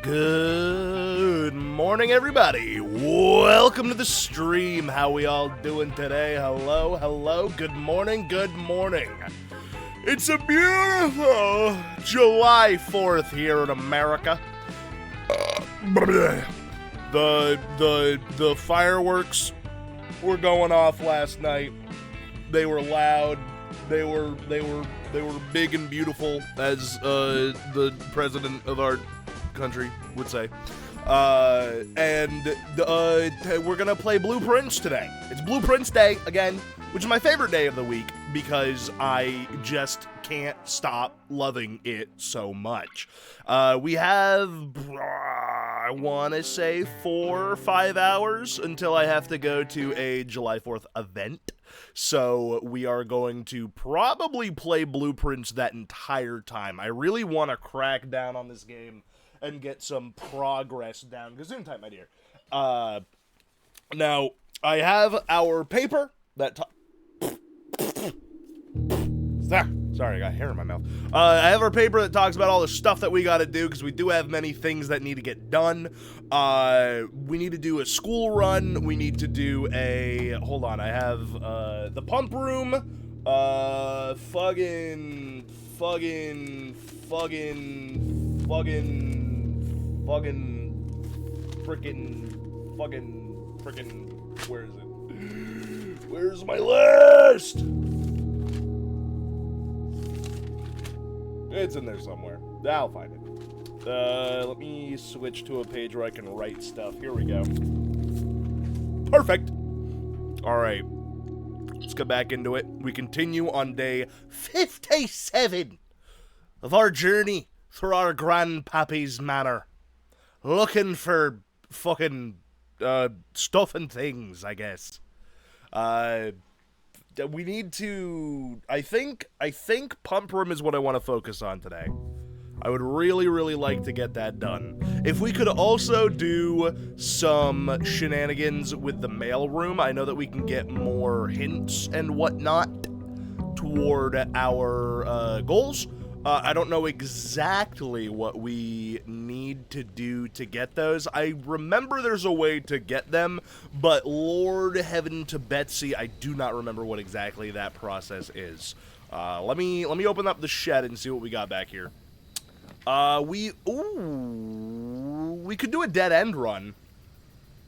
Good morning, everybody. Welcome to the stream. How we all doing today? Hello, hello. Good morning, good morning. It's a beautiful July 4th here in America. The fireworks were going off last night. They were loud. They were big and beautiful, as the president of our country would say. And we're gonna play Blueprints today. It's Blueprints Day again, which is my favorite day of the week because I just can't stop loving it so much. We have, I want to say 4 or 5 hours until I have to go to a July 4th event. So we are going to probably play Blueprints that entire time. I really want to crack down on this game and get some progress down. Gesundheit, my dear. Now, I have our paper that... Sorry, I got hair in my mouth. I have our paper that talks about all the stuff that we gotta do, because we do have many things that need to get done. We need to do a school run. We need to do a... Hold on, I have the pump room. Fucking... Where is it? Where's my list? It's in there somewhere. I'll find it. Let me switch to a page where I can write stuff. Here we go. Perfect. All right. Let's get back into it. We continue on day 57 of our journey through our grandpappy's manor. Looking for fucking stuff and things, I guess. We need to... I think pump room is what I want to focus on today. I would really, really like to get that done. If we could also do some shenanigans with the mail room, I know that we can get more hints and whatnot toward our goals. I don't know exactly what we need to do to get those. I remember there's a way to get them, but Lord heaven to Betsy, I do not remember what exactly that process is. Let me open up the shed and see what we got back here. We could do a dead end run.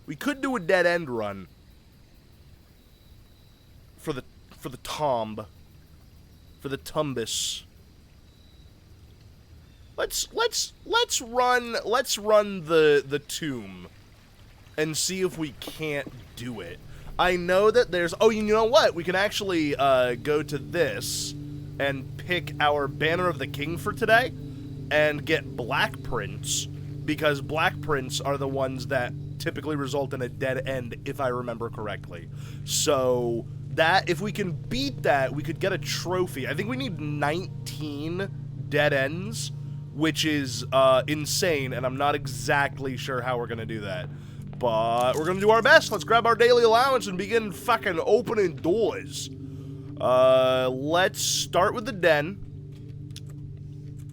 We could do a dead end run for the tomb, for the tumbus. Let's run the tomb and see if we can't do it. I know that there's... Oh, you know what? We can actually go to this and pick our Banner of the King for today and get black prints, because black prints are the ones that typically result in a dead end, if I remember correctly. So that, if we can beat that, we could get a trophy. I think we need 19 dead ends, which is insane, and I'm not exactly sure how we're gonna do that. But we're gonna do our best. Let's grab our daily allowance and begin fucking opening doors. Let's start with the den.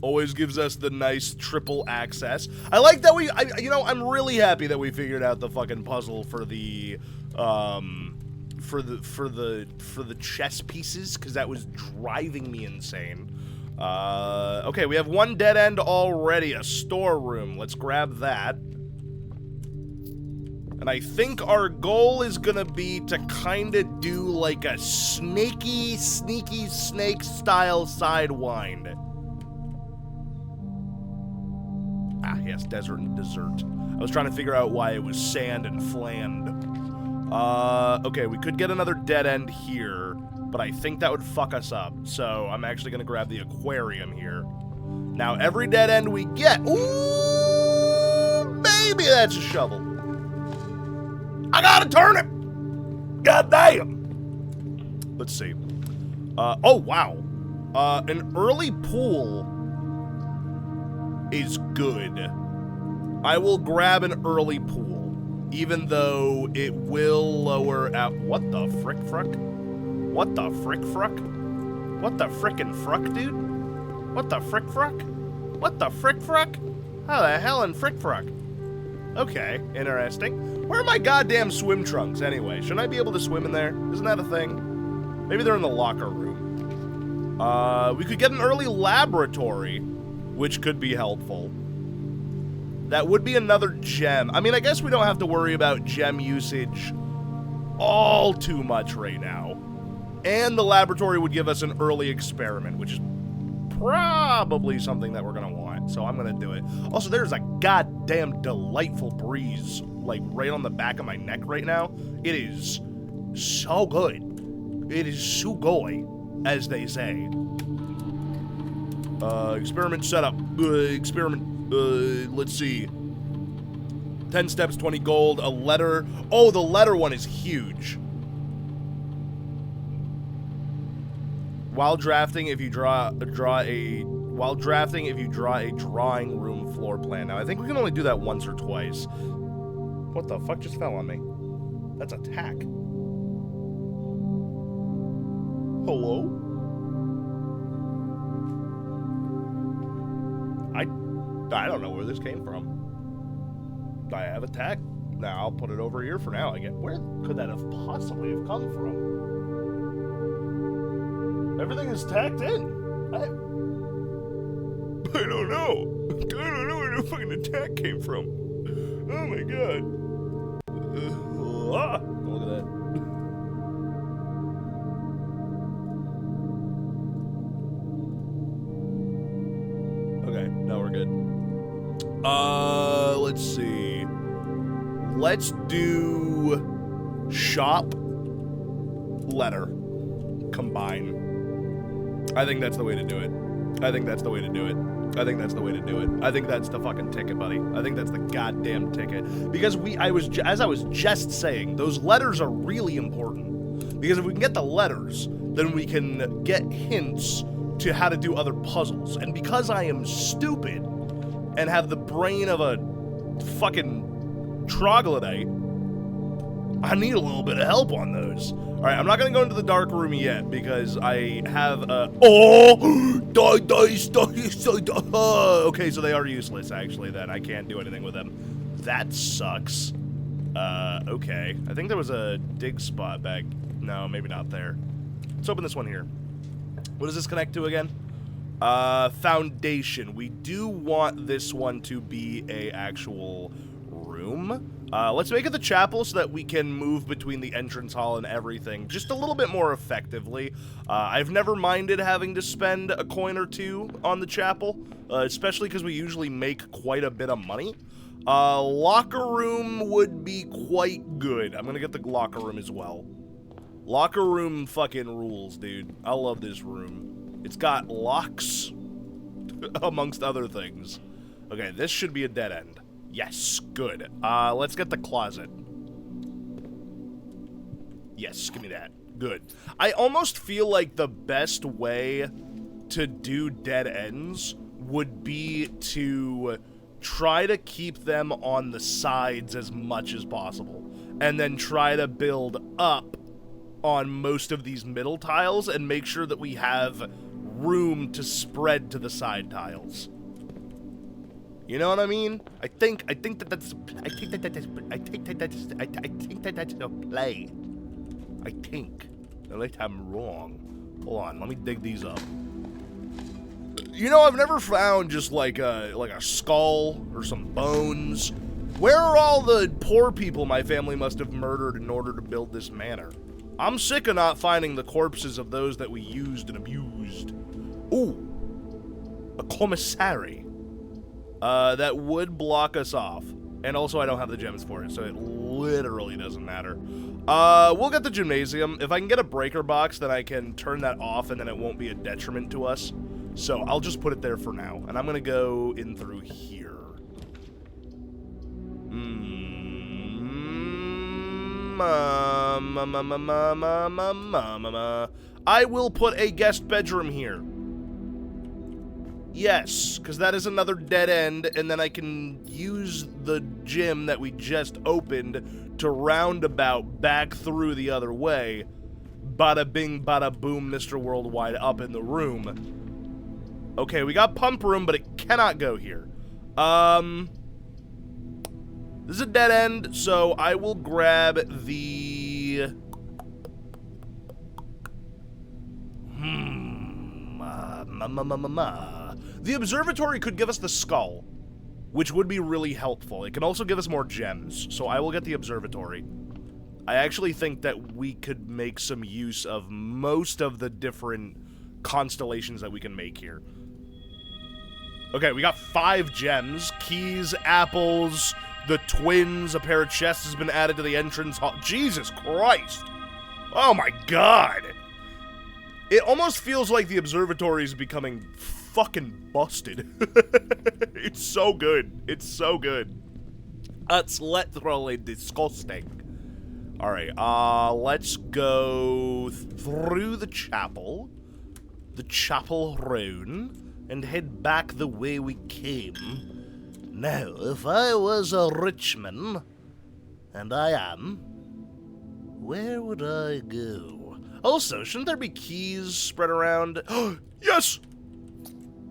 Always gives us the nice triple access. I like that you know, I'm really happy that we figured out the fucking puzzle for the, for the chess pieces, because that was driving me insane. Okay, we have one dead end already, a storeroom. Let's grab that. And I think our goal is gonna be to kind of do like a sneaky snake style sidewind. Ah, yes, desert and dessert. I was trying to figure out why it was sand and fland. Okay, we could get another dead end here, but I think that would fuck us up. So I'm actually gonna grab the aquarium here. Now every dead end we get, ooh, baby, that's a shovel. I got a turnip! God damn! Let's see. Oh, wow. An early pool is good. I will grab an early pool, even though it will lower out. What the frick? What the frick? What the frickin' fruck, dude? What the frick? What the frick? How the hell in frick? Okay, interesting. Where are my goddamn swim trunks, anyway? Should I be able to swim in there? Isn't that a thing? Maybe they're in the locker room. We could get an early laboratory, which could be helpful. That would be another gem. I mean, I guess we don't have to worry about gem usage all too much right now. And the laboratory would give us an early experiment, which is probably something that we're gonna want, so I'm gonna do it. Also, there's a goddamn delightful breeze, like, right on the back of my neck right now. It is so good. It is sugoi, as they say. Experiment setup. Let's see. 10 steps, 20 gold, a letter. Oh, the letter one is huge. While drafting, if you draw a drawing room floor plan. Now, I think we can only do that once or twice. What the fuck just fell on me? That's a tack. Hello? I don't know where this came from. I have a tack. Now, I'll put it over here for now, I guess. Where could that have possibly have come from? Everything is tacked in. I don't know. I don't know where the fucking attack came from. Oh my god. Look at that. Okay, now we're good. Let's see. Let's do shop, letter, combine. I think that's the way to do it. I think that's the way to do it. I think that's the way to do it. I think that's the fucking ticket, buddy. I think that's the goddamn ticket. Because as I was just saying, those letters are really important. Because if we can get the letters, then we can get hints to how to do other puzzles. And because I am stupid and have the brain of a fucking troglodyte, I need a little bit of help on those. Alright, I'm not gonna go into the dark room yet because I have dice. Okay, so they are useless actually then. I can't do anything with them. That sucks. Okay. I think there was a dig spot back. No, maybe not there. Let's open this one here. What does this connect to again? Foundation. We do want this one to be a actual room. Let's make it the chapel so that we can move between the entrance hall and everything just a little bit more effectively. I've never minded having to spend a coin or two on the chapel, especially because we usually make quite a bit of money. Locker room would be quite good. I'm gonna get the locker room as well. Locker room fucking rules, dude. I love this room. It's got locks, amongst other things. Okay, this should be a dead end. Yes, good. Let's get the closet. Yes, give me that. Good. I almost feel like the best way to do dead ends would be to try to keep them on the sides as much as possible, and then try to build up on most of these middle tiles and make sure that we have room to spread to the side tiles. You know what I mean? I think that's a play. I think. Unless I'm wrong. Hold on, let me dig these up. You know, I've never found just like a skull or some bones. Where are all the poor people my family must have murdered in order to build this manor? I'm sick of not finding the corpses of those that we used and abused. Ooh, a commissary. That would block us off. And also I don't have the gems for it, so it literally doesn't matter. We'll get the gymnasium. If I can get a breaker box, then I can turn that off and then it won't be a detriment to us. So I'll just put it there for now. And I'm gonna go in through here. I will put a guest bedroom here. Yes, because that is another dead end, and then I can use the gym that we just opened to roundabout back through the other way. Bada bing, bada boom, Mr. Worldwide up in the room. Okay, we got pump room, but it cannot go here. This is a dead end, so I will grab the... The observatory could give us the skull, which would be really helpful. It can also give us more gems, so I will get the observatory. I actually think that we could make some use of most of the different constellations that we can make here. Okay, we got 5 gems, keys, apples, the twins, a pair of chests has been added to the entrance hall. Jesus Christ! Oh my god! It almost feels like the observatory is becoming fucking busted. It's so good. It's so good. It's literally disgusting. Alright, let's go through the chapel rune, and head back the way we came. Now, if I was a rich man, and I am, where would I go? Also, shouldn't there be keys spread around? Yes!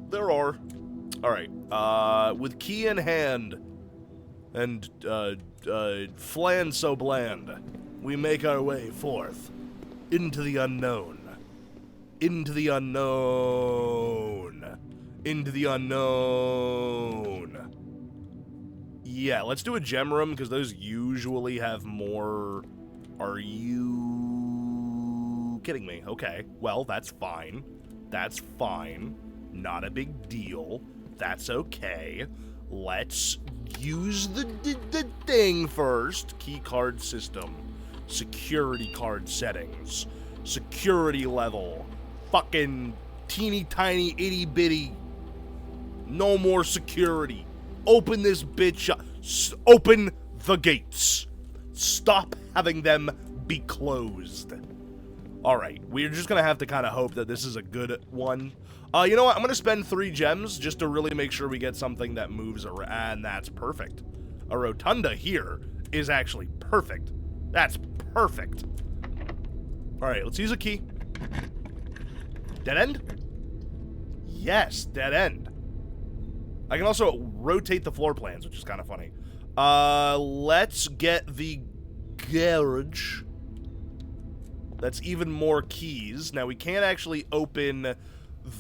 There are. Alright, with key in hand, and, flan so bland, we make our way forth into the unknown. Into the unknown. Into the unknown. Yeah, let's do a gem room, because those usually have more... Are you kidding me? Okay, well, that's fine. That's fine. Not a big deal. That's okay. Let's use the thing first. Key card system. Security card settings. Security level. Fucking teeny tiny itty bitty. No more security. Open this bitch up. Open the gates. Stop having them be closed. Alright, we're just gonna have to kind of hope that this is a good one. You know what? I'm gonna spend 3 gems just to really make sure we get something that moves around. And that's perfect. A rotunda here is actually perfect. That's perfect. Alright, let's use a key. Dead end? Yes, dead end. I can also rotate the floor plans, which is kind of funny. Let's get the garage. That's even more keys. Now, we can't actually open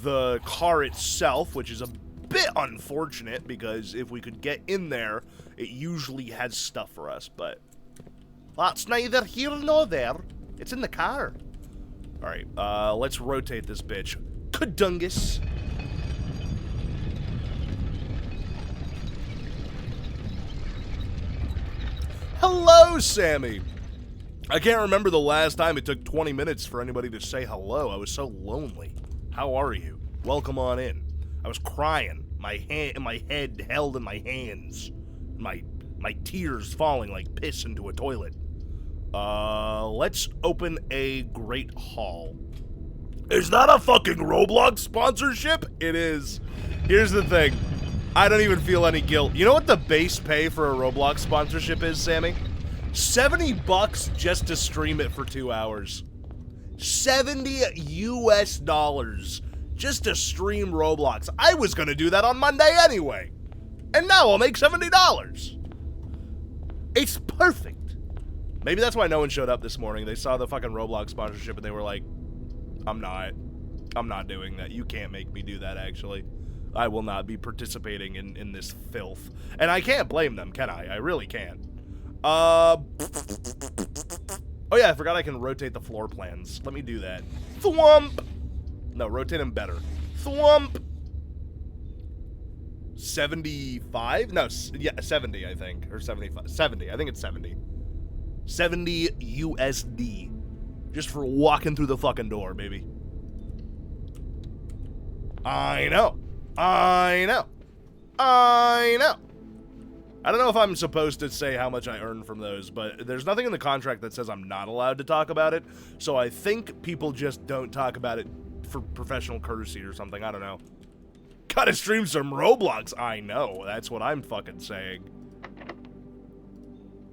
the car itself, which is a bit unfortunate, because if we could get in there, it usually has stuff for us, but that's neither here nor there. It's in the car. Alright, let's rotate this bitch. Kadungus. Hello, Sammy! I can't remember the last time it took 20 minutes for anybody to say hello. I was so lonely. How are you? Welcome on in. I was crying. My head held in my hands. My tears falling like piss into a toilet. Let's open a great hall. Is that a fucking Roblox sponsorship? It is. Here's the thing. I don't even feel any guilt. You know what the base pay for a Roblox sponsorship is, Sammy? $70 just to stream it for 2 hours. $70 US just to stream Roblox. I was gonna do that on Monday anyway. And now I'll make $70. It's perfect. Maybe that's why no one showed up this morning. They saw the fucking Roblox sponsorship and they were like, I'm not doing that. You can't make me do that, actually. I will not be participating in this filth. And I can't blame them, can I? I really can't. Oh yeah, I forgot I can rotate the floor plans. Let me do that. Thwomp! No, rotate them better. Thwomp! 75? No, yeah, 70, I think. Or 75. 70. I think it's 70. 70 USD. Just for walking through the fucking door, baby. I know. I know. I know. I don't know if I'm supposed to say how much I earn from those, but there's nothing in the contract that says I'm not allowed to talk about it, so I think people just don't talk about it for professional courtesy or something. I don't know. Gotta stream some Roblox. I know. That's what I'm fucking saying.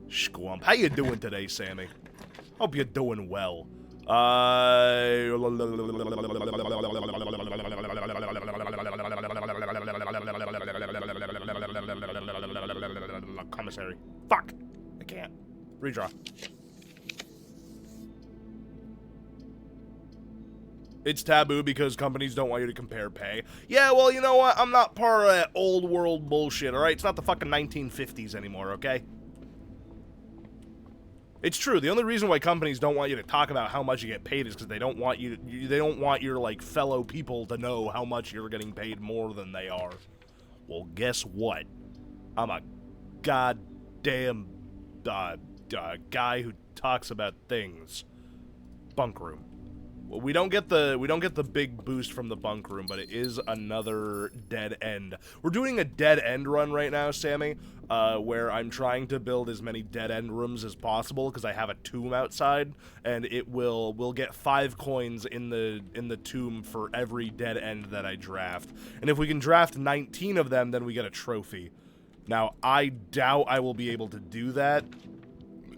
Squump. How you doing today, Sammy? Hope you're doing well. Commissary. Fuck. I can't. Redraw. It's taboo because companies don't want you to compare pay. Yeah, well, you know what? I'm not part of that old world bullshit, alright? It's not the fucking 1950s anymore, okay? It's true. The only reason why companies don't want you to talk about how much you get paid is because they don't want you. They don't want your like fellow people to know how much you're getting paid more than they are. Well, guess what? I'm a goddamn guy who talks about things. Bunk room. Well, we don't get the big boost from the bunk room, but it is another dead end. We're doing a dead end run right now, Sammy, where I'm trying to build as many dead end rooms as possible because I have a tomb outside, and we'll get 5 coins in the tomb for every dead end that I draft. And if we can draft 19 of them, then we get a trophy. Now, I doubt I will be able to do that.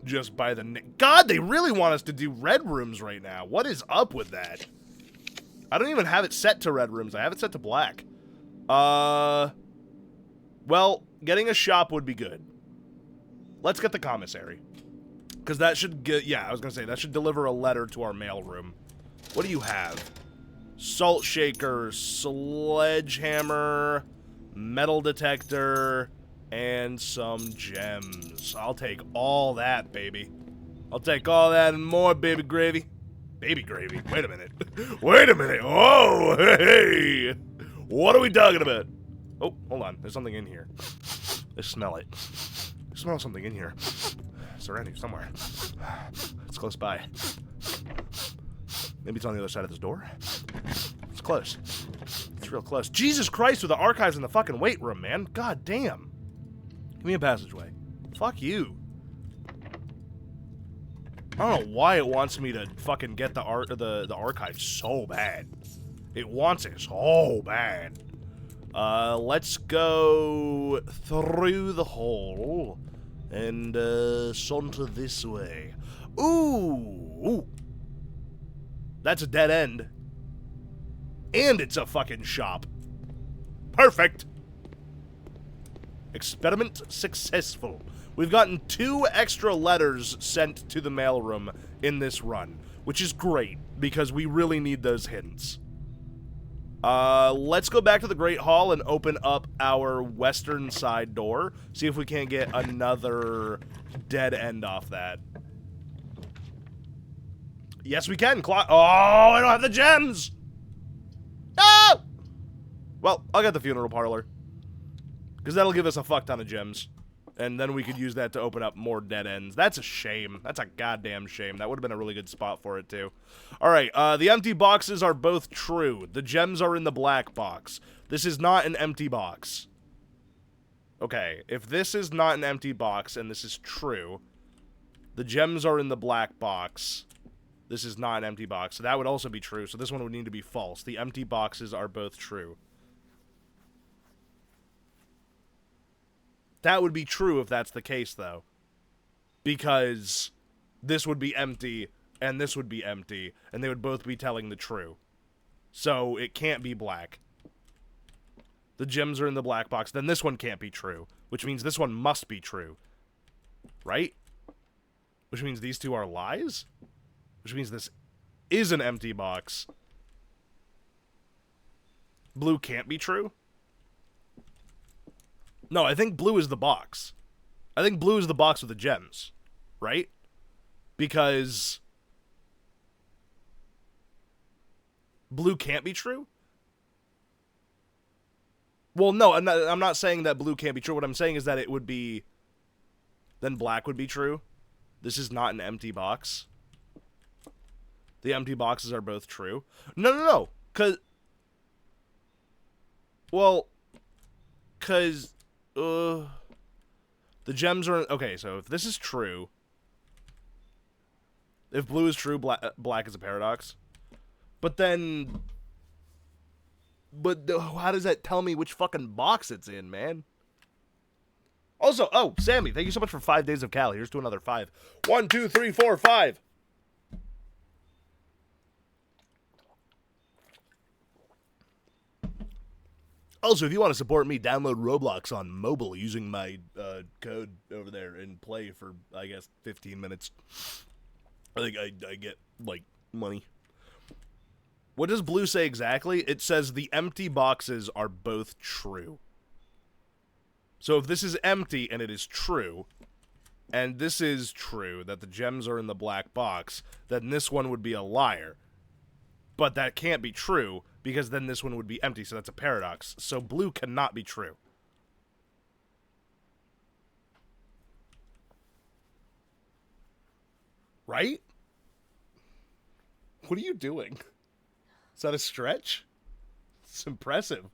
Just by the God, they really want us to do red rooms right now. What is up with that? I don't even have it set to red rooms. I have it set to black. Well, getting a shop would be good. Let's get the commissary. Because that should get, yeah, I was going to say, that should deliver a letter to our mail room. What do you have? Salt shaker, sledgehammer, metal detector, and some gems. I'll take all that, baby. I'll take all that and more, baby gravy. Baby gravy? Wait a minute. Wait a minute. Oh, hey. What are we talking about? Oh, hold on. There's something in here. I smell it. I smell something in here. It's around here somewhere. It's close by. Maybe it's on the other side of this door. It's close. It's real close. Jesus Christ, with the archives in the fucking weight room, man. God damn. Give me a passageway. Fuck you. I don't know why it wants me to fucking get the archive so bad. It wants it so bad. Let's go through the hall and saunter this way. Ooh. That's a dead end. And it's a fucking shop. Perfect. Experiment successful. We've gotten 2 extra letters sent to the mailroom in this run, which is great, because we really need those hints. Let's go back to the Great Hall and open up our western side door, see if we can't get another dead end off that. Yes, we can. Oh, I don't have the gems! No! Well, I'll get the funeral parlor. Because that'll give us a fuck ton of gems. And then we could use that to open up more dead ends. That's a shame. That's a goddamn shame. That would have been a really good spot for it, too. Alright, the empty boxes are both true. The gems are in the black box. This is not an empty box. Okay, if this is not an empty box, and this is true, the gems are in the black box, This is not an empty box. So that would also be true. So this one would need to be false. The empty boxes are both true. That would be true if that's the case, though. Because this would be empty, and this would be empty, and they would both be telling the true. So it can't be black. The gems are in the black box. Then this one can't be true, which means this one must be true. Right? Which means these two are lies? Which means this is an empty box. Blue can't be true? No, I think blue is the box. I think blue is the box with the gems. Right? Because blue can't be true? Well, no, I'm not saying that blue can't be true. What I'm saying is that it would be... Then black would be true. This is not an empty box. The empty boxes are both true. No. Because... Well... Because... The gems are... Okay, so if this is true... If blue is true, black is a paradox. But then... But how does that tell me which fucking box it's in, man? Also, oh, Sammy, thank you so much for 5 days of Cal. Here's to another 5. 1, 2, 3, 4, 5. Also, if you want to support me, download Roblox on mobile using my code over there and play for, I guess, 15 minutes. I think I get, like, money. What does blue say exactly? It says the empty boxes are both true. So if this is empty and it is true, and this is true, that the gems are in the black box, then this one would be a liar. But that can't be true, because then this one would be empty, so that's a paradox. So blue cannot be true. Right? What are you doing? Is that a stretch? It's impressive.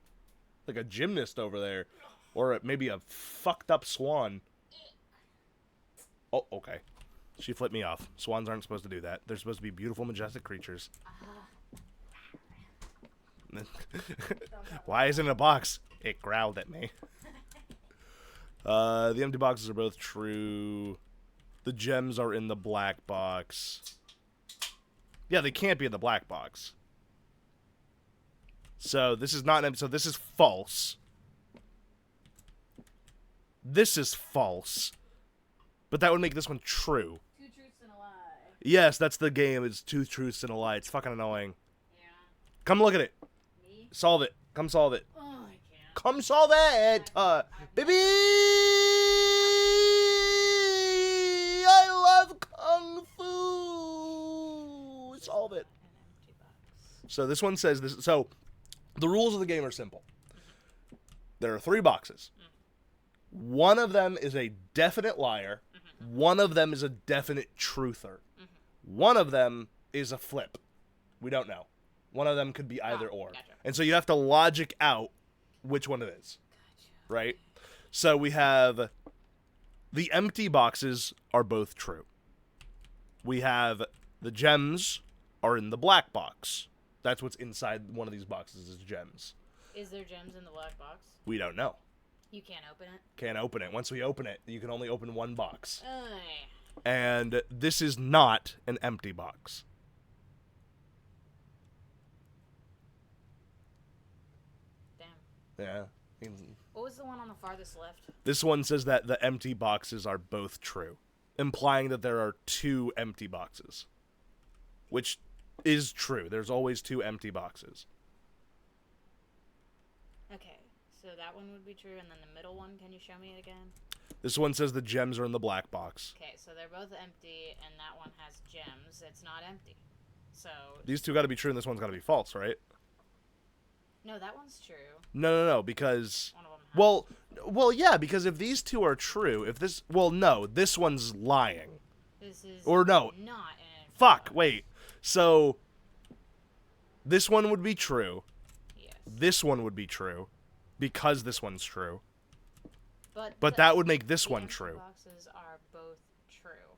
Like a gymnast over there. Or maybe a fucked up swan. Oh, okay. She flipped me off. Swans aren't supposed to do that. They're supposed to be beautiful, majestic creatures. Why isn't it a box? It growled at me. The empty boxes are both true. The gems are in the black box. Yeah, they can't be in the black box. So this is not empty. So this is false. This is false. But that would make this one true. 2 truths and a lie. Yes, that's the game. It's 2 truths and a lie. It's fucking annoying. Yeah. Come look at it. Me? Solve it. Come solve it. Oh, I can't. Come solve it. Baby! I love Kung Fu. Solve it. An empty box. So this one says this. So the rules of the game are simple. There are 3 boxes. One of them is a definite liar. One of them is a definite truther. One of them is a flip. We don't know. One of them could be either or. Gotcha. And so you have to logic out which one it is. Gotcha. Right? So we have the empty boxes are both true. We have the gems are in the black box. That's what's inside one of these boxes is gems. Is there gems in the black box? We don't know. You can't open it? Can't open it. Once we open it, you can only open one box. Aye. And this is not an empty box. Damn. Yeah. What was the one on the farthest left? This one says that the empty boxes are both true, implying that there are 2 empty boxes, which is true. There's always 2 empty boxes. Okay, so that one would be true, and then the middle one, can you show me it again? This one says the gems are in the black box. Okay, so they're both empty, and that one has gems. It's not empty. So... These 2 got to be true, and this one's got to be false, right? No, that one's true. No, because... One of them has... Well, yeah, because if these 2 are true, if this... Well, no, this one's lying. This is Or no. not an empty Fuck, box. wait. So, this one would be true. Yes. This one would be true, because this one's true. But But that would make this the one empty true. boxes are both true.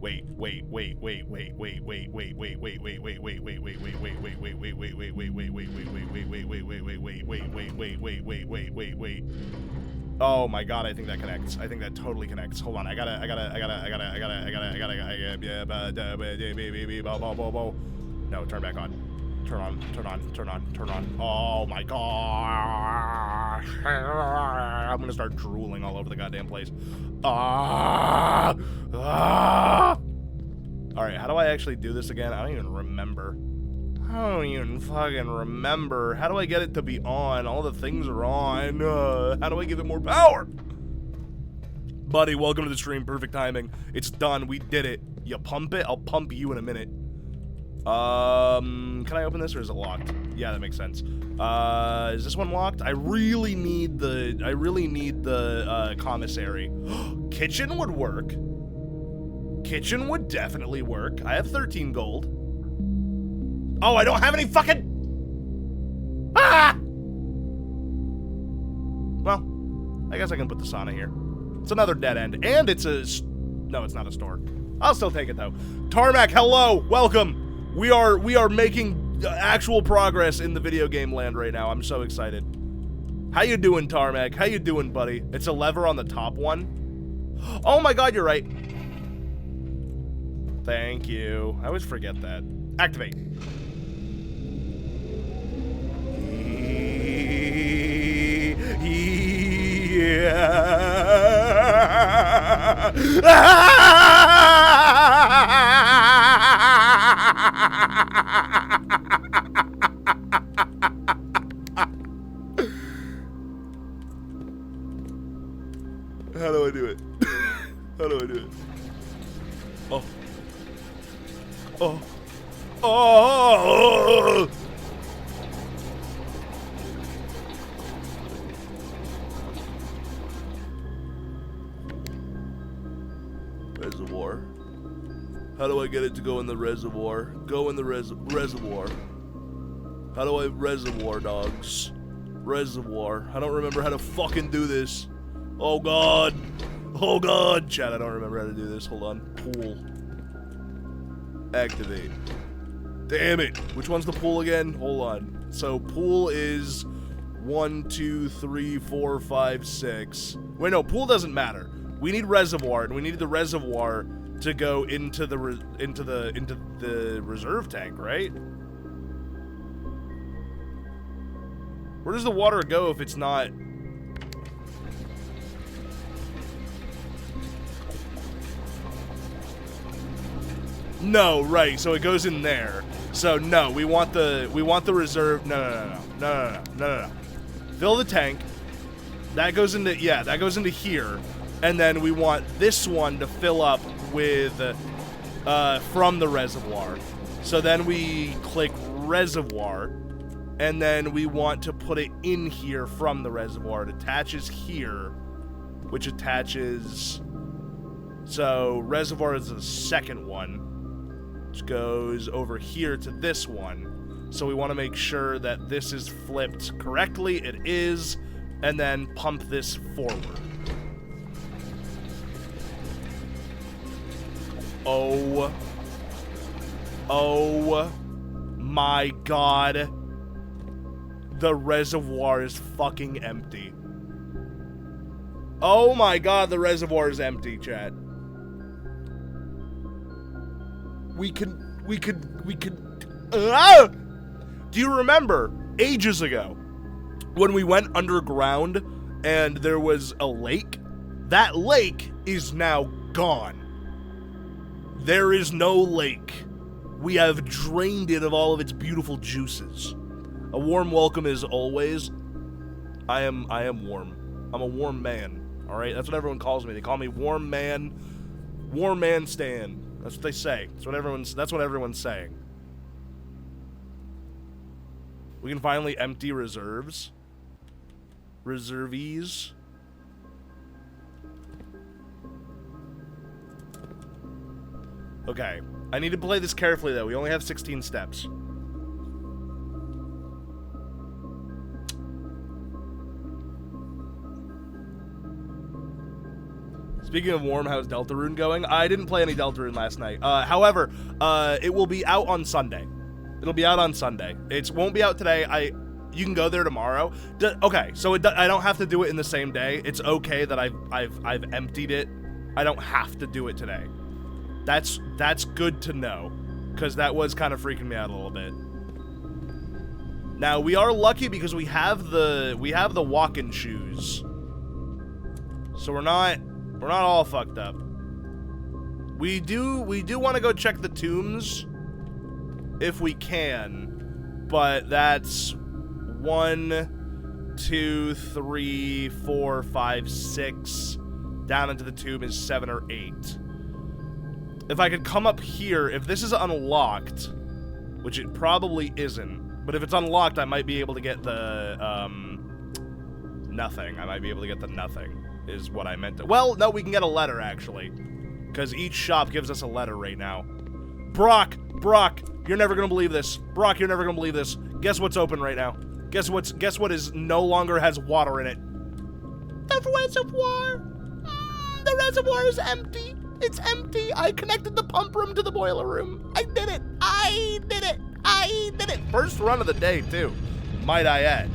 Wait. Oh my god, I think that connects. I think that totally connects. Hold on, I gotta. No, turn back on. Turn on. Oh my gosh. I'm gonna start drooling all over the goddamn place. Alright, how do I actually do this again? I don't even remember. I don't even fucking remember. How do I get it to be on? All the things are on. How do I give it more power? Buddy, welcome to the stream. Perfect timing. It's done. We did it. You pump it? I'll pump you in a minute. Can I open this or is it locked? Yeah, that makes sense. Is this one locked? I really need the commissary. Kitchen would work. Kitchen would definitely work. I have 13 gold. Oh, I don't have any fucking... Ah! Well, I guess I can put the sauna here. It's another dead end. And it's a... No, it's not a store. I'll still take it, though. Tarmac, hello! Welcome! We are making actual progress in the video game land right now. I'm so excited. How you doing, Tarmac? How you doing, buddy? It's a lever on the top one. Oh my god, you're right. Thank you. I always forget that. Activate. How do I do it? How do I do it? Oh. Oh. Oh. Reservoir. How do I get it to go in the reservoir? Go in the reservoir. How do I reservoir, dogs? Reservoir. I don't remember how to fucking do this. Oh god. Oh god. Chat, I don't remember how to do this. Hold on. Pool. Activate. Damn it. Which one's the pool again? Hold on. So pool is 1, 2, 3, 4, 5, 6. Wait, no, pool doesn't matter. We need reservoir, and we need the reservoir to go into the reserve tank, right? Where does the water go if it's not? No, right. So it goes in there. So no, we want the reserve. No. Fill the tank. That goes into that goes into here, and then we want this one to fill up with from the reservoir. So then we click reservoir, and then we want to put it in here from the reservoir. It attaches here, which attaches. So reservoir is the second one, which goes over here to this one. So we want to make sure that this is flipped correctly. It is. And then pump this forward. Oh my god. The reservoir is fucking empty. Oh my god, the reservoir is empty, chat. We could. Do you remember ages ago when we went underground and there was a lake? That lake is now gone. There is no lake. We have drained it of all of its beautiful juices. A warm welcome as always. I am warm. I'm a warm man. All right, that's what everyone calls me. They call me warm man. Warm man Stan. That's what they say. That's what everyone's saying. We can finally empty reserves. Reservees. Okay. I need to play this carefully, though. We only have 16 steps. Speaking of warm, how's Deltarune going? I didn't play any Deltarune last night. However, it will be out on Sunday. It'll be out on Sunday. It won't be out today. You can go there tomorrow. Okay, so I don't have to do it in the same day. It's okay that I've emptied it. I don't have to do it today. That's good to know, because that was kind of freaking me out a little bit. Now we are lucky because we have the walk-in shoes, so we're not all fucked up. We do want to go check the tombs if we can, but that's 1, 2, 3, 4, 5, 6. Down into the tomb is 7 or 8. If I could come up here, if this is unlocked, which it probably isn't, but if it's unlocked, I might be able to get the, nothing. I might be able to get the nothing, is what I meant to. Well, no, we can get a letter, actually, because each shop gives us a letter right now. Brock, you're never gonna believe this. Brock, you're never gonna believe this. Guess what's open right now? Guess what is no longer has water in it? The reservoir. The reservoir is empty. It's empty. I connected the pump room to the boiler room. I did it. First run of the day, too. Might I add.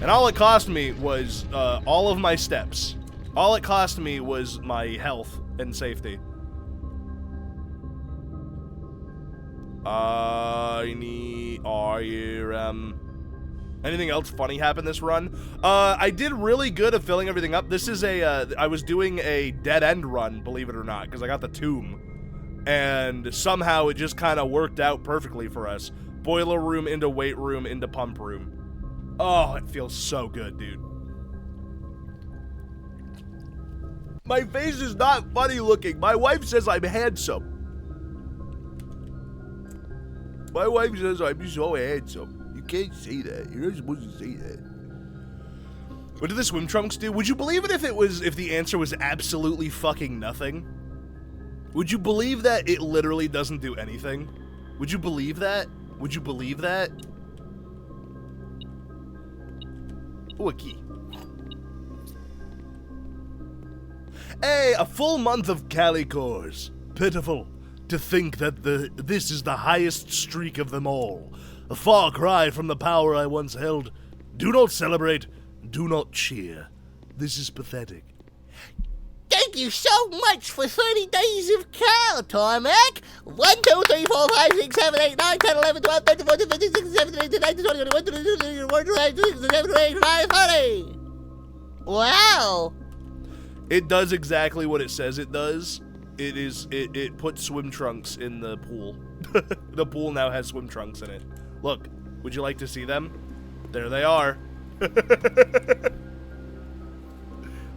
And all it cost me was all of my steps. All it cost me was my health and safety. Anything else funny happen this run? I did really good at filling everything up. This is I was doing a dead end run, believe it or not, because I got the tomb. And somehow it just kind of worked out perfectly for us. Boiler room into weight room into pump room. Oh, it feels so good, dude. My face is not funny looking. My wife says I'm handsome. My wife says I'm so handsome. You can't say that. You're not supposed to say that. What did the swim trunks do? Would you believe it if the answer was absolutely fucking nothing? Would you believe that it literally doesn't do anything? Would you believe that? Would you believe that? Ooh, a key. Hey, a full month of Calicores. Pitiful. To think that this is the highest streak of them all. A far cry from the power I once held. Do not celebrate. Do not cheer. This is pathetic. Thank you so much for 30 days of Cal, Tarmac. 1, 2, 3, 4, 5, 6, 7, 8, 9, 10, 11, 12, 13, 14, 15, 16, 17, 18, 19, 20, 21, 22, 23, 24, 25, 26, 27, 28, 29, 30. Wow. It does exactly what it says it does. It puts swim trunks in the pool. The pool now has swim trunks in it. Look, would you like to see them? There they are.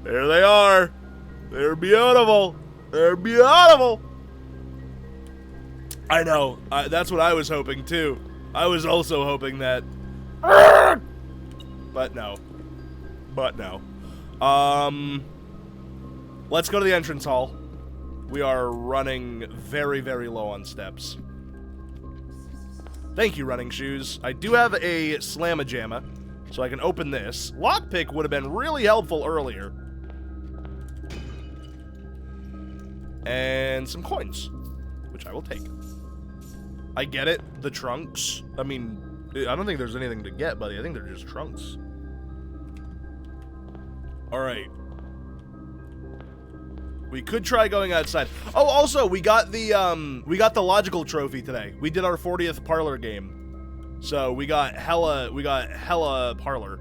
There they are. They're beautiful. They're beautiful. I know. That's what I was hoping, too. I was also hoping that. But no. Let's go to the entrance hall. We are running very, very low on steps. Thank you, running shoes. I do have a Slamma-Jamma, so I can open this. Lockpick would have been really helpful earlier. And some coins, which I will take. I get it, the trunks. I mean, I don't think there's anything to get, buddy. I think they're just trunks. Alright. We could try going outside. Oh, also, we got the logical trophy today. We did our 40th parlor game. So we got hella parlor.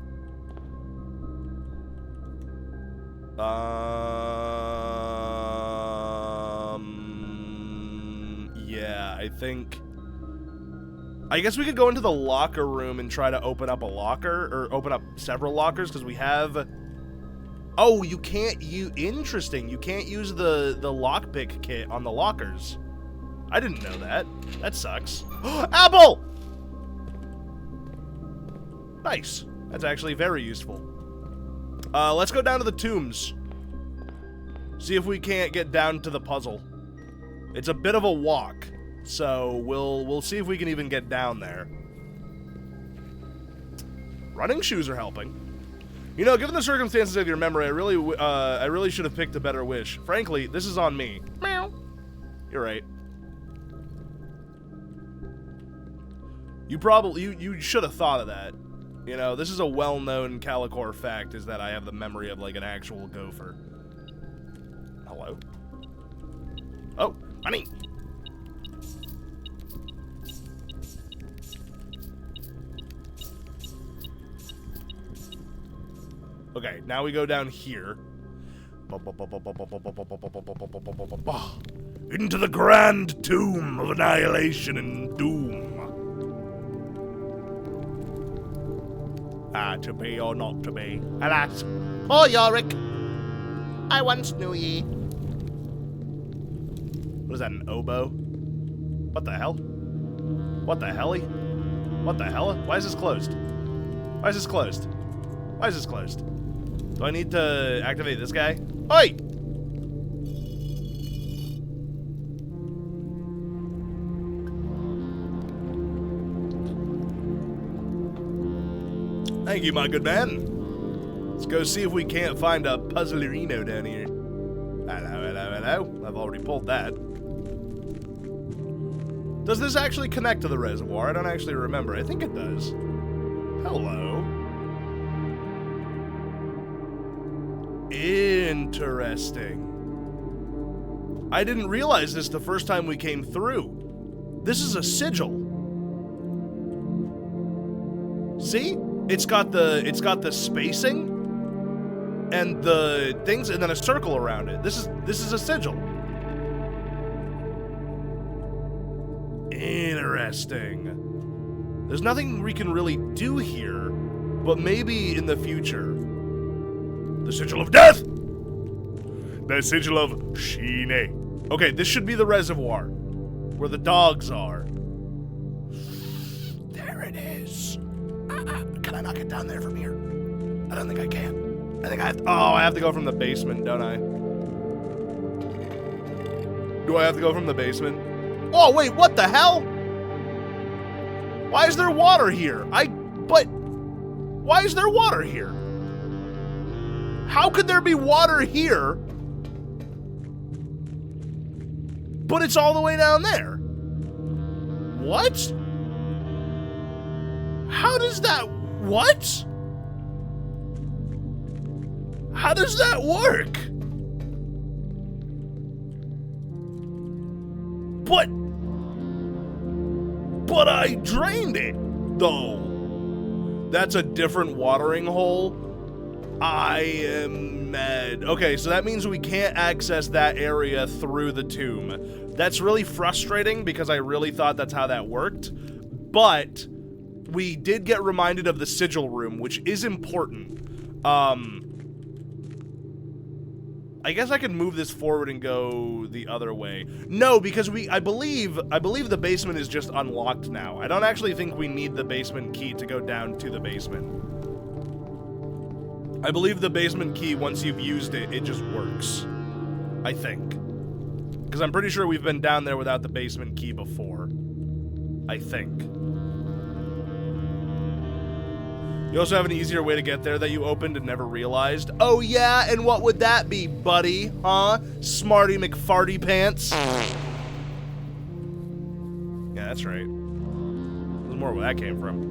Yeah, I guess we could go into the locker room and try to open up a locker, or open up several lockers, because we have... Oh, you can't interesting. You can't use the lockpick kit on the lockers. I didn't know that. That sucks. Apple! Nice. That's actually very useful. Let's go down to the tombs. See if we can't get down to the puzzle. It's a bit of a walk, so we'll see if we can even get down there. Running shoes are helping. You know, given the circumstances of your memory, I really should have picked a better wish. Frankly, this is on me. Meow. You're right. You should have thought of that. You know, this is a well-known Calicor fact, is that I have the memory of, like, an actual gopher. Hello? Oh, money! Okay, now we go down here. Into the grand tomb of annihilation and doom. Ah, to be or not to be. Alas, poor Yorick. I once knew ye. What is that, an oboe? What the hell? What the helly? What the hell? Why is this closed? Why is this closed? Why is this closed? Do I need to activate this guy? Oi! Thank you, my good man. Let's go see if we can't find a Puzzlerino down here. Hello, hello, hello. I've already pulled that. Does this actually connect to the reservoir? I don't actually remember. I think it does. Hello. Interesting. I didn't realize this the first time we came through. This is a sigil. See? It's got the spacing and the things and then a circle around it. This is a sigil. Interesting. There's nothing we can really do here, but maybe in the future. The sigil of death! The sigil of Shine. Okay, this should be the reservoir, where the dogs are. There it is. Can I knock it down there from here? I don't think I can. I think I have to, I have to go from the basement, don't I? Do I have to go from the basement? Oh, wait, what the hell? Why is there water here? Why is there water here? How could there be water here, but it's all the way down there? What? How does that... What? How does that work? But I drained it, though. That's a different watering hole. I am mad. Okay, so that means we can't access that area through the tomb. That's really frustrating because I really thought that's how that worked. But we did get reminded of the sigil room, which is important. I guess I can move this forward and go the other way. No, because I believe the basement is just unlocked now. I don't actually think we need the basement key to go down to the basement. I believe the basement key, once you've used it, it just works. I think. Because I'm pretty sure we've been down there without the basement key before. I think. You also have an easier way to get there that you opened and never realized. Oh yeah, and what would that be, buddy? Huh? Smarty McFarty pants? Yeah, that's right. There's more where that came from.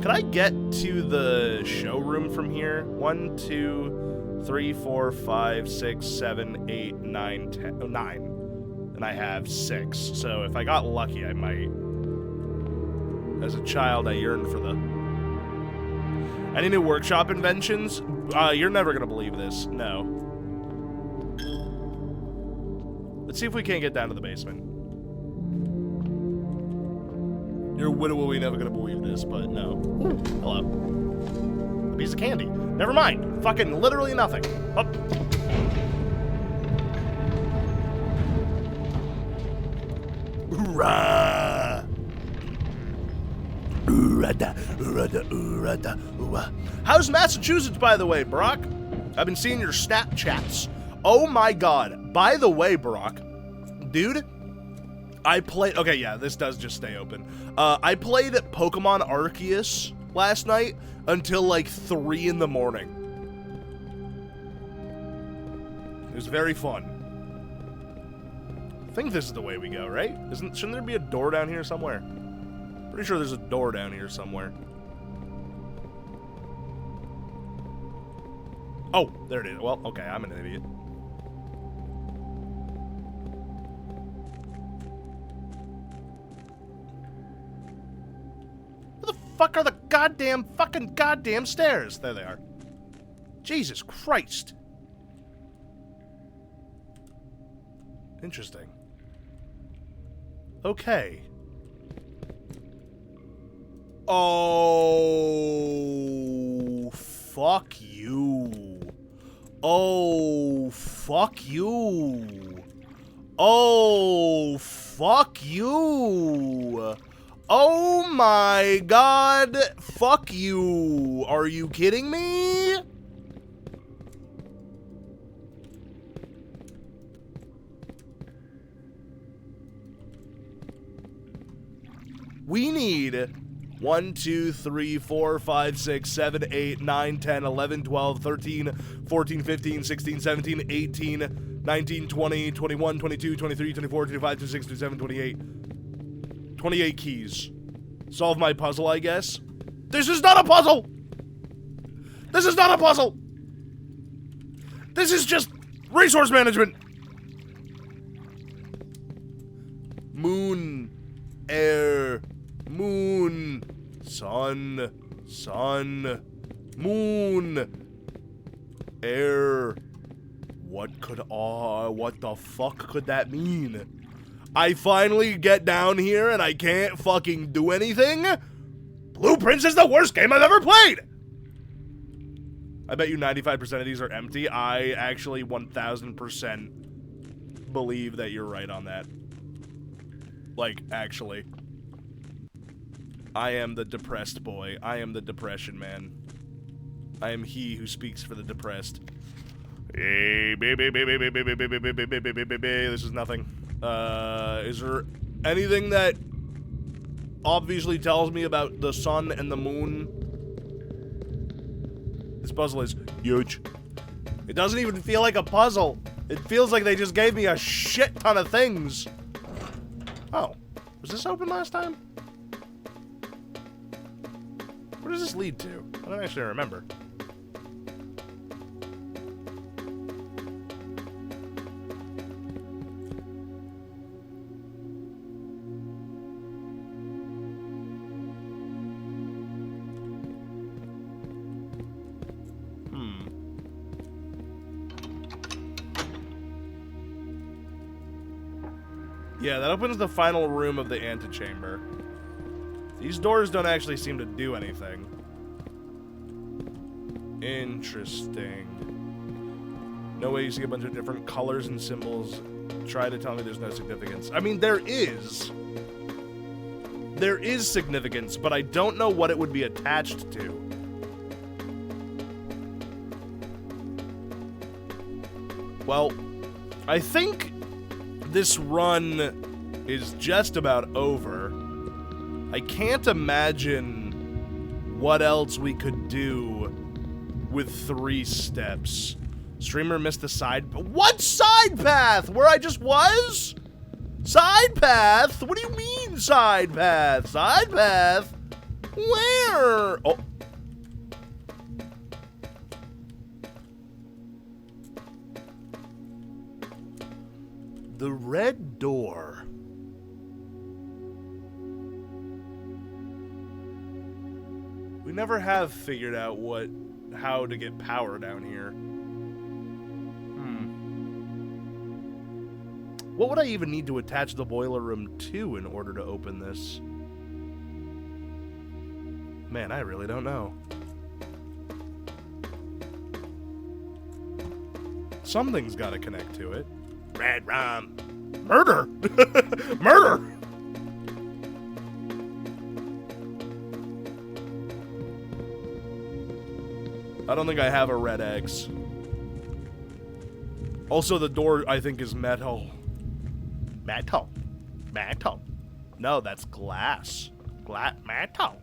Could I get to the showroom from here? 1, 2, 3, 4, 5, 6, 7, 8, 9, 10. Oh, 9. And I have 6. So if I got lucky, I might. As a child, I yearned for the... Any new workshop inventions? You're never gonna believe this. No. Let's see if we can't get down to the basement. You're literally never gonna believe this, but no. Ooh, hello. A piece of candy. Never mind. Fucking literally nothing. Up. Hoorah! How's Massachusetts, by the way, Brock? I've been seeing your Snapchats. Oh my god. By the way, Brock, dude, I played... Okay, yeah, this does just stay open. I played Pokemon Arceus last night until like 3 in the morning. It was very fun. I think this is the way we go, right? Shouldn't there be a door down here somewhere? Pretty sure there's a door down here somewhere. Oh, there it is. Well, okay, I'm an idiot. Where the fuck are the goddamn stairs? There they are. Jesus Christ. Interesting. Okay. Oh, fuck you. Oh, fuck you. Oh, fuck you. Oh my god. Fuck you. Are you kidding me? We need 1, 2, 3, 4, 5, 6, 7, 8, 9, 10, 11, 12, 13, 14, 15, 16, 17, 18, 19, 20, 21, 22, 23, 24, 25, 26, 27, 28. 28 keys. Solve my puzzle, I guess. This is not a puzzle! This is not a puzzle! This is just resource management! Moon. Air. Moon. Sun. Sun. Moon. Air. What the fuck could that mean? I finally get down here and I can't fucking do anything? Blueprints is the worst game I've ever played! I bet you 95% of these are empty. I actually 1000% believe that you're right on that. Like, actually. I am the depressed boy. I am the depression man. I am he who speaks for the depressed. Hey, baby, baby, baby, baby, baby, baby, baby, baby, baby. This is nothing. Is there anything that obviously tells me about the sun and the moon? This puzzle is huge. It doesn't even feel like a puzzle. It feels like they just gave me a shit ton of things. Oh, was this open last time? Where does this lead to? I don't actually remember. Yeah, that opens the final room of the antechamber. These doors don't actually seem to do anything. Interesting. No way you see a bunch of different colors and symbols. Try to tell me there's no significance. I mean, there is. There is significance, but I don't know what it would be attached to. Well, I think this run is just about over. I can't imagine what else we could do with 3 steps. Streamer missed the side... What side path? Where I just was? Side path? What do you mean side path? Side path? Where? Oh. The red door. We never have figured out how to get power down here. What would I even need to attach the boiler room to in order to open this? Man, I really don't know. Something's got to connect to it. Red rum. Murder! Murder! I don't think I have a red X. Also, the door, I think, is metal. Metal. Metal. No, that's glass. Metal.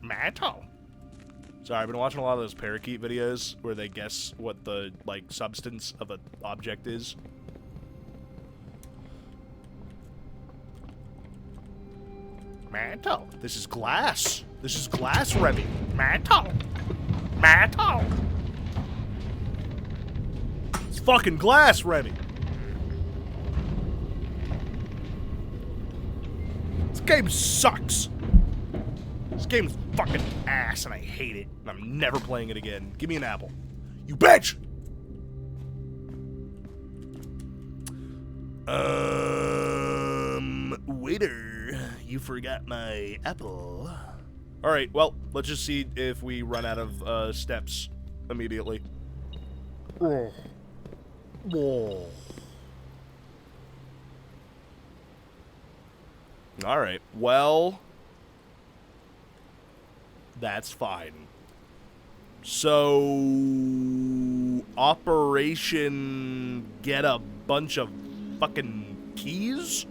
Metal. Sorry, I've been watching a lot of those parakeet videos where they guess what the, like, substance of an object is. Metal. This is glass. This is glass, Remy. Metal. Metal. It's fucking glass, Remy. This game sucks. This game's fucking ass, and I hate it. And I'm never playing it again. Give me an apple. You bitch! Waiter, you forgot my apple. Alright, well, let's just see if we run out of steps immediately. Oh. Oh. Alright, well, that's fine. So, Operation Get a Bunch of Fucking Keys?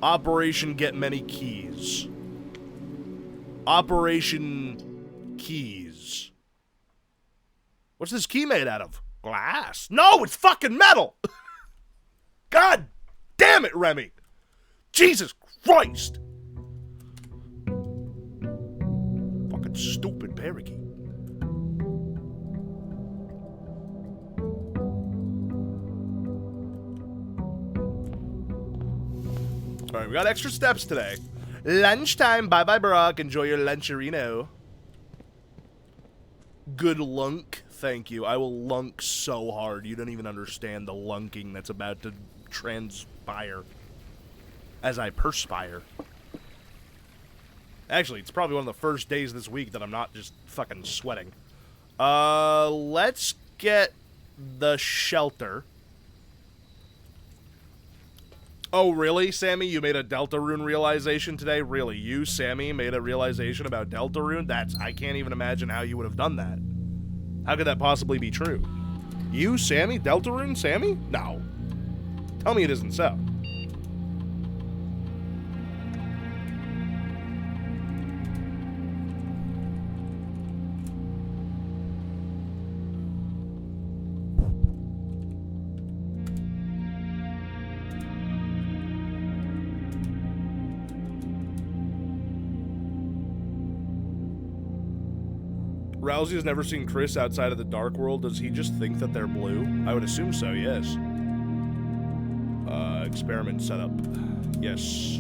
Operation Get Many Keys. Operation Keys. What's this key made out of? Glass. No, it's fucking metal! God damn it, Remy! Jesus Christ! Fucking stupid parakeet. Alright, we got extra steps today. Lunchtime. Bye-bye, Barack. Enjoy your luncherino. Good lunk. Thank you. I will lunk so hard. You don't even understand the lunking that's about to transpire. As I perspire. Actually, it's probably one of the first days this week that I'm not just fucking sweating. Let's get the shelter. Oh, really, Sammy? You made a Deltarune realization today? Really? You, Sammy, made a realization about Deltarune? I can't even imagine how you would have done that. How could that possibly be true? You, Sammy? Deltarune? Sammy? No. Tell me it isn't so. Rousey has never seen Chris outside of the Dark World. Does he just think that they're blue? I would assume so, yes. Experiment setup. Yes.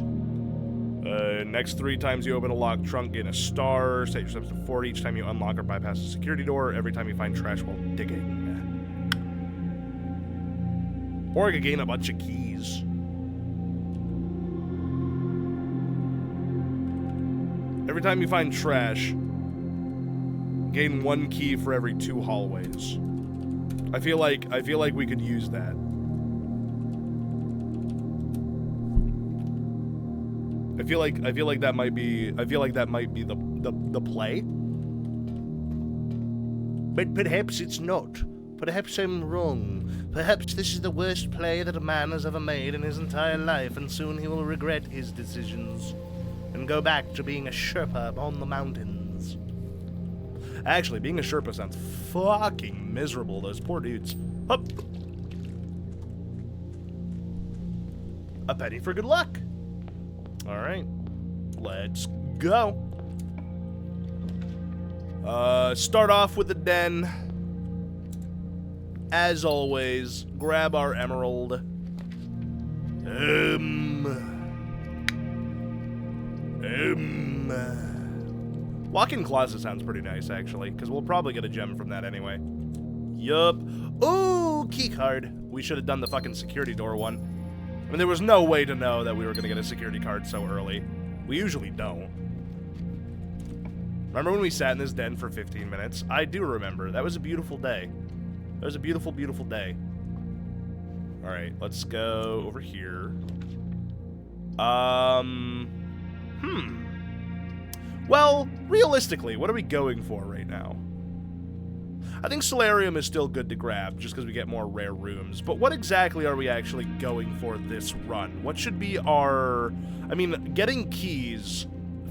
Next 3 times you open a locked trunk, gain a star. Set your steps to 40 each time you unlock or bypass a security door. Every time you find trash while digging. Or I could gain a bunch of keys. Every time you find trash, gain 1 key for every 2 hallways. I feel like we could use that. I feel like that might be the play. But perhaps it's not. Perhaps I'm wrong. Perhaps this is the worst play that a man has ever made in his entire life, and soon he will regret his decisions and go back to being a Sherpa on the mountains. Actually, being a Sherpa sounds fucking miserable. Those poor dudes. Hup. A penny for good luck. Alright. Let's go. Start off with the den. As always, grab our emerald. Walk-in closet sounds pretty nice, actually, because we'll probably get a gem from that anyway. Yup. Ooh, key card. We should have done the fucking security door one. I mean, there was no way to know that we were going to get a security card so early. We usually don't. Remember when we sat in this den for 15 minutes? I do remember. That was a beautiful day. That was a beautiful, beautiful day. Alright, let's go over here. Well, realistically, what are we going for right now? I think Solarium is still good to grab, just because we get more rare rooms. But what exactly are we actually going for this run? What should be our... I mean, getting keys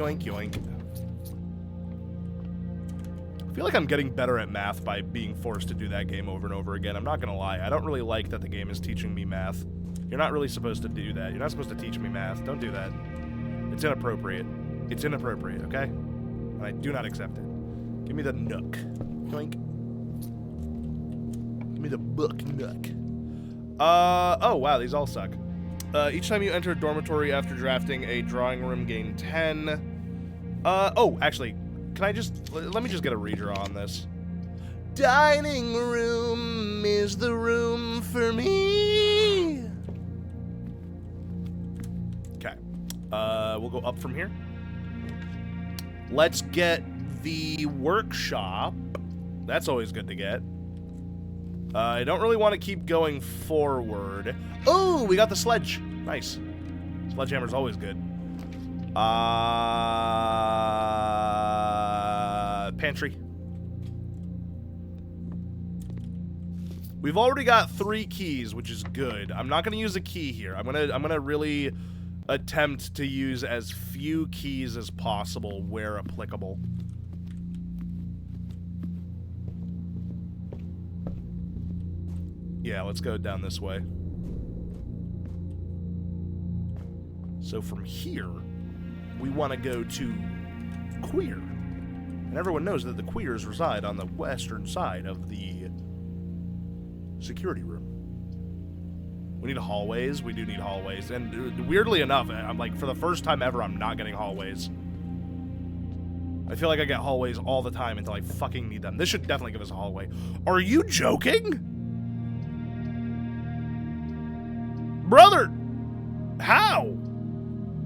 Yoink, yoink. I feel like I'm getting better at math by being forced to do that game over and over again. I'm not gonna lie. I don't really like that the game is teaching me math. You're not really supposed to do that. You're not supposed to teach me math. Don't do that. It's inappropriate. It's inappropriate, okay? And I do not accept it. Give me the nook. Yoink. Give me the book nook. Oh, wow, these all suck. Each time you enter a dormitory after drafting a drawing room, gain 10. Oh, actually, can I just... Let me just get a redraw on this. Dining room is the room for me. Okay. We'll go up from here. Let's get the workshop. That's always good to get. I don't really want to keep going forward. Oh, we got the sledge. Nice. Sledgehammer's always good. Pantry. We've already got 3 keys, which is good. I'm not going to use a key here. I'm gonna really attempt to use as few keys as possible where applicable. Yeah, let's go down this way. So from here, we want to go to Queer. And everyone knows that the Queers reside on the western side of the security room. We need hallways. We do need hallways. And weirdly enough, I'm like, for the first time ever, I'm not getting hallways. I feel like I get hallways all the time until I fucking need them. This should definitely give us a hallway. Are you joking? Brother! How?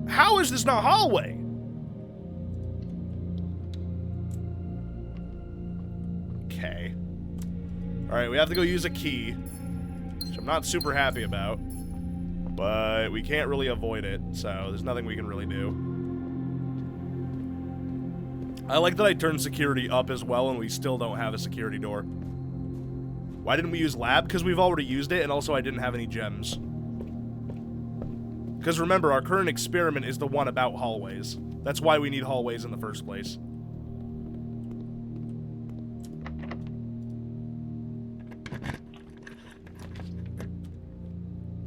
How is this not hallway? Okay. Alright, we have to go use a key, which I'm not super happy about. But we can't really avoid it, so there's nothing we can really do. I like that I turned security up as well and we still don't have a security door. Why didn't we use lab? Because we've already used it, and also I didn't have any gems. Because remember, our current experiment is the one about hallways. That's why we need hallways in the first place.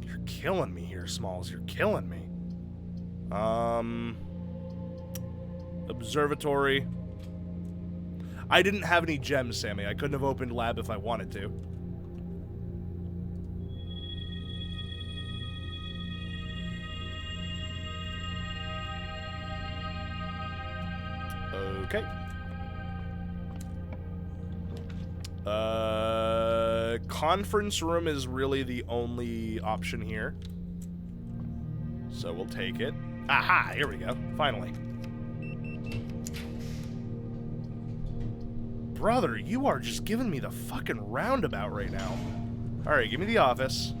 You're killing me here, Smalls. You're killing me. Observatory. I didn't have any gems, Sammy. I couldn't have opened lab if I wanted to. Okay. Conference room is really the only option here. So we'll take it. Aha, here we go. Finally. Brother, you are just giving me the fucking roundabout right now. Alright, give me the office.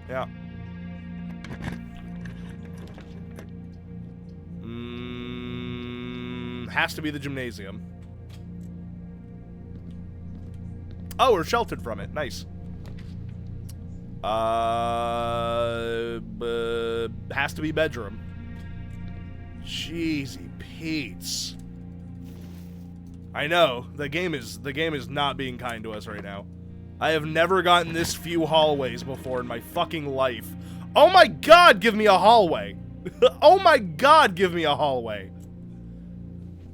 Yeah. Has to be the gymnasium. Oh, we're sheltered from it. Nice. Has to be bedroom. Jeezy Pete's. I know the game is not being kind to us right now. I have never gotten this few hallways before in my fucking life. Oh my god, give me a hallway. Oh my god, give me a hallway.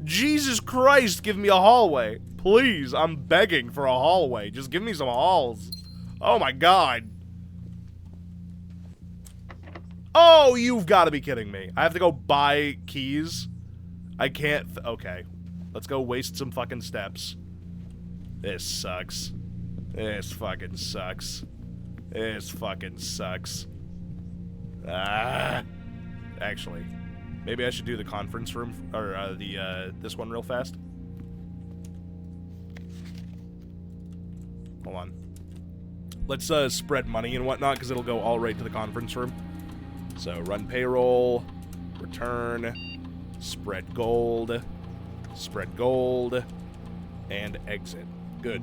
Jesus Christ, give me a hallway. Please, I'm begging for a hallway. Just give me some halls. Oh my god. Oh, you've got to be kidding me. I have to go buy keys? I can't... Okay. Let's go waste some fucking steps. This sucks. This fucking sucks. This fucking sucks. Ah. Actually... Maybe I should do the conference room, or this one real fast. Hold on. Let's spread money and whatnot, because it'll go all right to the conference room. So run payroll, return, spread gold, and exit. Good.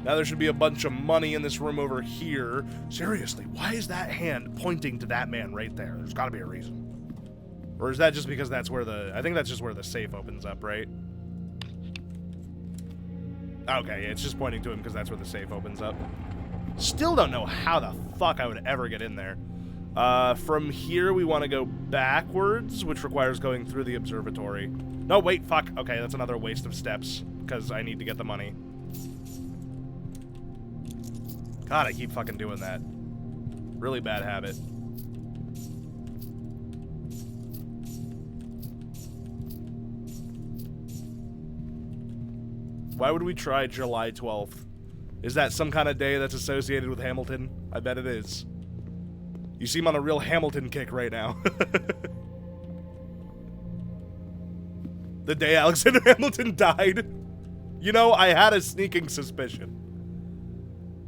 Now there should be a bunch of money in this room over here. Seriously, why is that hand pointing to that man right there? There's got to be a reason. Or is that just because that's where the... I think that's just where the safe opens up, right? Okay, it's just pointing to him because that's where the safe opens up. Still don't know how the fuck I would ever get in there. From here, we want to go backwards, which requires going through the observatory. No, wait, fuck. Okay, that's another waste of steps because I need to get the money. God, I keep fucking doing that. Really bad habit. Why would we try July 12th? Is that some kind of day that's associated with Hamilton? I bet it is. You seem on a real Hamilton kick right now. The day Alexander Hamilton died. You know, I had a sneaking suspicion.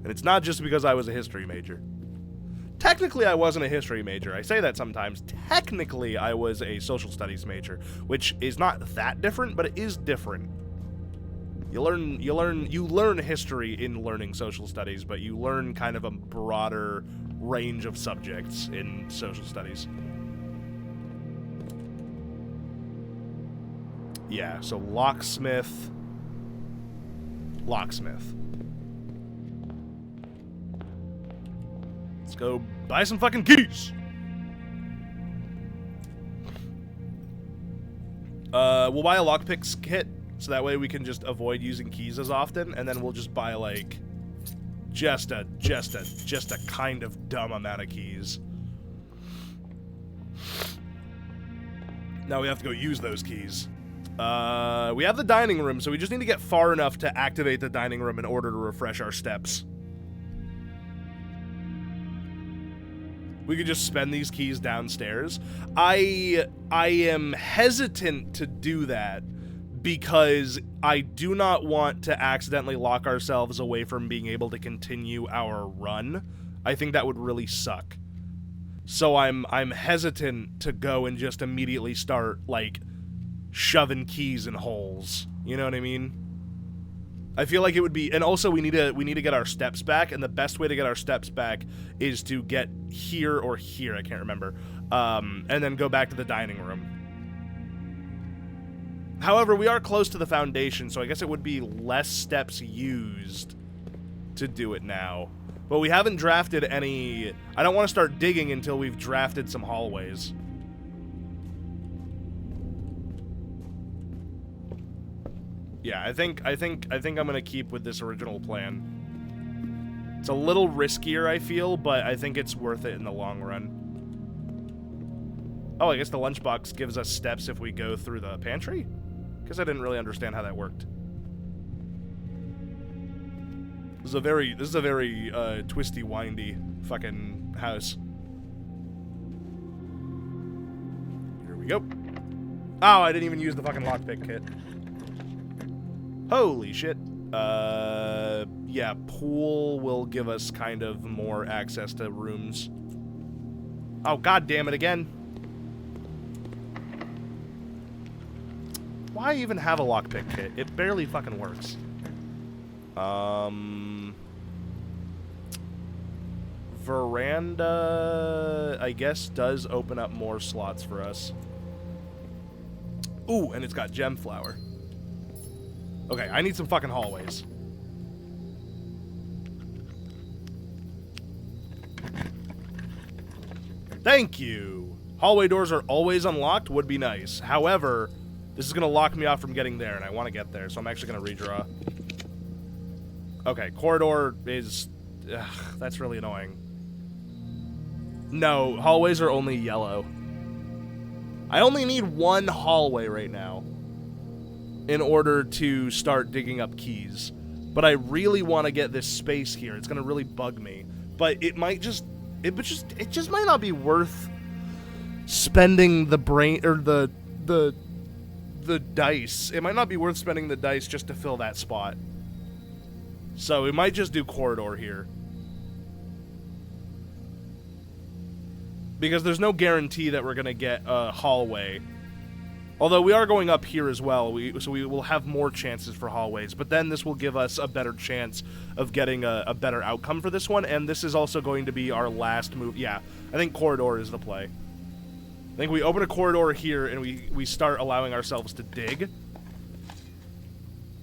And it's not just because I was a history major. Technically, I wasn't a history major. I say that sometimes. Technically, I was a social studies major, which is not that different, but it is different. You learn history in learning social studies, but you learn kind of a broader range of subjects in social studies. Yeah, so locksmith. Let's go buy some fucking keys. We'll buy a lockpick kit, so that way we can just avoid using keys as often, and then we'll just buy like just a kind of dumb amount of keys. Now we have to go use those keys. We have the dining room, so we just need to get far enough to activate the dining room in order to refresh our steps. We could just spend these keys downstairs. I am hesitant to do that because I do not want to accidentally lock ourselves away from being able to continue our run. I think that would really suck. So I'm hesitant to go and just immediately start, like, shoving keys in holes. You know what I mean? I feel like it would be, and also we need to get our steps back, and the best way to get our steps back is to get here or here, I can't remember, and then go back to the dining room. However, we are close to the foundation, so I guess it would be less steps used to do it now. But we haven't drafted any... I don't want to start digging until we've drafted some hallways. Yeah, I think I'm gonna keep with this original plan. It's a little riskier, I feel, but I think it's worth it in the long run. Oh, I guess the lunchbox gives us steps if we go through the pantry? Because I didn't really understand how that worked. This is a very twisty, windy fucking house. Here we go. Oh, I didn't even use the fucking lockpick kit. Holy shit. Yeah, pool will give us kind of more access to rooms. Oh, god damn it again. Why even have a lockpick kit? It barely fucking works. Veranda, I guess, does open up more slots for us. Ooh, and it's got gem flower. Okay, I need some fucking hallways. Thank you. Hallway doors are always unlocked, would be nice. However, this is going to lock me off from getting there, and I want to get there, so I'm actually going to redraw. Okay, corridor is... Ugh, that's really annoying. No, hallways are only yellow. I only need one hallway right now in order to start digging up keys. But I really want to get this space here. It's going to really bug me. But it might just... It just might not be worth spending the brain... Or the dice. It might not be worth spending the dice just to fill that spot. So we might just do corridor here. Because there's no guarantee that we're going to get a hallway. Although we are going up here as well, so we will have more chances for hallways. But then this will give us a better chance of getting a better outcome for this one. And this is also going to be our last move. Yeah, I think corridor is the play. I think we open a corridor here and we start allowing ourselves to dig.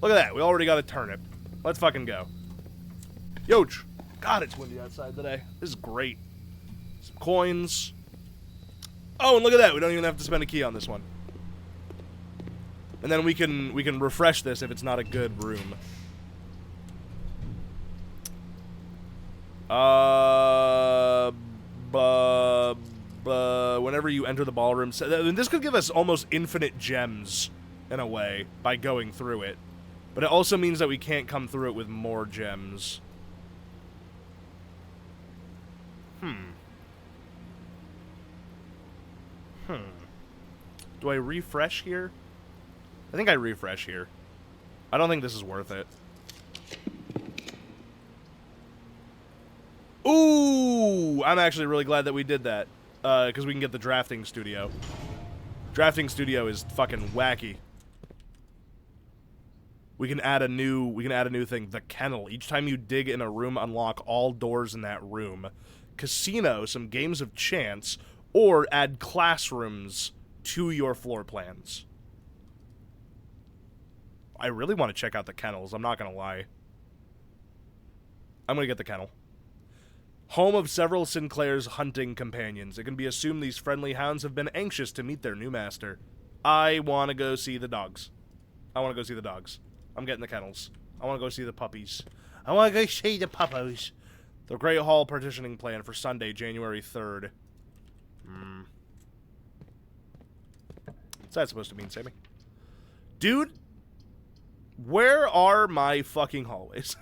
Look at that. We already got a turnip. Let's fucking go. Yoch. God, it's windy outside today. This is great. Some coins. Oh, and look at that. We don't even have to spend a key on this one. And then we can refresh this if it's not a good room. Whenever you enter the ballroom, so this could give us almost infinite gems in a way by going through it. But it also means that we can't come through it with more gems. Do I refresh here? I think I refresh here. I don't think this is worth it. Ooh! I'm actually really glad that we did that. Because we can get the drafting studio. Drafting studio is fucking wacky. We can add a new thing. The kennel. Each time you dig in a room, unlock all doors in that room. Casino, some games of chance, or add classrooms to your floor plans. I really want to check out the kennels, I'm not gonna lie. I'm gonna get the kennel. Home of several Sinclair's hunting companions. It can be assumed these friendly hounds have been anxious to meet their new master. I want to go see the dogs. I'm getting the kennels. I want to go see the puppies. I want to go see the puppos. The Great Hall partitioning plan for Sunday, January 3rd. What's that supposed to mean, Sammy? Dude, where are my fucking hallways?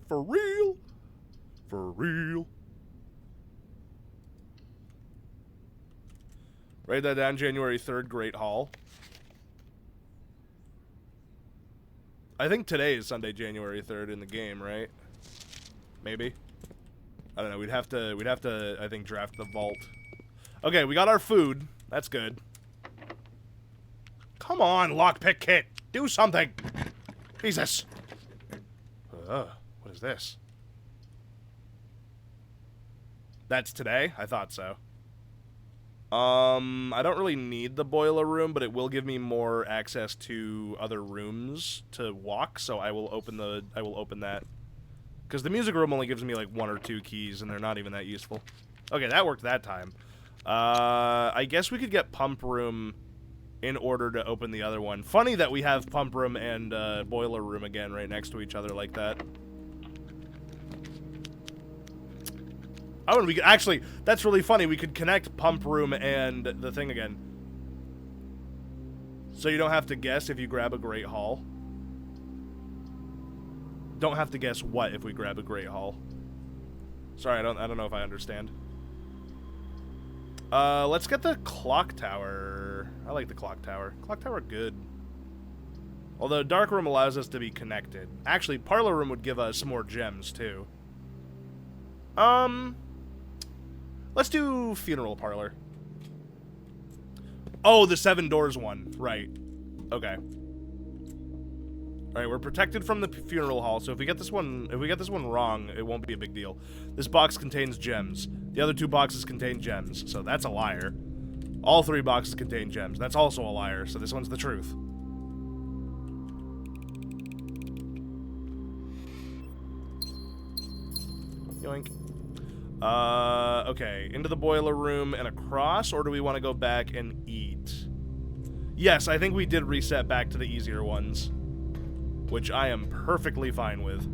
For real? For real? Write that down, January 3rd, Great Hall. I think today is Sunday, January 3rd in the game, right? Maybe. I don't know. We'd have to, I think, draft the vault. Okay, we got our food. That's good. Come on, lockpick kit. Do something. Jesus. What is this? That's today? I thought so. I don't really need the boiler room, but it will give me more access to other rooms to walk, so I will open that. Because the music room only gives me like 1 or 2 keys, and they're not even that useful. Okay, that worked that time. I guess we could get pump room in order to open the other one. Funny that we have pump room and boiler room again right next to each other like that. Oh, and we could actually, that's really funny. We could connect pump room and the thing again. So you don't have to guess if you grab a Great Hall. Don't have to guess what if we grab a Great Hall. Sorry, I don't know if I understand. Let's get the clock tower. I like the clock tower. Clock tower, good. Although dark room allows us to be connected. Actually, parlor room would give us more gems too. Let's do funeral parlor. Oh, the 7 doors one. Right. Okay. Alright, we're protected from the funeral hall, so if we get this one wrong, it won't be a big deal. This box contains gems. The other 2 boxes contain gems, so that's a liar. All 3 boxes contain gems. That's also a liar, so this one's the truth. Yoink. Okay, into the boiler room and across, or do we want to go back and eat? Yes, I think we did reset back to the easier ones, which I am perfectly fine with,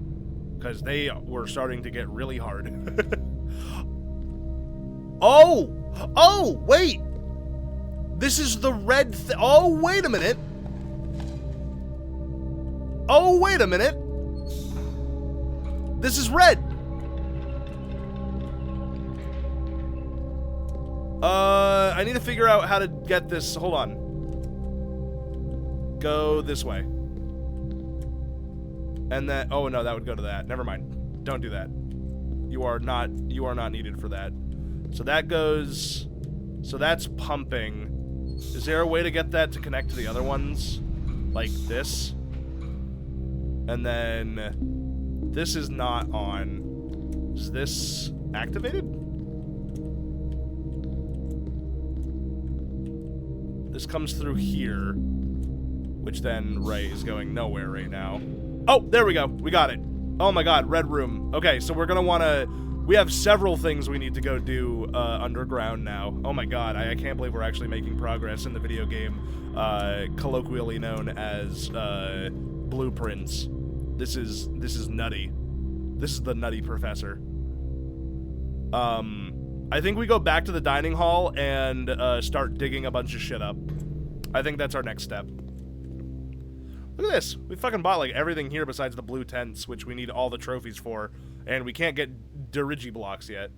because they were starting to get really hard. Oh, wait! This is the red oh, wait a minute! Oh, wait a minute! This is red! I need to figure out how to get this. Hold on. Go this way. And then, oh no, that would go to that. Never mind. Don't do that. You are not needed for that. So that goes, so that's pumping. Is there a way to get that to connect to the other ones? Like this? And then this is not on. Is this activated? this comes through here, which then, right, is going nowhere right now. Oh, there we go. We got it. Oh my god, red room. Okay, so we're gonna wanna... We have several things we need to go do underground now. Oh my god, I can't believe we're actually making progress in the video game, colloquially known as Blueprints. This is nutty. This is the nutty professor. I think we go back to the dining hall and start digging a bunch of shit up. I think that's our next step. Look at this. We fucking bought like everything here besides the blue tents, which we need all the trophies for, and we can't get Dirigi blocks yet.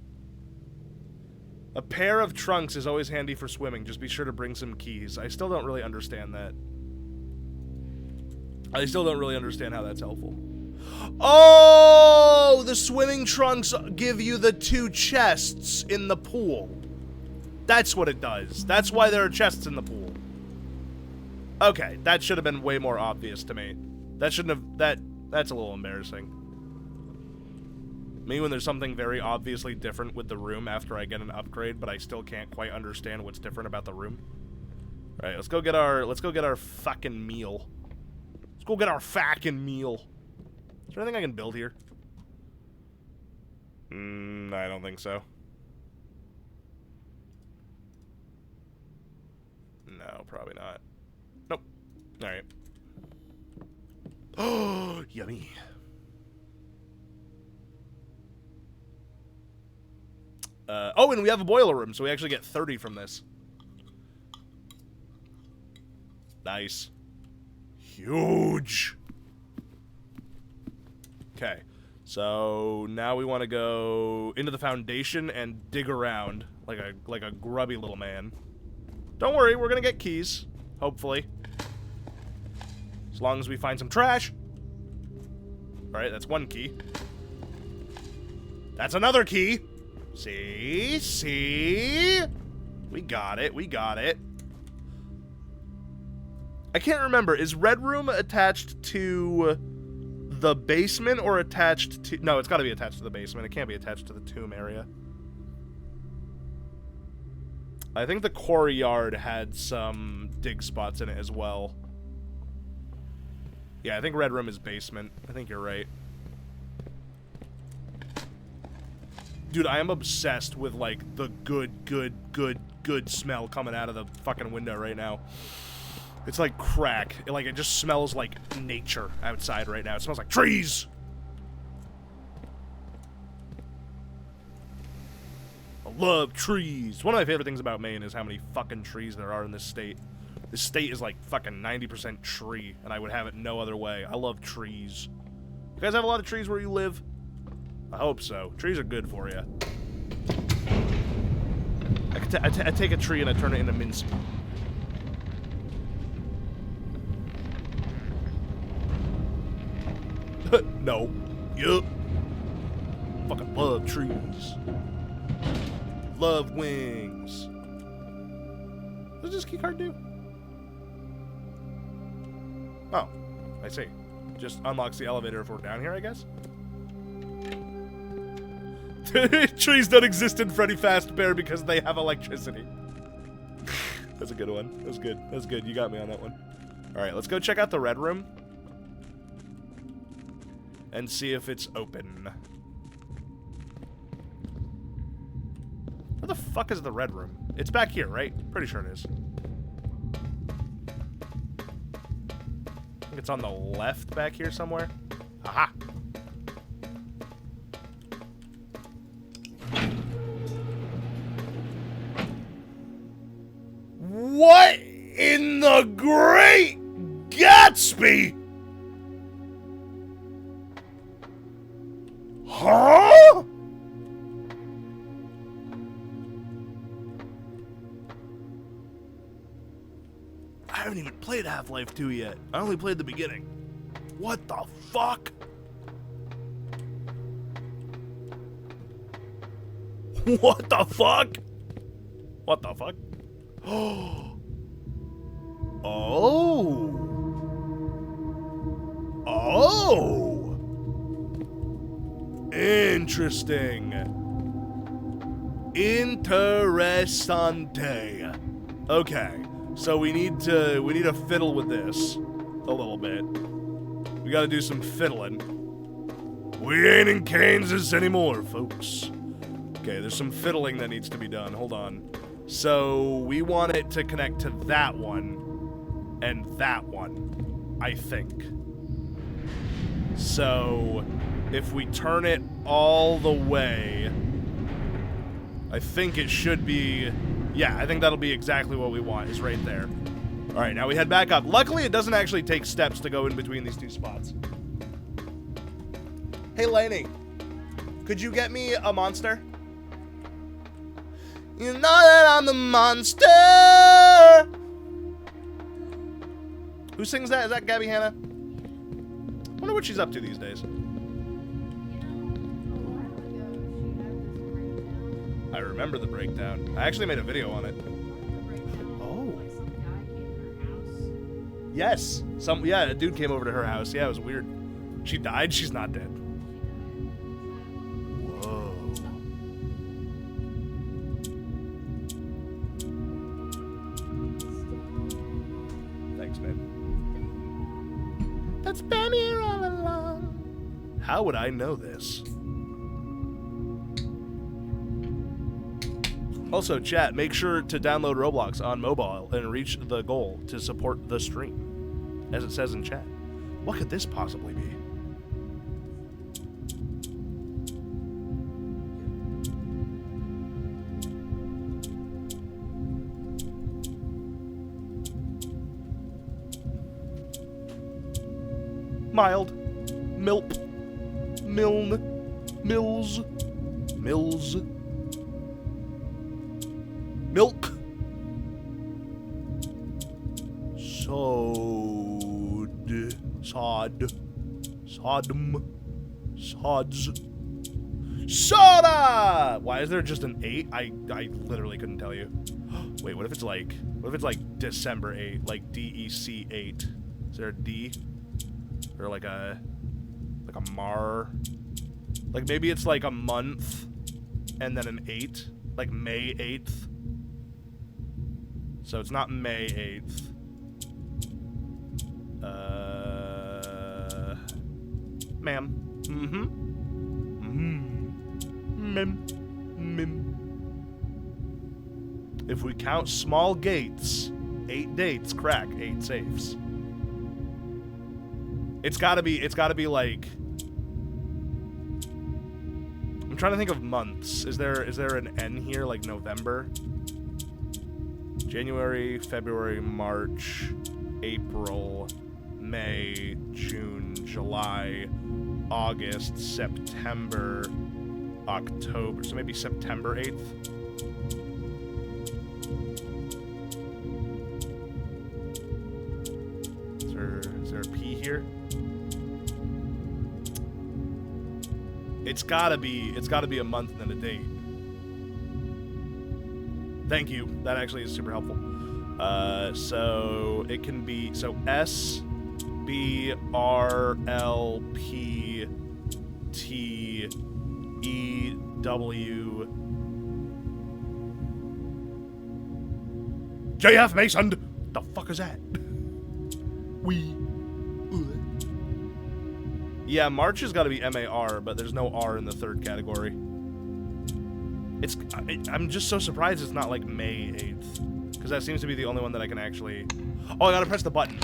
A pair of trunks is always handy for swimming. Just be sure to bring some keys. I still don't really understand that. I still don't really understand how that's helpful. Oh, the swimming trunks give you the 2 chests in the pool. That's what it does. That's why there are chests in the pool. Okay, that should have been way more obvious to me. That shouldn't have... That's a little embarrassing. Me when there's something very obviously different with the room after I get an upgrade, but I still can't quite understand what's different about the room. All right, let's go get our fucking meal. Let's go get our fucking meal. Is there anything I can build here? I don't think so. No, probably not. Nope. All right. Oh, yummy. Oh, and we have a boiler room, so we actually get 30 from this. Nice. Huge. Okay. So now we want to go into the foundation and dig around like a grubby little man. Don't worry, we're gonna get keys, hopefully. As long as we find some trash. Alright, that's 1 key. That's another key. See? We got it, we got it. I can't remember, is Red Room attached to the basement or attached to... No, it's gotta be attached to the basement. It can't be attached to the tomb area. I think the quarry yard had some dig spots in it as well. Yeah, I think Red Room is basement. I think you're right. Dude, I am obsessed with, like, the good smell coming out of the fucking window right now. It's like crack. It just smells like nature outside right now. It smells like trees! I love trees. One of my favorite things about Maine is how many fucking trees there are in this state. This state is like fucking 90% tree, and I would have it no other way. I love trees. You guys have a lot of trees where you live? I hope so. Trees are good for you. I take a tree and I turn it into mincemeat. No. Yup. Fucking love trees. Love wings. What does this keycard do? Oh, I see. Just unlocks the elevator if we're down here, I guess? Trees don't exist in Freddy Fazbear because they have electricity. That's a good one. That was good. That was good. You got me on that one. Alright, let's go check out the red room. And see if it's open. Where the fuck is the red room? It's back here, right? Pretty sure it is. I think it's on the left back here somewhere. Aha! What in the Great Gatsby? Huh? I haven't even played Half-Life 2 yet. I only played the beginning. What the fuck? What the fuck? What the fuck? Oh. Oh. Interesting. Interessante. Okay. So we need to fiddle with this a little bit. We gotta do some fiddling. We ain't in Kansas anymore, folks. Okay, there's some fiddling that needs to be done. Hold on. So we want it to connect to that one and that one, I think. So if we turn it all the way, I think it should be, yeah, I think that'll be exactly what we want, is right there. All right, now we head back up. Luckily, it doesn't actually take steps to go in between these two spots. Hey, Lainey, could you get me a monster? You know that I'm the monster. Who sings that? Is that Gabby Hanna? Wonder what she's up to these days. I remember the breakdown. I actually made a video on it. Oh. Yes. Yeah, a dude came over to her house. Yeah, it was weird. She died? She's not dead. Whoa. Thanks, man. That's been here all along. How would I know this? Also, chat, make sure to download Roblox on mobile and reach the goal to support the stream, as it says in chat. What could this possibly be? Mild. Milp. Milne. Mills. Mills. Milk. Sod. Sod. Sodom. Sods. Soda! Why is there just an 8? I literally couldn't tell you. Wait, what if it's like December 8, like DEC 8? Is there a D? Or like a Mar? Like maybe it's like a month and then an 8, like May 8th. So it's not May 8th. Ma'am. Mm-hmm. Mim. If we count small gates, 8 dates crack 8 safes. It's gotta be like, I'm trying to think of months. Is there an N here, like November? January, February, March, April, May, June, July, August, September, October. So maybe September 8th. Is there a P here? It's gotta be a month and then a date. Thank you. That actually is super helpful. So it can be, so S, B, R, L, P, T, E, W, JF Mason. The fuck is that? Yeah, March has got to be MAR, but there's no R in the third category. I'm just so surprised it's not like May 8th, because that seems to be the only one that I can actually... Oh, I gotta press the button.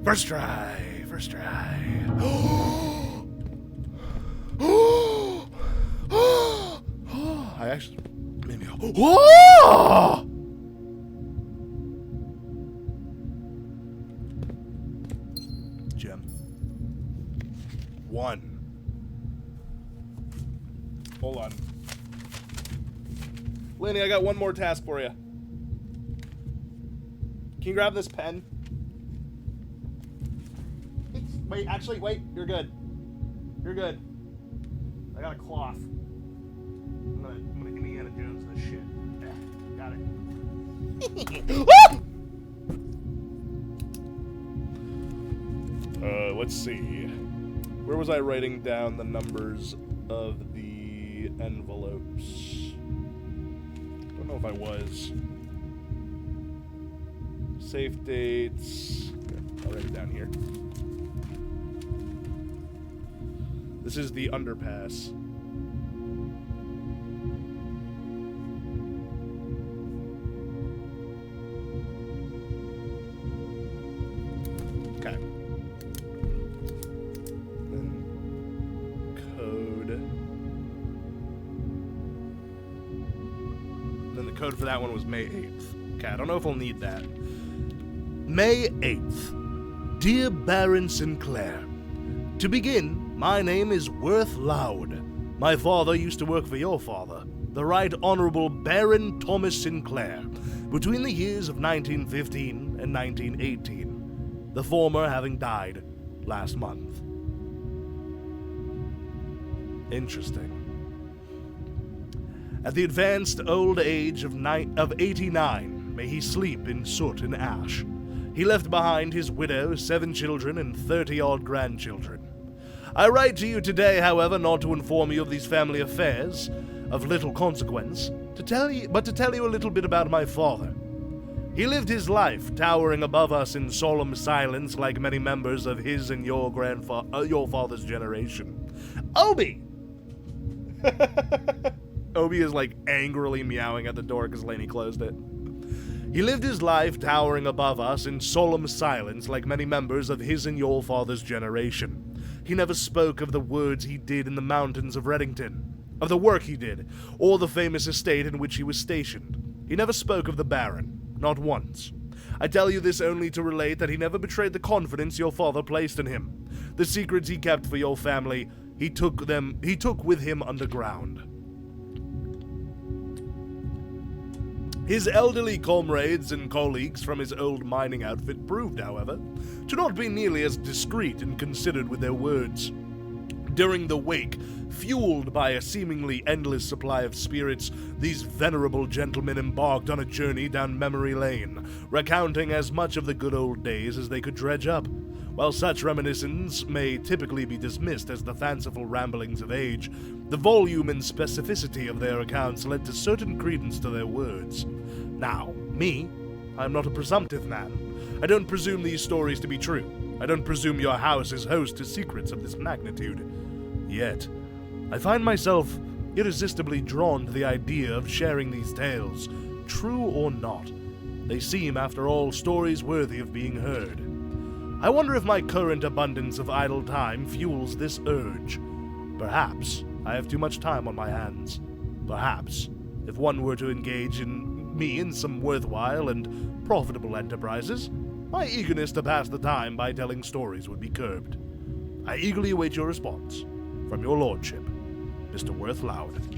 First try, first try. I actually, maybe I'll... Gem. 1. Hold on. Lenny, I got one more task for you. Can you grab this pen? Wait, actually, wait. You're good. You're good. I got a cloth. I'm gonna Indiana Jones this shit. Yeah, got it. Let's see. Where was I writing down the numbers of the envelopes? Don't know if I was. Safe dates. Okay, I'll write it down here. This is the underpass. Okay. Then code. Then the code for that one was May 8th. Okay, I don't know if I'll need that. May 8th. Dear Baron Sinclair, to begin, my name is Worth Loud. My father used to work for your father, the Right Honorable Baron Thomas Sinclair, between the years of 1915 and 1918, the former having died last month. Interesting. At the advanced old age of 89, may he sleep in soot and ash. He left behind his widow, 7 children, and 30-odd grandchildren. I write to you today, however, not to inform you of these family affairs, of little consequence, but to tell you a little bit about my father. He lived his life, towering above us in solemn silence like many members of his and your father's generation. Obi! Obi is, like, angrily meowing at the door because Lainey closed it. He lived his life towering above us in solemn silence like many members of his and your father's generation. He never spoke of the words he did in the mountains of Reddington, of the work he did, or the famous estate in which he was stationed. He never spoke of the Baron, not once. I tell you this only to relate that he never betrayed the confidence your father placed in him. The secrets he kept for your family, he took with him underground. His elderly comrades and colleagues from his old mining outfit proved, however, to not be nearly as discreet and considered with their words. During the wake, fueled by a seemingly endless supply of spirits, these venerable gentlemen embarked on a journey down memory lane, recounting as much of the good old days as they could dredge up. While such reminiscence may typically be dismissed as the fanciful ramblings of age, the volume and specificity of their accounts led to certain credence to their words. Now, me, I am not a presumptive man. I don't presume these stories to be true. I don't presume your house is host to secrets of this magnitude. Yet, I find myself irresistibly drawn to the idea of sharing these tales, true or not. They seem, after all, stories worthy of being heard. I wonder if my current abundance of idle time fuels this urge. Perhaps I have too much time on my hands. Perhaps, if one were to engage me in some worthwhile and profitable enterprises, my eagerness to pass the time by telling stories would be curbed. I eagerly await your response. From your lordship, Mr. Worth Loud.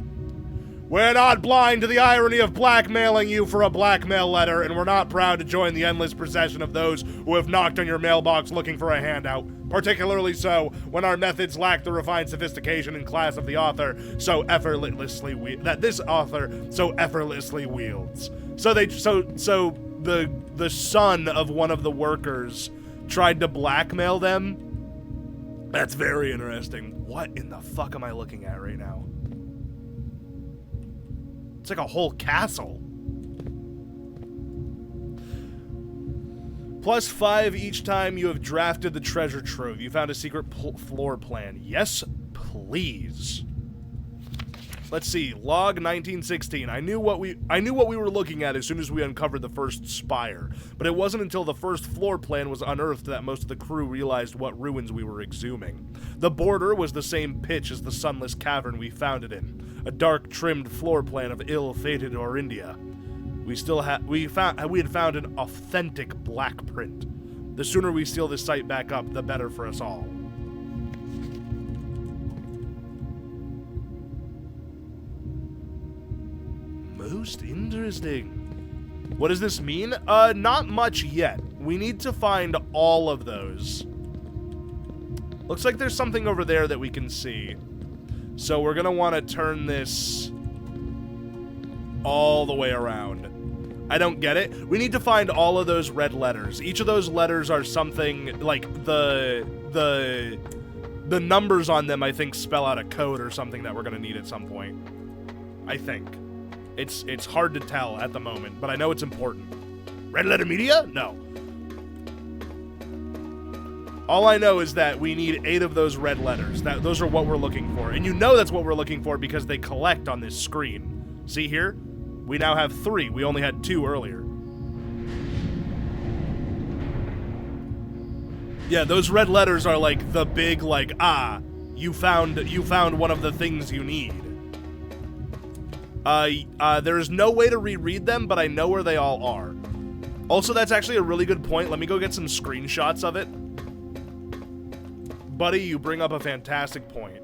We're not blind to the irony of blackmailing you for a blackmail letter, and we're not proud to join the endless procession of those who have knocked on your mailbox looking for a handout, particularly so when our methods lack the refined sophistication and class of the author that this author so effortlessly wields. So the son of one of the workers tried to blackmail them. That's very interesting. What in the fuck am I looking at right now? It's like a whole castle. +5 each time you have drafted the treasure trove. You found a secret floor plan. Yes, please. Let's see. Log 1916. I knew what we were looking at as soon as we uncovered the first spire, but it wasn't until the first floor plan was unearthed that most of the crew realized what ruins we were exhuming. The border was the same pitch as the sunless cavern we found it in, a dark trimmed floor plan of ill-fated Orindia. We had found an authentic black print. The sooner we seal this site back up, the better for us all. Most interesting. What does this mean? Not much yet. We need to find all of those. Looks like there's something over there that we can see. So we're gonna want to turn this all the way around. I don't get it. We need to find all of those red letters. Each of those letters are something, like, the numbers on them, I think, spell out a code or something that we're gonna need at some point. I think. It's hard to tell at the moment, but I know it's important. Red Letter Media? No. All I know is that we need 8 of those red letters. Those are what we're looking for. And you know that's what we're looking for because they collect on this screen. See here? We now have 3. We only had 2 earlier. Yeah, those red letters are like the big, like, you found one of the things you need. There is no way to reread them, but I know where they all are. Also, that's actually a really good point. Let me go get some screenshots of it. Buddy, you bring up a fantastic point.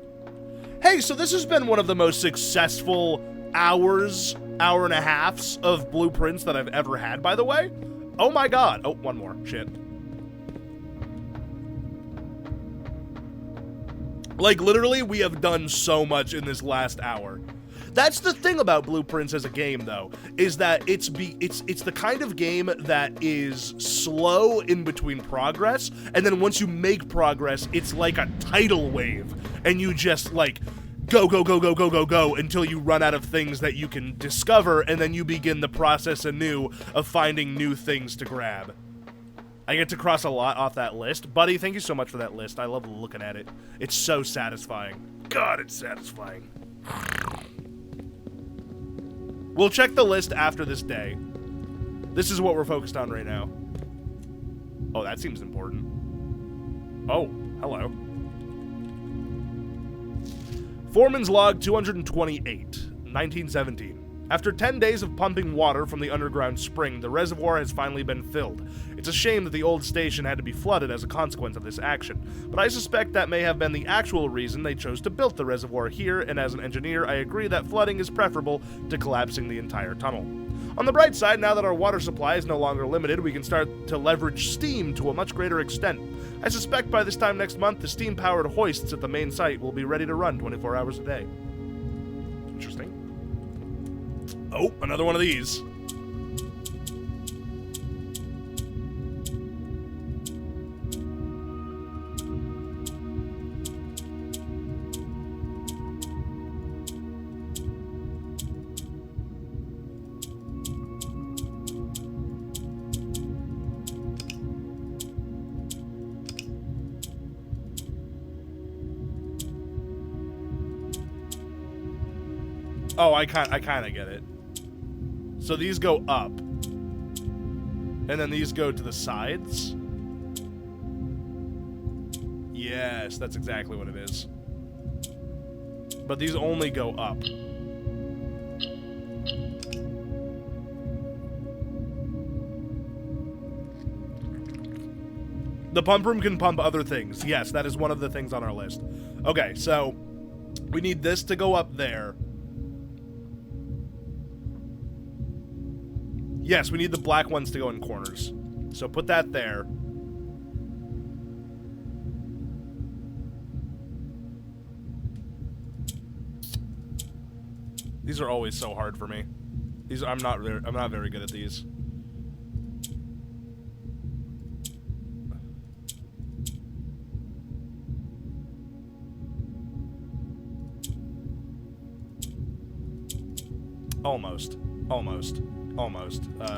Hey, so this has been one of the most successful hour and a halves of blueprints that I've ever had, by the way. Oh my god. Oh, one more. Shit. Like, literally, we have done so much in this last hour. That's the thing about Blueprints as a game, though, is that it's the kind of game that is slow in between progress, and then once you make progress, it's like a tidal wave, and you just, like, go, go, go, go, go, go, go, until you run out of things that you can discover, and then you begin the process anew of finding new things to grab. I get to cross a lot off that list. Buddy, thank you so much for that list. I love looking at it. It's so satisfying. God, it's satisfying. We'll check the list after this day. This is what we're focused on right now. Oh, that seems important. Oh, hello. Foreman's Log 228, 1917. After 10 days of pumping water from the underground spring, the reservoir has finally been filled. It's a shame that the old station had to be flooded as a consequence of this action, but I suspect that may have been the actual reason they chose to build the reservoir here, and as an engineer, I agree that flooding is preferable to collapsing the entire tunnel. On the bright side, now that our water supply is no longer limited, we can start to leverage steam to a much greater extent. I suspect by this time next month, the steam-powered hoists at the main site will be ready to run 24 hours a day. Interesting. Oh, another one of these. Oh, I kind of get it. So these go up. And then these go to the sides. Yes, that's exactly what it is. But these only go up. The pump room can pump other things. Yes, that is one of the things on our list. Okay, so we need this to go up there. Yes, we need the black ones to go in corners. So put that there. These are always so hard for me. I'm not very good at these. Almost.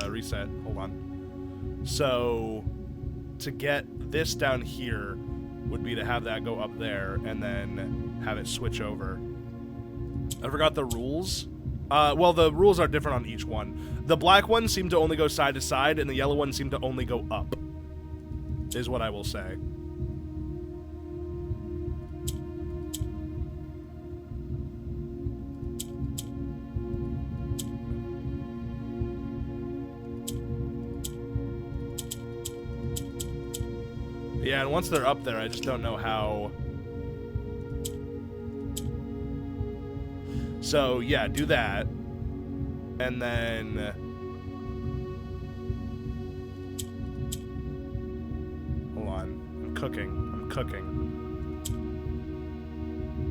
Reset. Hold on. So, to get this down here would be to have that go up there and then have it switch over. I forgot the rules. Well, the rules are different on each one. The black ones seem to only go side to side, and the yellow ones seem to only go up, is what I will say. Yeah, and once they're up there, I just don't know how. So, yeah, do that. And then... Hold on. I'm cooking.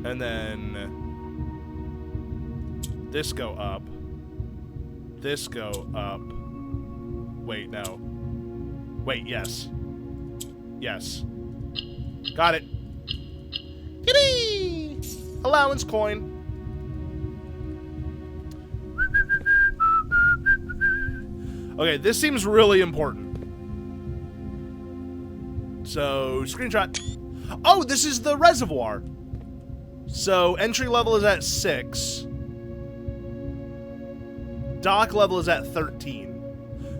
And then... This go up. This go up. Wait, no. Wait, yes. Yes. Got it. Yippee! Allowance coin. Okay, this seems really important. So, screenshot. Oh, this is the reservoir. So, entry level is at 6. Dock level is at 13.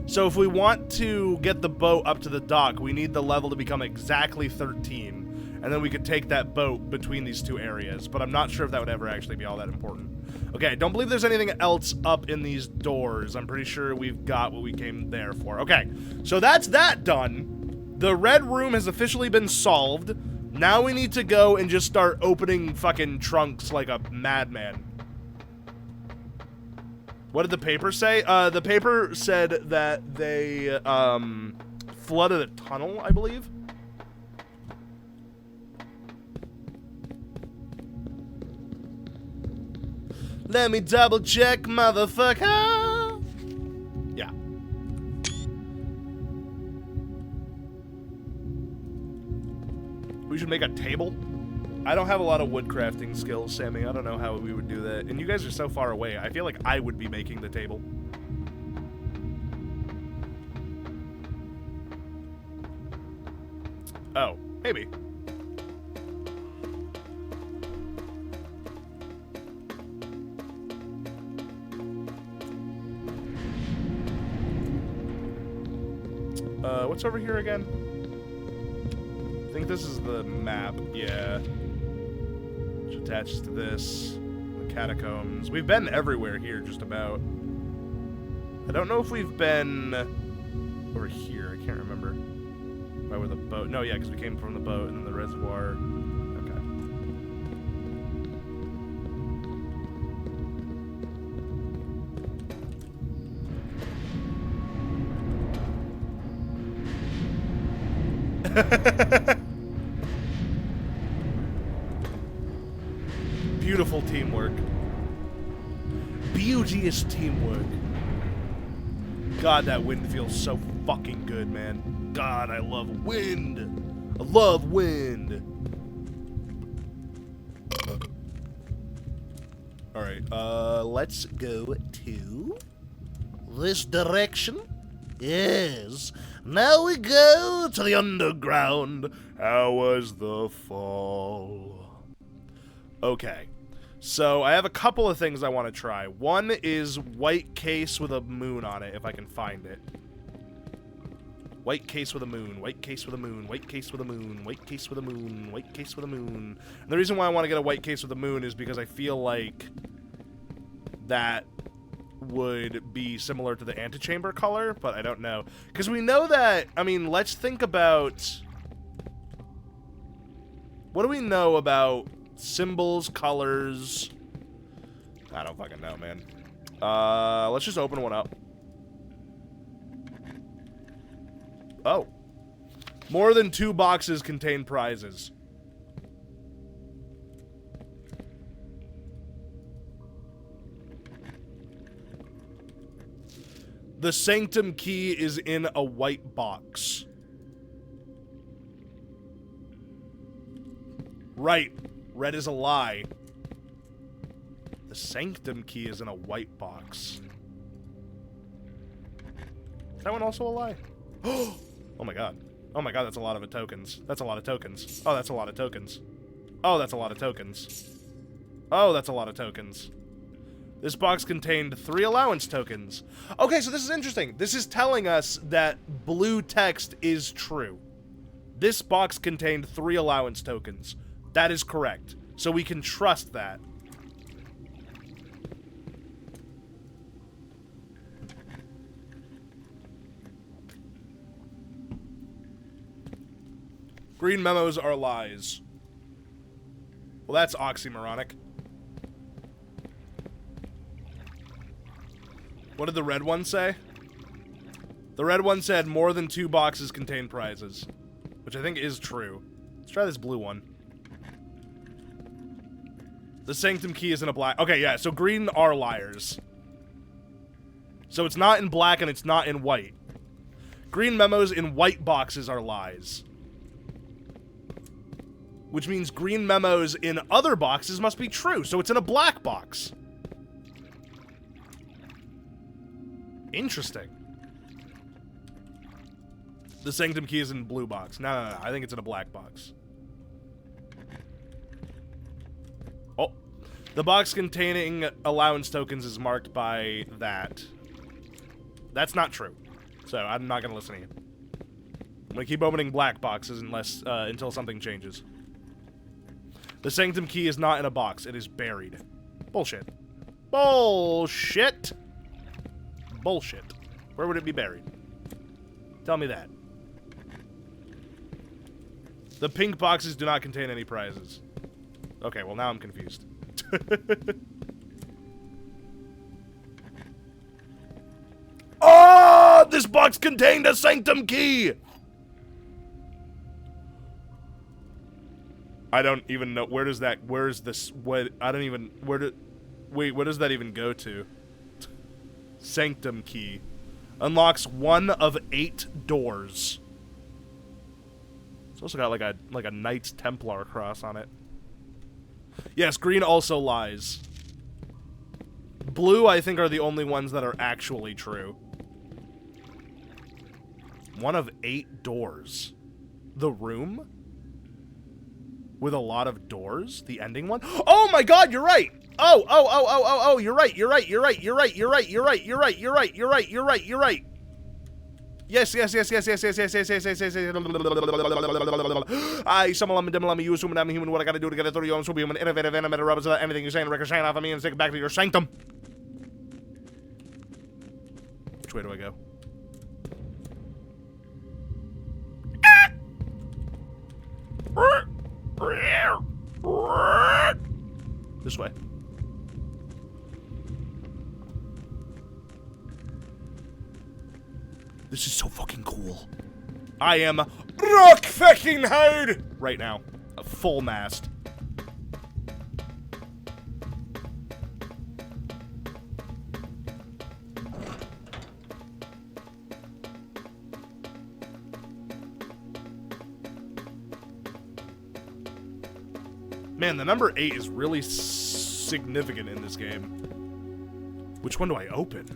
So if we want to get the boat up to the dock, we need the level to become exactly 13. And then we could take that boat between these two areas. But I'm not sure if that would ever actually be all that important. Okay, I don't believe there's anything else up in these doors. I'm pretty sure we've got what we came there for. Okay, so that's that done. The red room has officially been solved. Now we need to go and just start opening fucking trunks like a madman. What did the paper say? The paper said that they, flooded a tunnel, I believe. Let me double check, motherfucker. Yeah. We should make a table. I don't have a lot of wood crafting skills, Sammy. I don't know how we would do that. And you guys are so far away. I feel like I would be making the table. Oh, maybe. What's over here again? I think this is the map, yeah. Which attaches to this. The catacombs. We've been everywhere here, just about. I don't know if we've been over here. I can't remember. Right where the boat. No, yeah, because we came from the boat and then the reservoir. Beautiful teamwork. Beauteous teamwork. God, that wind feels so fucking good, man. God, I love wind. I love wind. Alright, let's go to this direction. Yes. Now we go to the underground. How was the fall? Okay. So I have a couple of things I want to try. One is white case with a moon on it, if I can find it. White case with a moon, white case with a moon, white case with a moon, white case with a moon, white case with a moon. And the reason why I want to get a white case with a moon is because I feel like that would be similar to the antechamber color, but I don't know. Because we know that, I mean, let's think about... What do we know about symbols, colors? I don't fucking know, man. Let's just open one up. Oh. More than 2 boxes contain prizes. The Sanctum key is in a white box. Right. Red is a lie. The Sanctum key is in a white box. Is that one also a lie? Oh my god. Oh my god, that's a lot of tokens. That's a lot of tokens. Oh, that's a lot of tokens. Oh, that's a lot of tokens. Oh, that's a lot of tokens. This box contained 3 allowance tokens. Okay, so this is interesting. This is telling us that blue text is true. This box contained 3 allowance tokens. That is correct. So we can trust that. Green memos are lies. Well, that's oxymoronic. What did the red one say? The red one said more than 2 boxes contain prizes, which I think is true. Let's try this blue one. The Sanctum key is in a black... Okay, yeah, so green are liars. So it's not in black and it's not in white. Green memos in white boxes are lies. Which means green memos in other boxes must be true, so it's in a black box. Interesting. The Sanctum key is in blue box. No. I think it's in a black box. Oh. The box containing allowance tokens is marked by that. That's not true. So I'm not gonna listen to you. I'm gonna keep opening black boxes unless until something changes. The Sanctum key is not in a box. It is buried. Bullshit. Bullshit. Bullshit. Where would it be buried? Tell me that. The pink boxes do not contain any prizes. Okay, well now I'm confused. Oh! This box contained a Sanctum key! I don't even know. Where does that... Where is this... What... I don't even... Where do... Wait, where does that even go to? Sanctum key. Unlocks 1 of 8 doors. It's also got like a Knights Templar cross on it. Yes, green also lies. Blue, I think, are the only ones that are actually true. 1 of 8 doors. The room? With a lot of doors? The ending one? Oh my god, you're right! Oh, you're right. Yes. I summon you assume I'm human. What I gotta do to get it through you? I'm superhuman, innovative, animated robots. Anything you're saying, ricochet off of me and stick it back to your sanctum. Which way do I go? This way. This is so fucking cool. I am rock fucking hard right now. A full mast. Man, the number 8 is really significant in this game. Which one do I open?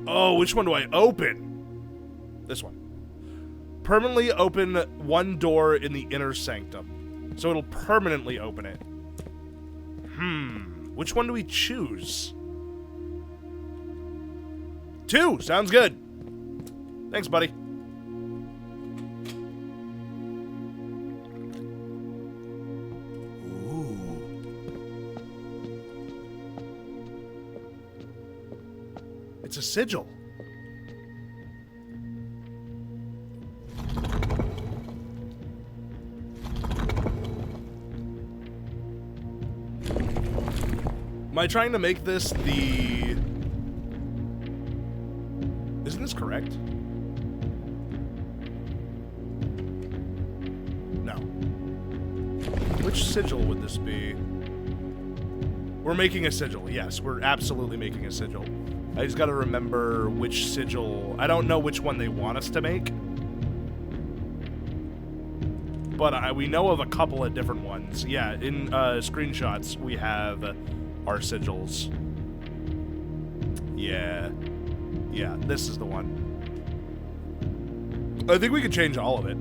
Oh, which one do I open? This one. Permanently open 1 door in the inner sanctum. So it'll permanently open it. Which one do we choose? 2! Sounds good. Thanks, buddy. It's a sigil. Am I trying to make this the... Isn't this correct? No. Which sigil would this be? We're making a sigil. Yes, we're absolutely making a sigil. I just gotta remember which sigil... I don't know which one they want us to make. But we know of a couple of different ones. Yeah, in screenshots, we have our sigils. Yeah. Yeah, this is the one. I think we could change all of it.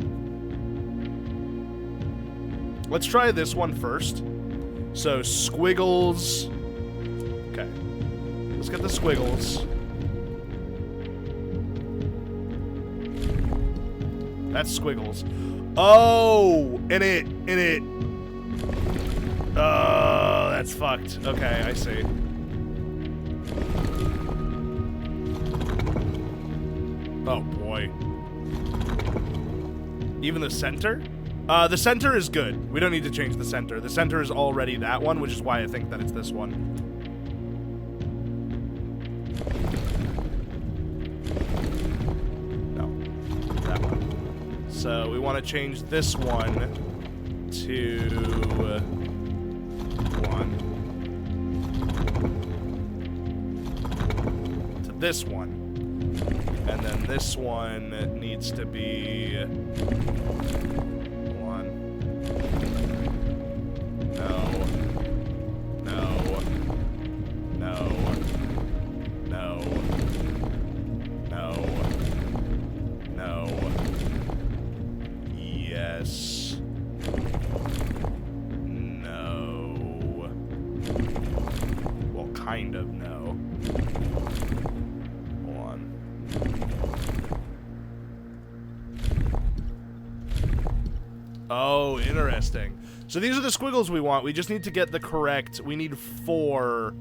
Let's try this one first. So, squiggles... Okay. Let's get the squiggles. That's squiggles. Oh, in it. Oh, that's fucked. Okay, I see. Oh boy. Even the center? The center is good. We don't need to change the center. The center is already that one, which is why I think that it's this one. So we want to change this one to 1. this one. And then this one needs to be... Hold on. No. Yes. No. Well, kind of no. Hold on. Oh, interesting. So these are the squiggles we want. We just need to get the correct... We need 4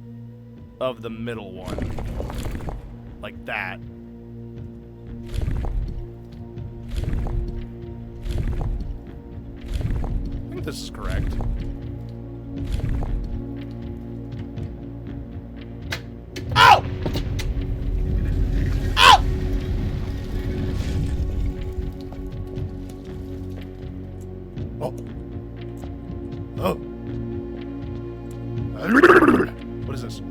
of the middle one. Like that. I think this is correct. Ow! Ow! Oh. Oh. What is this?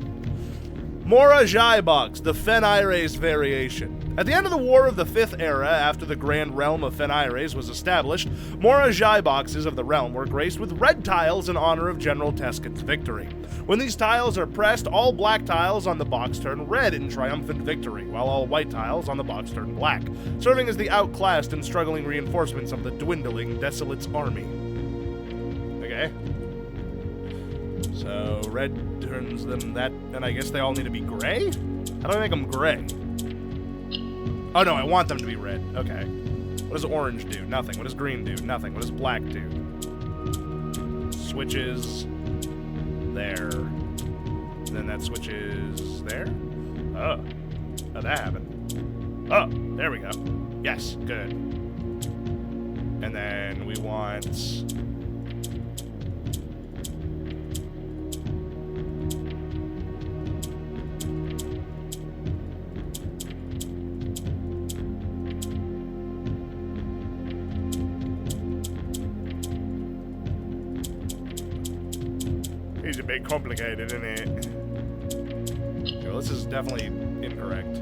Mora Jai Box, the Fen-Ires variation. At the end of the War of the Fifth Era, after the Grand Realm of Fen-Ires was established, Mora Jai boxes of the realm were graced with red tiles in honor of General Teskin's victory. When these tiles are pressed, all black tiles on the box turn red in triumphant victory, while all white tiles on the box turn black, serving as the outclassed and struggling reinforcements of the dwindling Desolate's army. Okay. So, red turns them that, and I guess they all need to be gray? How do I make them gray? Oh no, I want them to be red. Okay. What does orange do? Nothing. What does green do? Nothing. What does black do? Switches there. And then that switches there? Oh. How'd that happen? Oh, there we go. Yes, good. And then we want... It's a bit complicated, isn't it? Okay, well, this is definitely incorrect.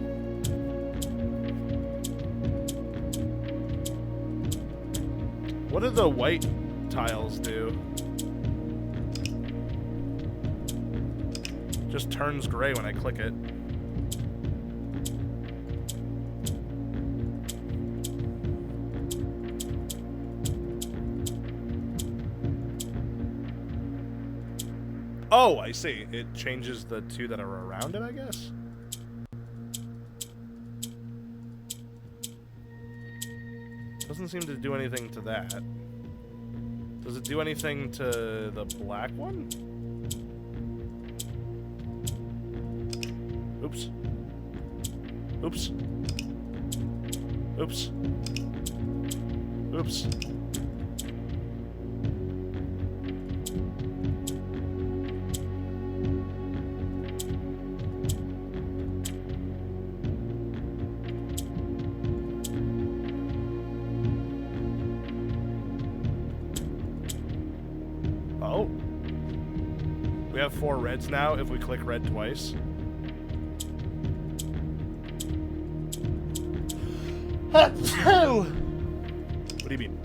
What do the white tiles do? Just turns gray when I click it. Oh, I see. It changes the 2 that are around it, I guess? Doesn't seem to do anything to that. Does it do anything to the black one? Oops. Oops. Oops. Oops. Oh. We have 4 reds now if we click red twice. What do you mean?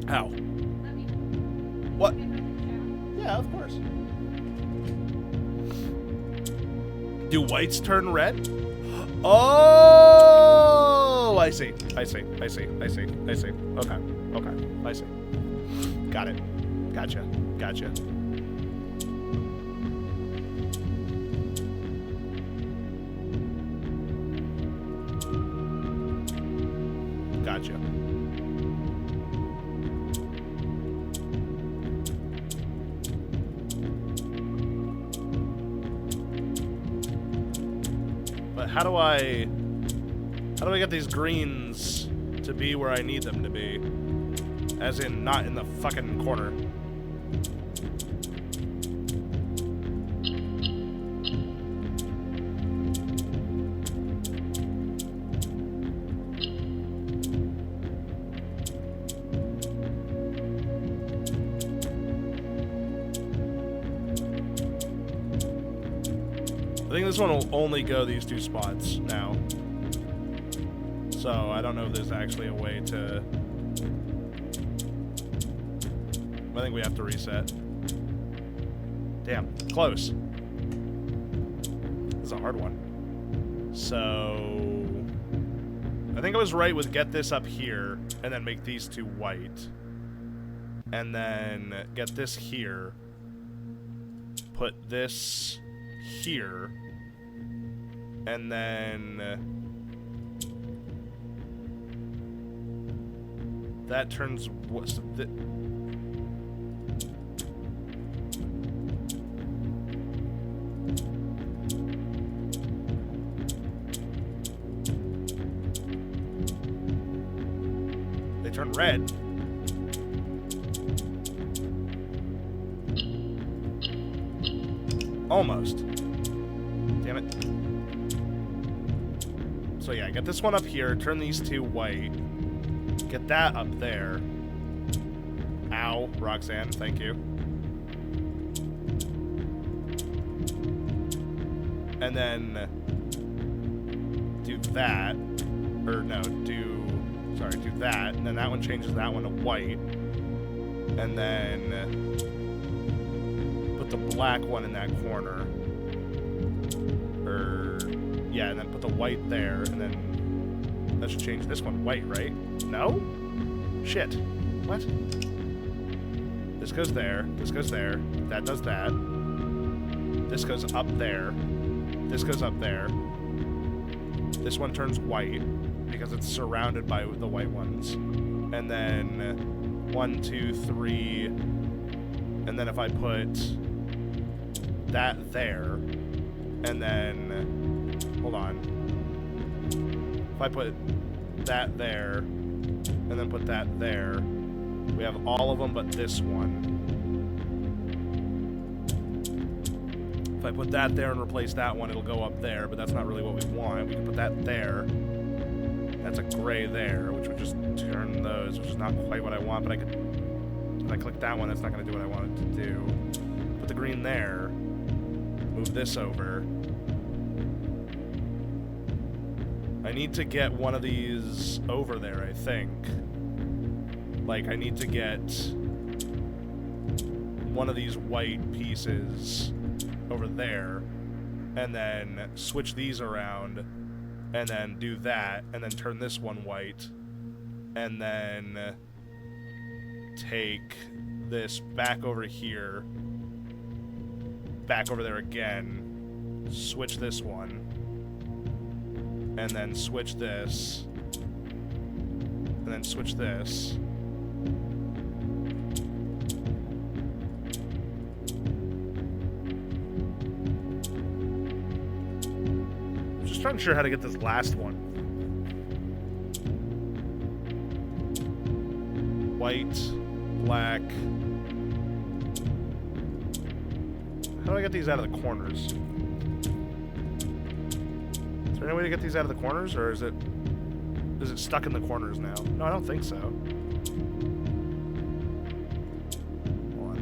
How? What? Yeah, of course. Do whites turn red? Oh, I see. I see. I see. I see. I see. Okay. Okay. I see. Got it. Gotcha. Gotcha. Gotcha. But how do I get these greens to be where I need them to be? As in, not in the fucking corner. think this one will only go these 2 spots now. So I don't know if there's actually a way to... I think we have to reset. Damn, close. This is a hard one. So... I think I was right with get this up here, and then make these 2 white. And then get this here. Put this here. And then... that turns... what's the... They turn red. Almost. Damn it. So yeah, get this one up here, turn these 2 white. Get that up there. Ow, Roxanne, thank you. And then do that. Or no, do that. And then that one changes that one to white. And then put the black one in that corner. Yeah, and then put the white there, and then that should change this one white, right? No? Shit. What? This goes there. This goes there. That does that. This goes up there. This goes up there. This one turns white because it's surrounded by the white ones. And then 1, 2, 3. And then if I put that there, and then... hold on. If I put that there, and then put that there, we have all of them but this one. If I put that there and replace that one, it'll go up there, but that's not really what we want. We can put that there. That's a gray there, which would just turn those, which is not quite what I want, but I could... if I click that one, that's not going to do what I want it to do. Put the green there. Move this over. I need to get one of these over there, I think. Like, I need to get one of these white pieces over there, and then switch these around, and then do that, and then turn this one white, and then take this back over here, back over there again, switch this one, and then switch this, and then switch this. I'm just not sure how to get this last one. White, black. How do I get these out of the corners? Is there any way to get these out of the corners, or is it stuck in the corners now? No, I don't think so. Hold on.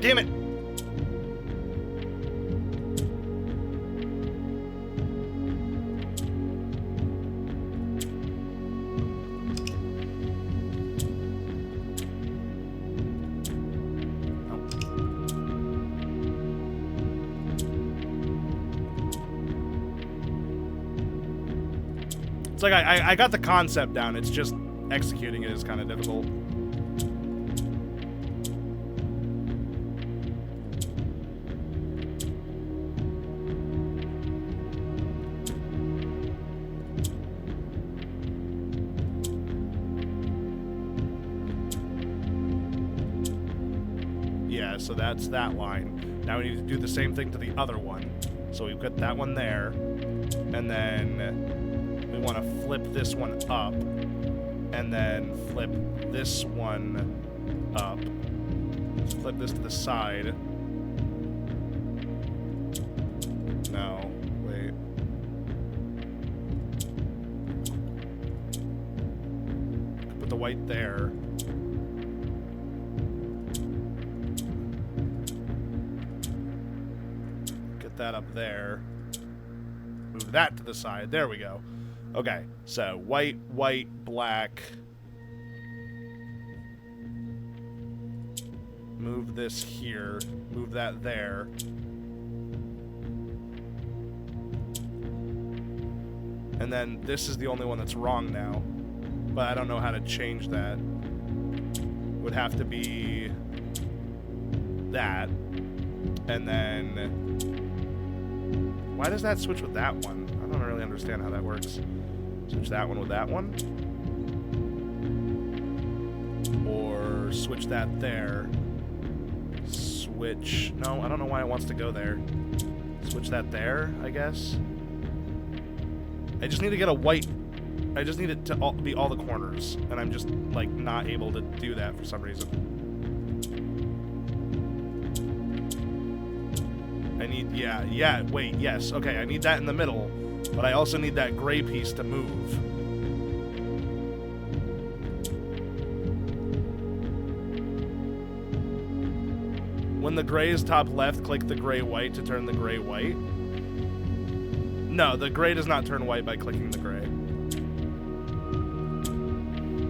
Damn it! It's like I got the concept down, it's just executing it is kind of difficult. Yeah, so that's that line. Now we need to do the same thing to the other one. So we put that one there, and then we want to flip this one up, and then flip this one up. Let's flip this to the side. No, wait. put the white there. Get that up there. Move that to the side. There we go. Okay, so white, white, black. Move this here. Move that there. And then this is the only one that's wrong now. But I don't know how to change that. Would have to be that. And then... Why does that switch with that one? I don't really understand how that works. Switch that one with that one. Or switch that there. Switch... No, I don't know why it wants to go there. Switch that there, I guess. I just need to get a white... I just need it to be all the corners. And I'm just, like, not able to do that for some reason. I need... Yeah, wait, yes. Okay, I need that in the middle. But I also need that gray piece to move. When the gray is top left, click the gray white to turn the gray white. No, the gray does not turn white by clicking the gray.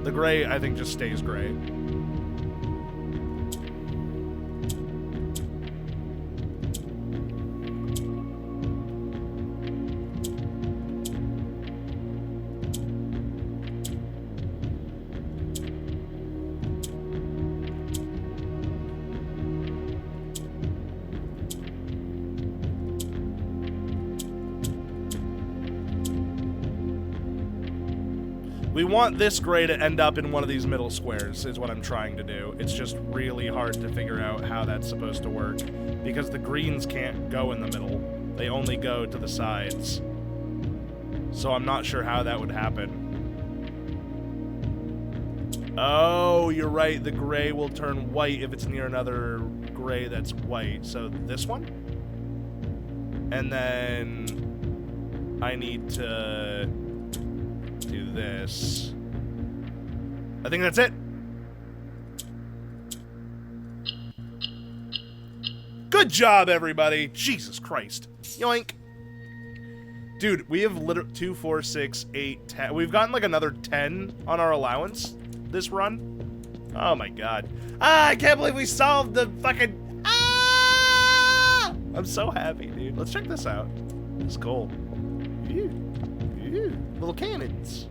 The gray, I think, just stays gray. We want this gray to end up in one of these middle squares, is what I'm trying to do. It's just really hard to figure out how that's supposed to work, because the greens can't go in the middle. They only go to the sides. So I'm not sure how that would happen. Oh, you're right. The gray will turn white if it's near another gray that's white. So this one? And then I need to... do this. I think that's it. Good job, everybody. Jesus Christ. Yoink. Dude, we have literally 2, 4, 6, 8, 10. We've gotten like another 10 on our allowance this run. Oh my god. Ah, I can't believe we solved the fucking... Ah! I'm so happy, dude. Let's check this out. It's cool. Ew. Ew. Little cannons.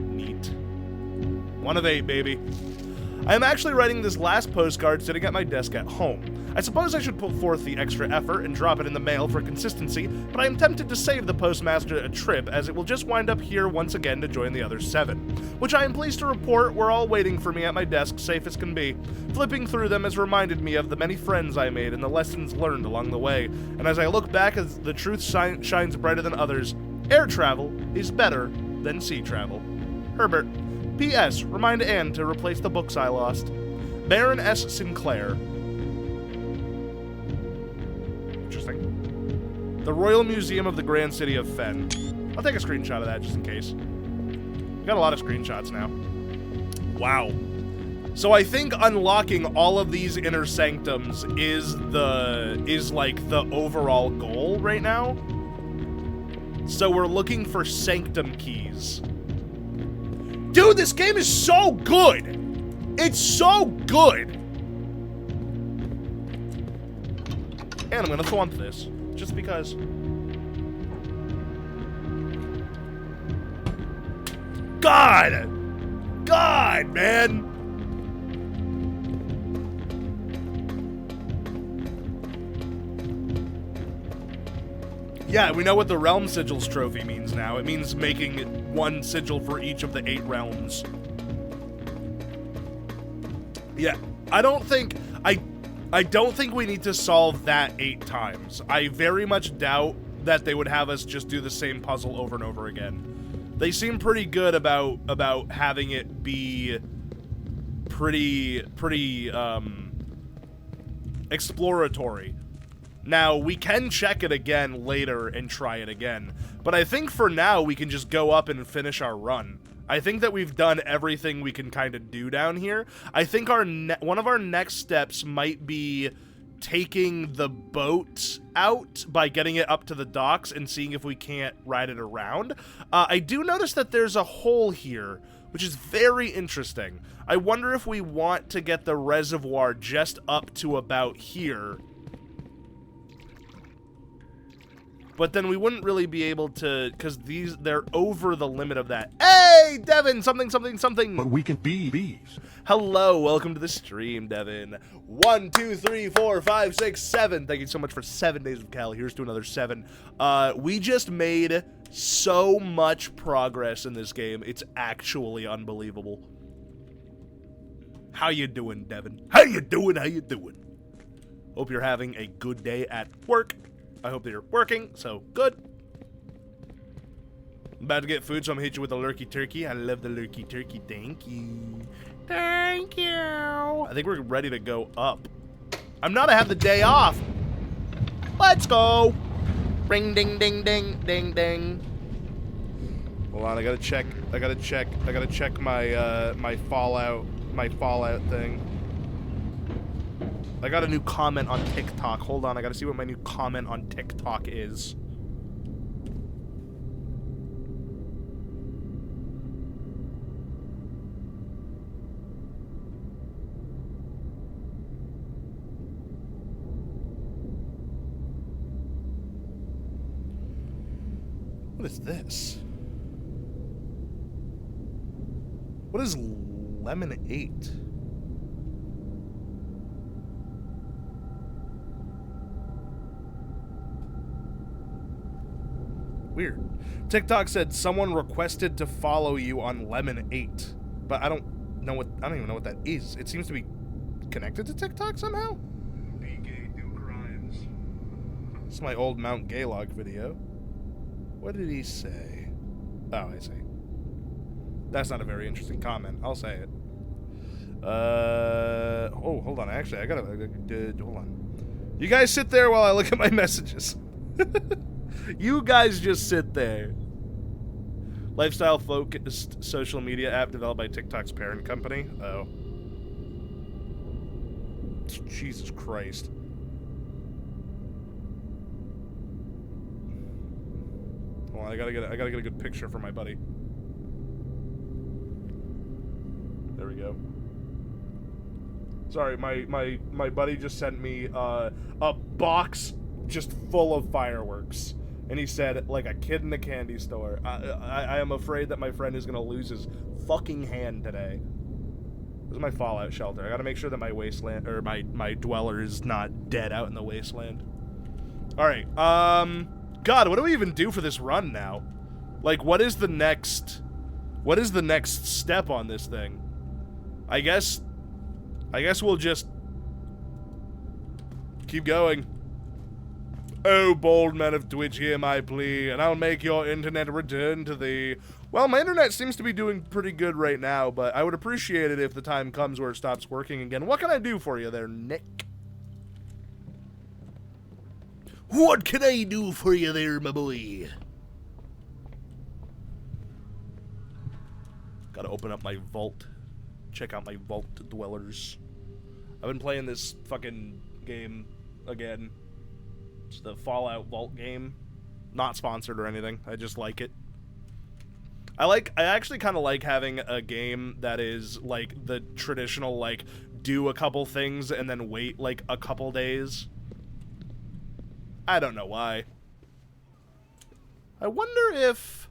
Neat. 1 of 8, baby. I am actually writing this last postcard sitting at my desk at home. I suppose I should put forth the extra effort and drop it in the mail for consistency, but I am tempted to save the postmaster a trip, as it will just wind up here once again to join the other 7, which I am pleased to report were all waiting for me at my desk, safe as can be. Flipping through them has reminded me of the many friends I made and the lessons learned along the way, and as I look back as the truth shines brighter than others, air travel is better than sea travel. Herbert. P.S. Remind Anne to replace the books I lost. Baron S. Sinclair. Interesting. The Royal Museum of the Grand City of Fen. I'll take a screenshot of that just in case. We got a lot of screenshots now. Wow. So I think unlocking all of these inner sanctums is like the overall goal right now. So we're looking for sanctum keys. Dude, this game is so good! It's so good! And I'm gonna thwomp this, just because. God! God, man! Yeah, we know what the Realm Sigils trophy means now. It means making 1 sigil for each of the 8 realms. Yeah, I don't think we need to solve that 8 times. I very much doubt that they would have us just do the same puzzle over and over again. They seem pretty good about having it be pretty exploratory. Now, we can check it again later and try it again, but But I think for now, we can just go up and finish our run. I think that we've done everything we can kind of do down here. I think one of our next steps might be taking the boat out by getting it up to the docks and seeing if we can't ride it around. I do notice that there's a hole here, which is very interesting. I wonder if we want to get the reservoir just up to about here. But then we wouldn't really be able to, because they're over the limit of that. Hey, Devin, something. But we can be bees. Hello, welcome to the stream, Devin. 1, 2, 3, 4, 5, 6, 7. Thank you so much for 7 days of Cal. Here's to another 7. We just made so much progress in this game. It's actually unbelievable. How you doing, Devin? How you doing? Hope you're having a good day at work. I hope that you're working, so good. I'm about to get food, so I'm gonna hit you with a lurky turkey. I love the lurky turkey. Thank you. Thank you. I think we're ready to go up. I'm not. I have the day off. Let's go. Ring, ding, ding, ding, ding, ding. Hold on, I gotta check my my Fallout thing. I got a new comment on TikTok. Hold on, I gotta see what my new comment on TikTok is. What is this? What is Lemon 8? Weird. TikTok said someone requested to follow you on Lemon 8, but I don't even know what that is. It seems to be connected to TikTok somehow. Be gay, do crimes. This is my old Mount Gaylog video. What did he say? Oh, I see. That's not a very interesting comment. I'll say it. Oh, hold on. Actually, I gotta hold on. You guys sit there while I look at my messages. You guys just sit there. Lifestyle-focused social media app developed by TikTok's parent company. Oh. Jesus Christ. Hold on, I gotta get a good picture for my buddy. There we go. Sorry, my buddy just sent me a box just full of fireworks. And he said, like a kid in a candy store. I am afraid that my friend is gonna lose his fucking hand today. This is my Fallout shelter. I gotta make sure that my wasteland, or my dweller is not dead out in the wasteland. Alright, God, what do we even do for this run now? Like, what is the next step on this thing? I guess we'll just keep going. Oh, bold man of Twitch, hear my plea, and I'll make your internet return to thee. Well, my internet seems to be doing pretty good right now, but I would appreciate it if the time comes where it stops working again. What can I do for you there, Nick? What can I do for you there, my boy? Gotta open up my vault. Check out my vault dwellers. I've been playing this fucking game again. It's the Fallout Vault game. Not sponsored or anything. I just like it. I actually kind of like having a game that is like the traditional, like, do a couple things and then wait like a couple days. I don't know why. I wonder if...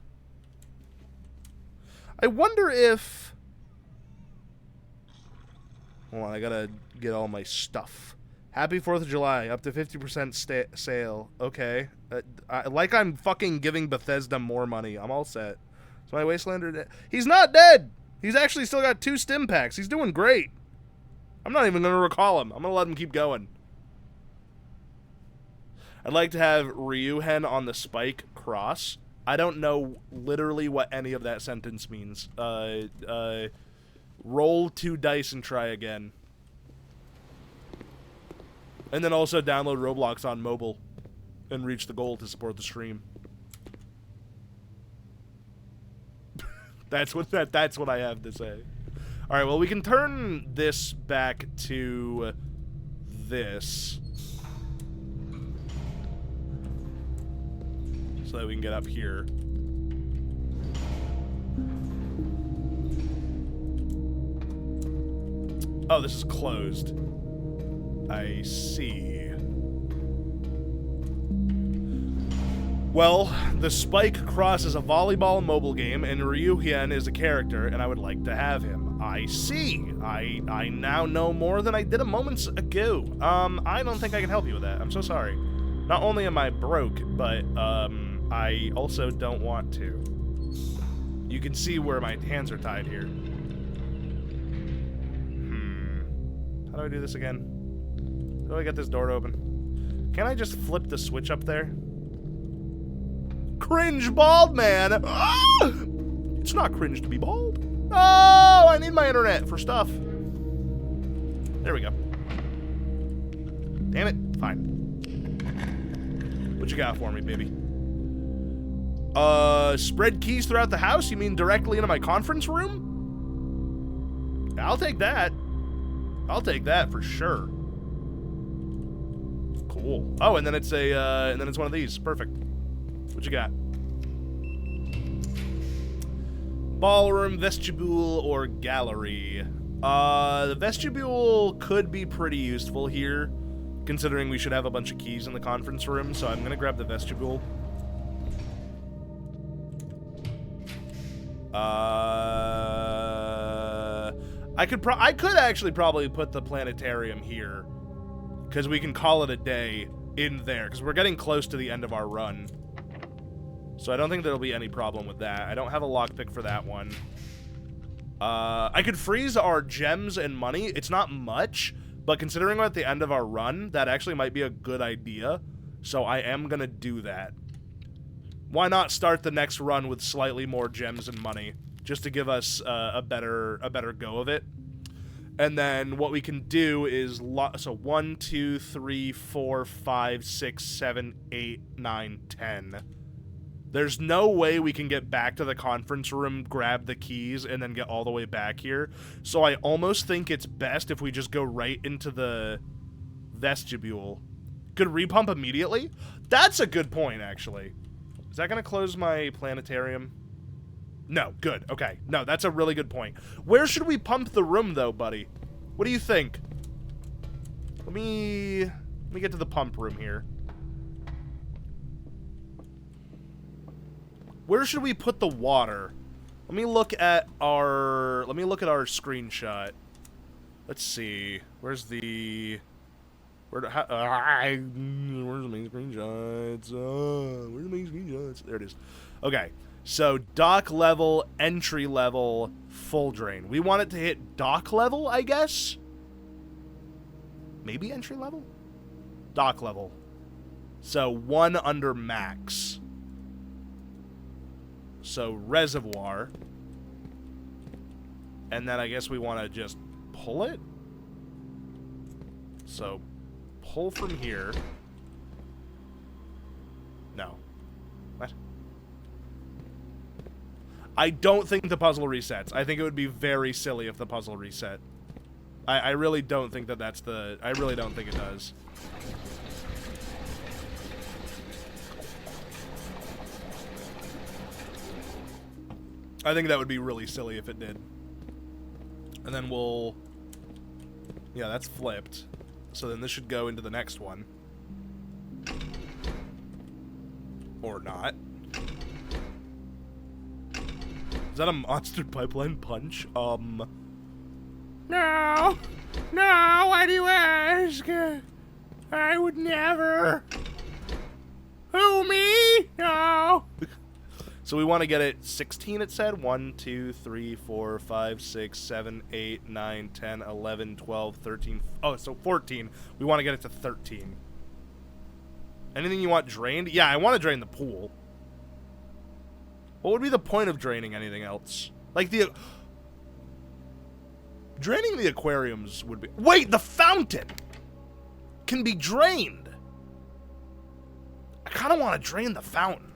Hold on, I gotta get all my stuff. Happy 4th of July, up to 50% sale. Okay. Like I'm fucking giving Bethesda more money. I'm all set. So my Wastelander dead? He's not dead! He's actually still got 2 stim packs. He's doing great. I'm not even gonna recall him. I'm gonna let him keep going. I'd like to have Ryuhen on the spike cross. I don't know literally what any of that sentence means. Roll 2 dice and try again. And then also download Roblox on mobile and reach the goal to support the stream. That's what I have to say. All right, well, we can turn this back to this so that we can get up here. Oh, this is closed. I see. Well, the Spike Cross is a volleyball mobile game, and Ryuhien is a character, and I would like to have him. I see. I now know more than I did a moment ago. I don't think I can help you with that. I'm so sorry. Not only am I broke, but, I also don't want to. You can see where my hands are tied here. How do I do this again? How do I get this door to open? Can I just flip the switch up there? Cringe bald man! Ah! It's not cringe to be bald. Oh, I need my internet for stuff. There we go. Damn it. Fine. What you got for me, baby? Spread keys throughout the house? You mean directly into my conference room? I'll take that. I'll take that for sure. Cool. Oh, and then it's and then it's one of these. Perfect. What you got? Ballroom, vestibule, or gallery? The vestibule could be pretty useful here, considering we should have a bunch of keys in the conference room, so I'm gonna grab the vestibule. I could actually probably put the planetarium here, because we can call it a day in there, because we're getting close to the end of our run. So I don't think there'll be any problem with that. I don't have a lockpick for that one. I could freeze our gems and money. It's not much, but considering we're at the end of our run, that actually might be a good idea. So I am gonna do that. Why not start the next run with slightly more gems and money, just to give us a better go of it. And then what we can do is, so 1, 2, 3, 4, 5, 6, 7, 8, 9, 10. There's no way we can get back to the conference room, grab the keys, and then get all the way back here. So I almost think it's best if we just go right into the vestibule. Could repump immediately? That's a good point, actually. Is that going to close my planetarium? No, good. Okay. No, that's a really good point. Where should we pump the room, though, buddy? What do you think? Let me get to the pump room here. Where should we put the water? Let me look at our screenshot. Let's see. Where's the main screenshots? Where's the main screenshots? There it is. Okay. So dock level, entry level, full drain. We want it to hit dock level, I guess. Maybe entry level? Dock level. So 1 under max. So reservoir. And then I guess we want to just pull it. So pull from here. No. What? I don't think the puzzle resets. I think it would be very silly if the puzzle reset. I really don't think that that's the... I really don't think it does. I think that would be really silly if it did. And then we'll... Yeah, that's flipped. So then this should go into the next one. Or not. Is that a monster pipeline punch? No! No, why do you ask? I would never. Who, me? No! So we want to get it 16, it said? 1, 2, 3, 4, 5, 6, 7, 8, 9, 10, 11, 12, 13. Oh, so 14. We want to get it to 13. Anything you want drained? Yeah, I want to drain the pool. What would be the point of draining anything else? Like the... Draining the aquariums would be... Wait, the fountain can be drained. I kind of want to drain the fountain.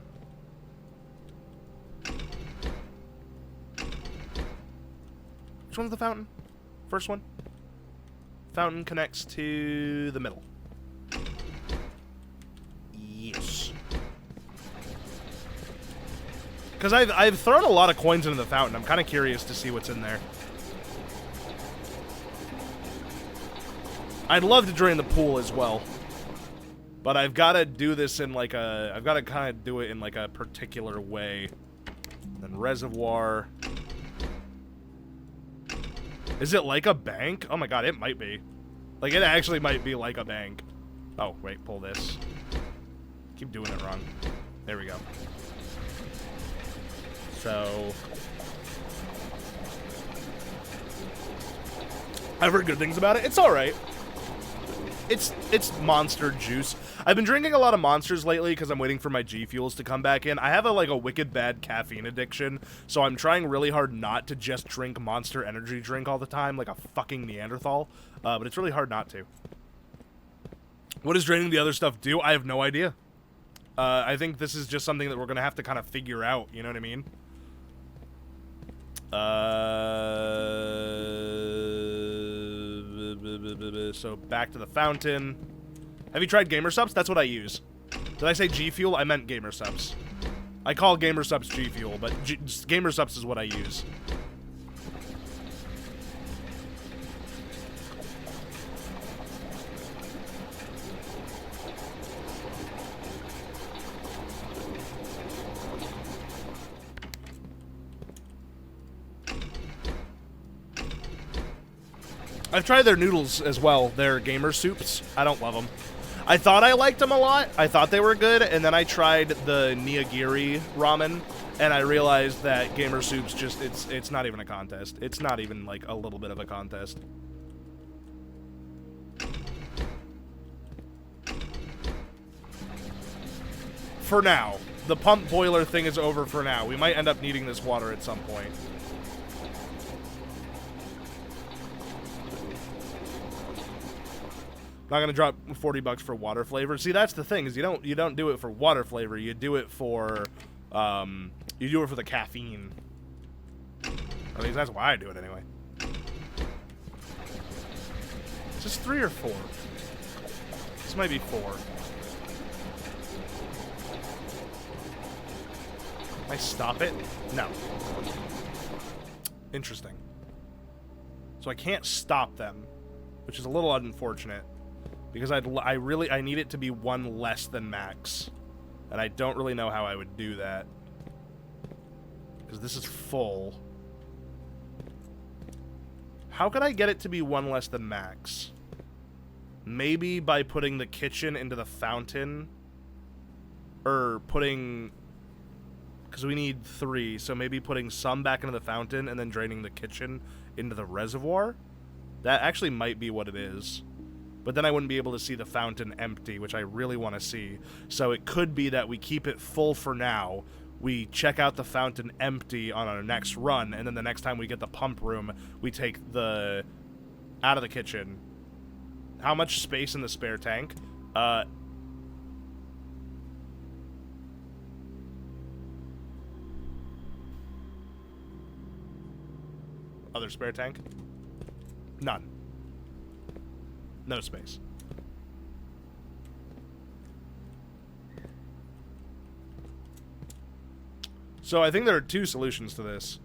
Which one's the fountain? First one? Fountain connects to the middle. Yes. Because I've thrown a lot of coins into the fountain. I'm kind of curious to see what's in there. I'd love to drain the pool as well. But I've got to do this in like a... I've got to kind of do it in like a particular way. Then reservoir. Is it like a bank? Oh my god, it might be. Like, it actually might be like a bank. Oh, wait, pull this. Keep doing it wrong. There we go. So... I've heard good things about it. It's alright. It's Monster juice. I've been drinking a lot of Monsters lately because I'm waiting for my G Fuels to come back in. I have a wicked bad caffeine addiction, so I'm trying really hard not to just drink Monster energy drink all the time like a fucking Neanderthal. But it's really hard not to. What does draining the other stuff do? I have no idea. I think this is just something that we're going to have to kind of figure out, you know what I mean? So back to the fountain. Have you tried Gamer Subs? That's what I use. Did I say G Fuel? I meant Gamer Subs. I call Gamer Subs G Fuel, but Gamer Subs is what I use. I've tried their noodles as well, their gamer soups. I don't love them. I thought I liked them a lot. I thought they were good, and then I tried the Nigiri ramen, and I realized that gamer soups just, it's not even a contest. It's not even like a little bit of a contest. For now. The pump boiler thing is over for now. We might end up needing this water at some point. Not gonna drop 40 bucks for water flavor. See, that's the thing, is you don't do it for water flavor. You do it for the caffeine. At least that's why I do it anyway. Is this 3 or 4? This might be 4. Can I stop it? No. Interesting. So I can't stop them, which is a little unfortunate. Because I need it to be 1 less than max. And I don't really know how I would do that. Because this is full. How could I get it to be 1 less than max? Maybe by putting the kitchen into the fountain. Or putting... Because we need 3, so maybe putting some back into the fountain and then draining the kitchen into the reservoir? That actually might be what it is. But then I wouldn't be able to see the fountain empty, which I really want to see. So it could be that we keep it full for now, we check out the fountain empty on our next run, and then the next time we get the pump room, we take the... out of the kitchen. How much space in the spare tank? Other spare tank? None. No space. So I think there are 2 solutions to this.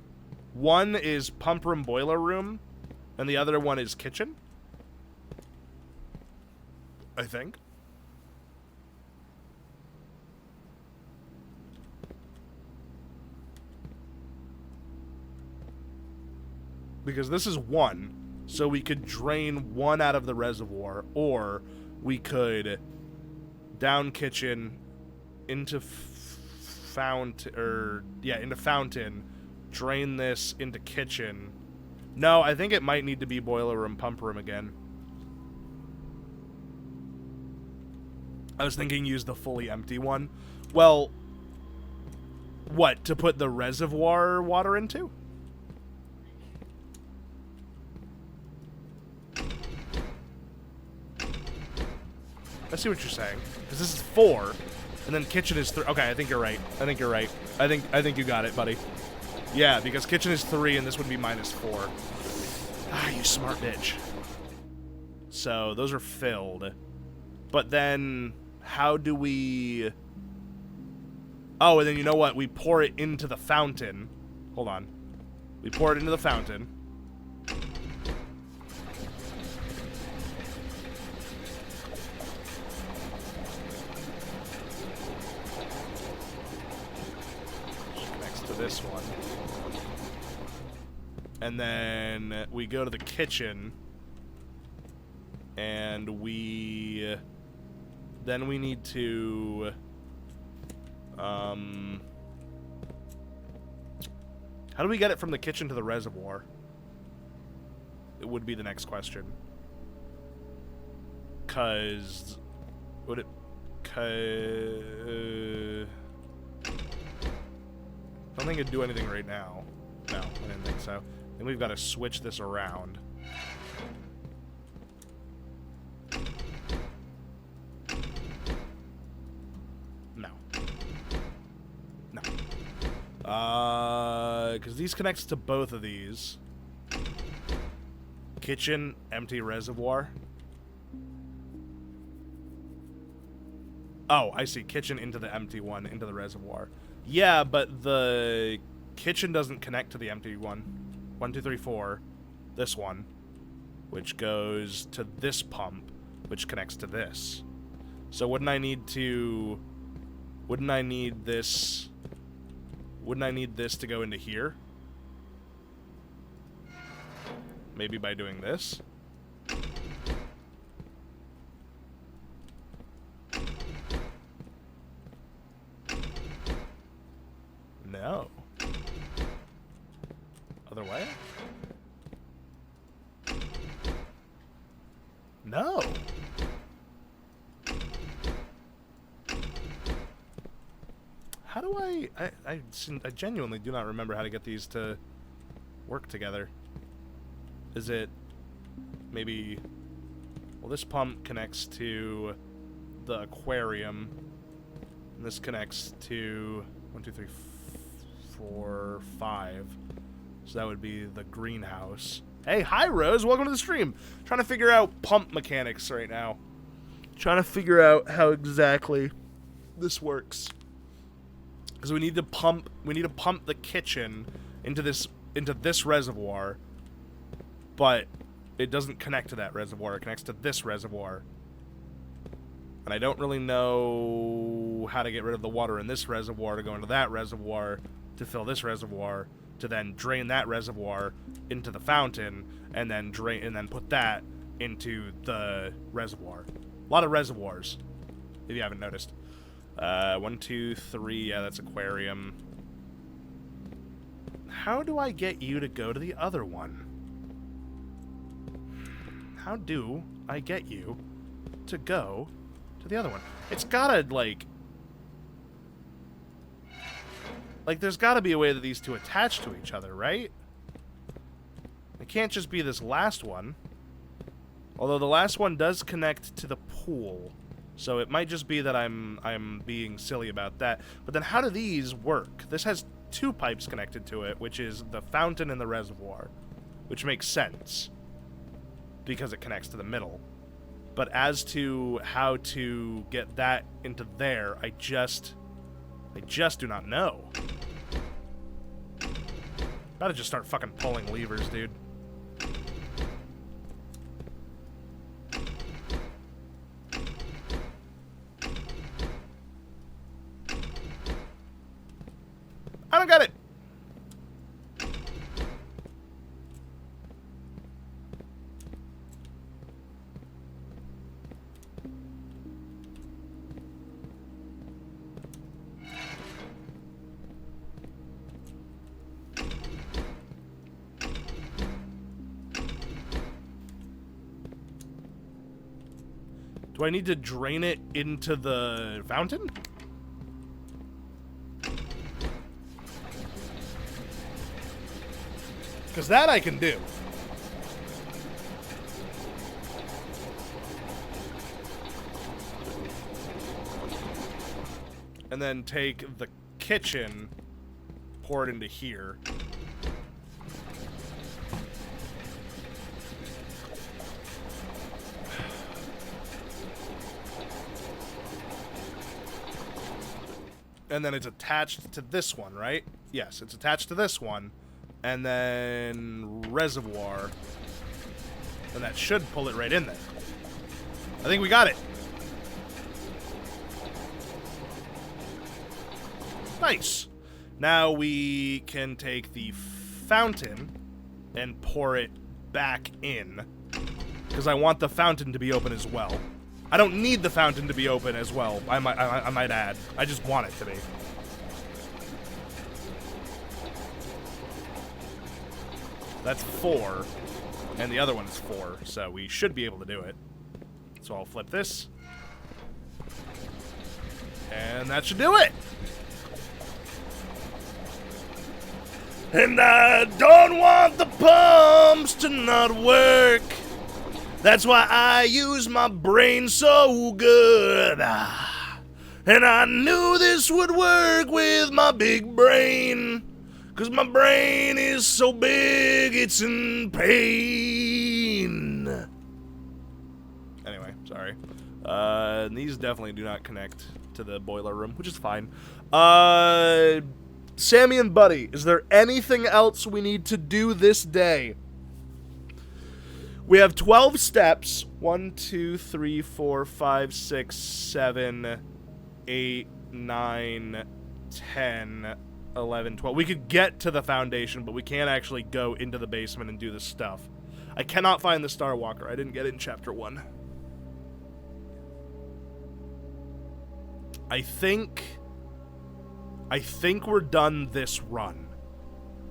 One is pump room, boiler room, and the other one is kitchen. I think. Because this is 1. So we could drain 1 out of the reservoir, or we could down kitchen into into fountain, drain this into kitchen. No, I think it might need to be boiler room, pump room again. I was thinking use the fully empty one. Well, what, to put the reservoir water into? I see what you're saying. Because this is 4, and then kitchen is 3. Okay, I think you're right. I think you're right. I think you got it, buddy. Yeah, because kitchen is 3, and this would be -4. Ah, you smart bitch. So those are filled. But then how do we... Oh, and then you know what? We pour it into the fountain. Hold on. We pour it into the fountain. Next to this one. And then we go to the kitchen. And we... Then we need to... How do we get it from the kitchen to the reservoir? It would be the next question. Cause... Would it... I don't think it'd do anything right now. No, I didn't think so. Then we've got to switch this around. No. No. Because these connects to both of these. Kitchen, empty reservoir. Oh, I see. Kitchen into the empty one, into the reservoir. Yeah, but the kitchen doesn't connect to the empty one. 1, 2, 3, 4. This one. Which goes to this pump, which connects to this. So wouldn't I need to... Wouldn't I need this... Wouldn't I need this to go into here? Maybe by doing this? No. Other way? No. How do I genuinely do not remember how to get these to work together. Is it maybe... Well, this pump connects to the aquarium. And this connects to 1, 2, 3, 4, 5. So that would be the greenhouse. Hey, hi Rose, welcome to the stream. Trying to figure out pump mechanics right now. Trying to figure out how exactly this works. Because we need to pump the kitchen into this reservoir, but it doesn't connect to that reservoir. It connects to this reservoir. And I don't really know how to get rid of the water in this reservoir to go into that reservoir to fill this reservoir to then drain that reservoir into the fountain and then put that into the reservoir. A lot of reservoirs, if you haven't noticed. 1, 2, 3, yeah, that's aquarium. How do I get you to go to the other one? How do I get you to go to the other one? It's gotta, like, there's gotta be a way that these two attach to each other, right? It can't just be this last one. Although the last one does connect to the pool. So it might just be that I'm being silly about that. But then how do these work? This has 2 pipes connected to it, which is the fountain and the reservoir. Which makes sense. Because it connects to the middle. But as to how to get that into there, I just do not know. Gotta just start fucking pulling levers, dude. I don't get it. Do I need to drain it into the fountain? Because that I can do. And then take the kitchen, pour it into here. and then it's attached to this one, right? Yes, it's attached to this one, and then reservoir, and that should pull it right in there. I think we got it. Nice. Now we can take the fountain and pour it back in, because I want the fountain to be open as well. I don't need the fountain to be open as well, I might add. I just want it to be. That's 4, and the other one is 4, so we should be able to do it. So I'll flip this. And that should do it! And I don't want the pumps to not work. That's why I use my brain so good. And I knew this would work with my big brain. 'Cause my brain is so big, it's in pain. Anyway, sorry. These definitely do not connect to the boiler room, which is fine. Sammy and Buddy, is there anything else we need to do this day? We have 12 steps. 1, 2, 3, 4, 5, 6, 7, 8, 9, 10, 11, 12. We could get to the foundation, but we can't actually go into the basement and do this stuff. I cannot find the Star Walker. I didn't get it in Chapter 1. I think we're done this run.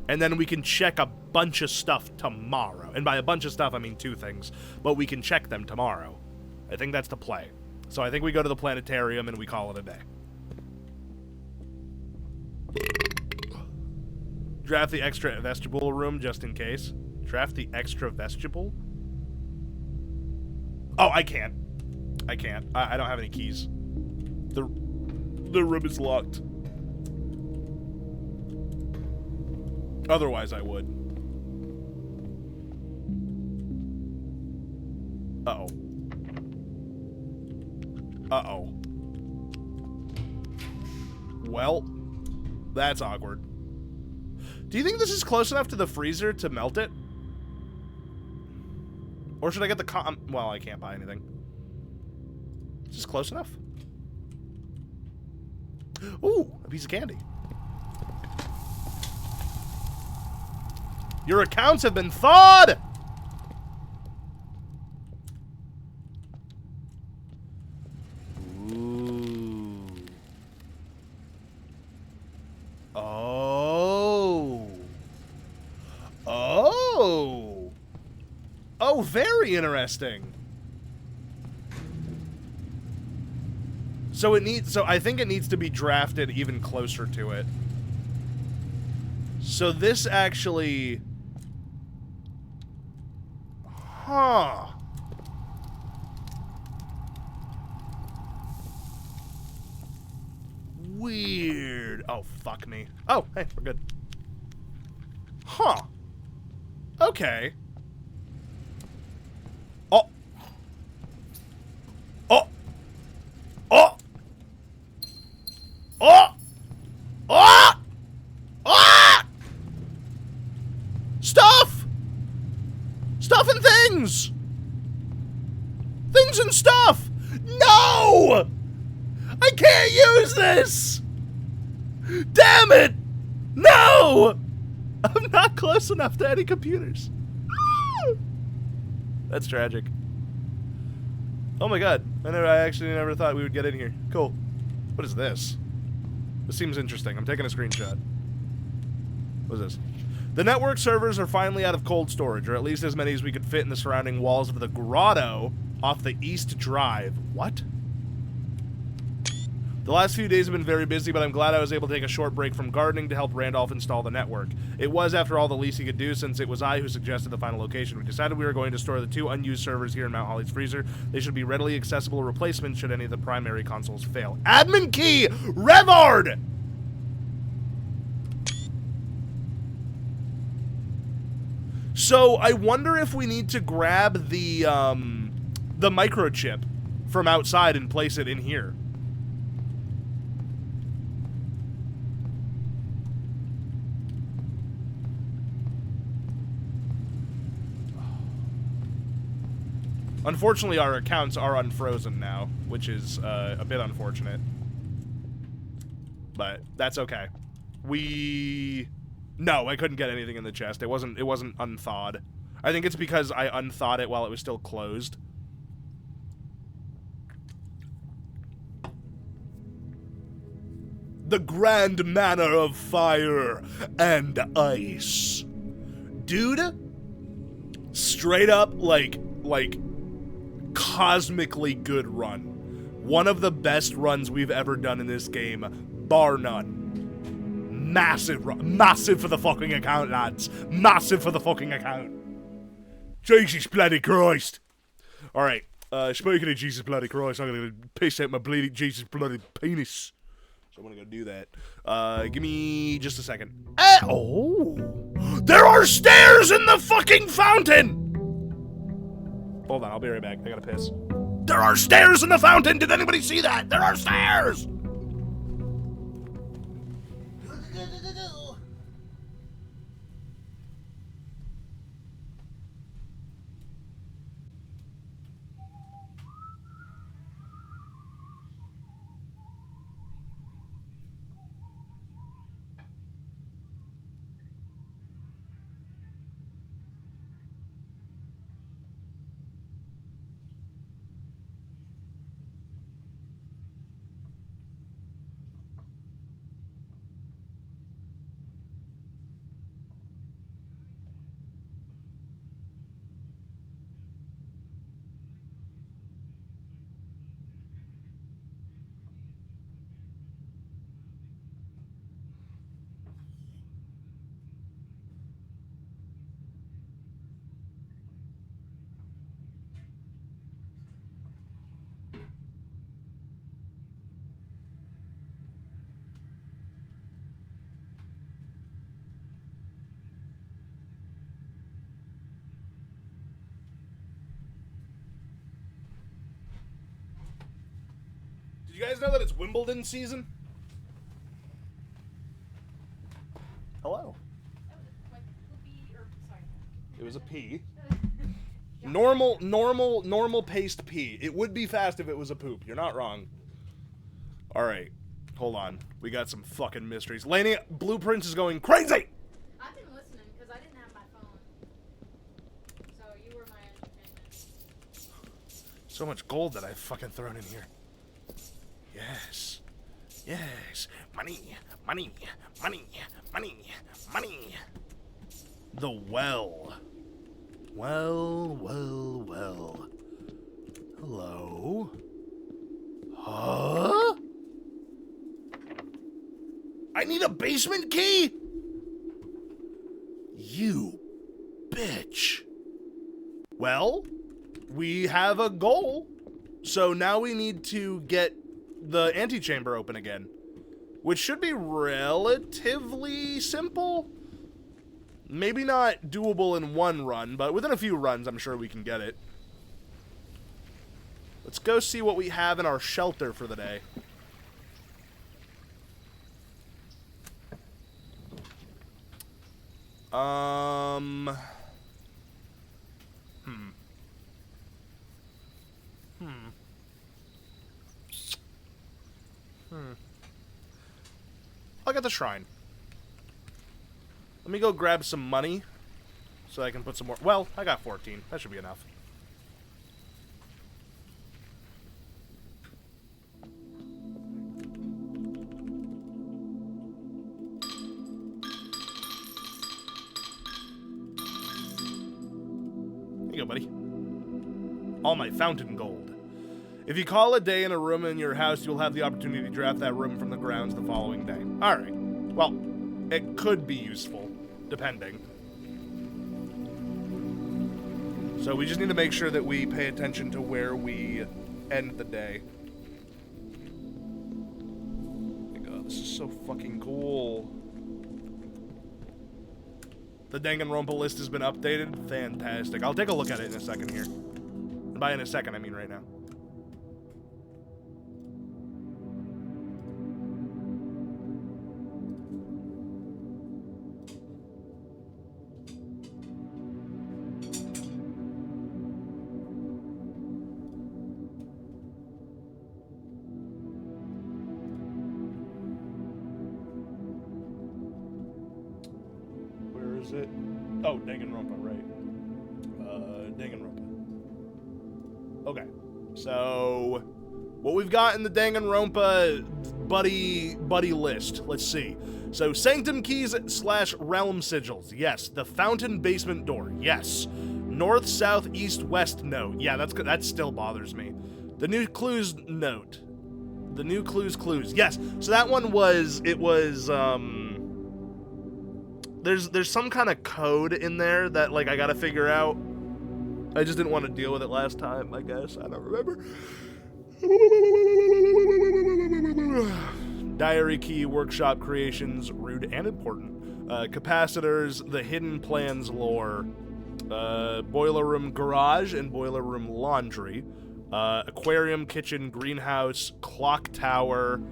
And then we can check a bunch of stuff tomorrow. And by a bunch of stuff, I mean 2 things. But we can check them tomorrow. I think that's the play. So I think we go to the planetarium and we call it a day. Draft the extra vestibule room just in case. Draft the extra vestibule? Oh, I can't. I can't. I don't have any keys. The room is locked. Otherwise, I would. Uh-oh. Uh-oh. Well, that's awkward. Do you think this is close enough to the freezer to melt it? Or should I get the well, I can't buy anything. Is this close enough? Ooh, a piece of candy. Your accounts have been thawed! Ooh. Oh. Oh. Oh, very interesting. So I think it needs to be drafted even closer to it. So this actually... Huh. Weird. Oh, fuck me. Oh, hey, we're good. Huh. Okay. Oh. Oh. Oh. Oh. Oh. Ah! Stuff! Stuff and things! Things and stuff! No! I can't use this! Damn it! No! I'm not close enough to any computers. That's tragic. Oh my god. I actually never thought we would get in here. Cool. What is this? This seems interesting. I'm taking a screenshot. What is this? The network servers are finally out of cold storage, or at least as many as we could fit in the surrounding walls of the grotto off the East Drive. What? The last few days have been very busy, but I'm glad I was able to take a short break from gardening to help Randolph install the network. It was, after all, the least he could do, since it was I who suggested the final location. We decided we were going to store the 2 unused servers here in Mount Holly's freezer. They should be readily accessible replacements should any of the primary consoles fail. Admin key! Revard! So, I wonder if we need to grab the microchip from outside and place it in here. Unfortunately, our accounts are unfrozen now, which is a bit unfortunate. But that's okay. No, I couldn't get anything in the chest. It wasn't unthawed. I think it's because I unthawed it while it was still closed. The Grand Manor of Fire and Ice. Dude, straight up, like, cosmically good run. One of the best runs we've ever done in this game, bar none. Massive run. Massive for the fucking account, lads. Massive for the fucking account. Jesus bloody Christ. Alright, speaking of Jesus bloody Christ, I'm gonna piss out my bleeding Jesus bloody penis. So I'm gonna go do that. Give me just a second. Oh! There are stairs in the fucking fountain! Hold on, I'll be right back. I gotta piss. There are stairs in the fountain! Did anybody see that? There are stairs! Did you guys know that it's Wimbledon season? Hello. It was a pee. Normal paced pee. It would be fast if it was a poop. You're not wrong. Alright. Hold on. We got some fucking mysteries. Lainey, Blueprints is going crazy! I've been listening because I didn't have my phone. So you were my entertainment. So much gold that I've fucking thrown in here. Yes. Yes. Money. Money. Money. Money. Money. The well. Well. Hello? Huh? I need a basement key? You bitch. Well, we have a goal. So now we need to get the antechamber open again, which should be relatively simple. Maybe not doable in one run, but within a few runs, I'm sure we can get it. Let's go see what we have in our shelter for the day. I'll get the shrine. Let me go grab some money so I can put some more. Well, I got 14. That should be enough. Here you go, buddy. All my fountain gold. If you call a day in a room in your house, you'll have the opportunity to draft that room from the grounds the following day. Alright. Well, it could be useful, depending. So we just need to make sure that we pay attention to where we end the day. Oh my god, this is so fucking cool. The Danganronpa list has been updated. Fantastic. I'll take a look at it in a second here. And by in a second, I mean right now. is it? Oh, Danganronpa, right. Danganronpa. Okay. So, what we've got in the Danganronpa buddy list. Let's see. So, Sanctum Keys / Realm Sigils. Yes. The Fountain Basement Door. Yes. North, South, East, West note. Yeah, that still bothers me. The New Clues note. The New Clues. Yes. So that one was, there's some kind of code in there that, like, I gotta figure out. I just didn't want to deal with it last time, I guess. I don't remember. Diary Key, Workshop Creations, rude and important. Capacitors, the Hidden Plans lore. Boiler Room Garage and Boiler Room Laundry. Aquarium, Kitchen, Greenhouse, Clock Tower.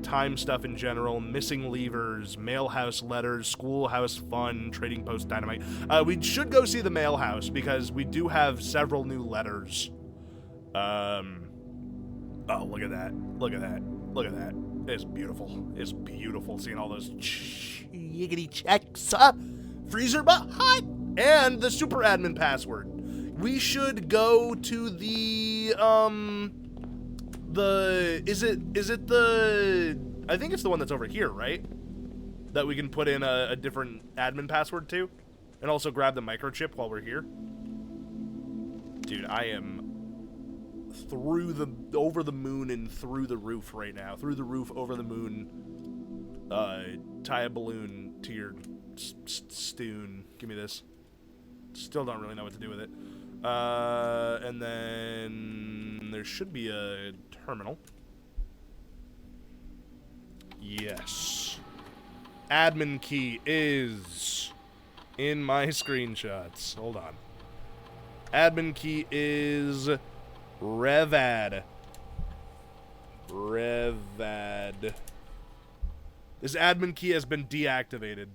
Time stuff in general, missing levers, mail house letters, schoolhouse fun, trading post dynamite. We should go see the mail house because we do have several new letters. Oh, look at that. Look at that. Look at that. It's beautiful. It's beautiful seeing all those yiggity checks. Freezer but hot. And the super admin password. We should go to the, is it the, I think it's the one that's over here, right? That we can put in a different admin password to, and also grab the microchip while we're here. Dude, I am over the moon and through the roof right now. Through the roof, over the moon. Tie a balloon to your stoon. Give me this. Still don't really know what to do with it. And then there should be a terminal. Yes. Admin key is in my screenshots. Hold on. Admin key is Revad. Revad. This admin key has been deactivated.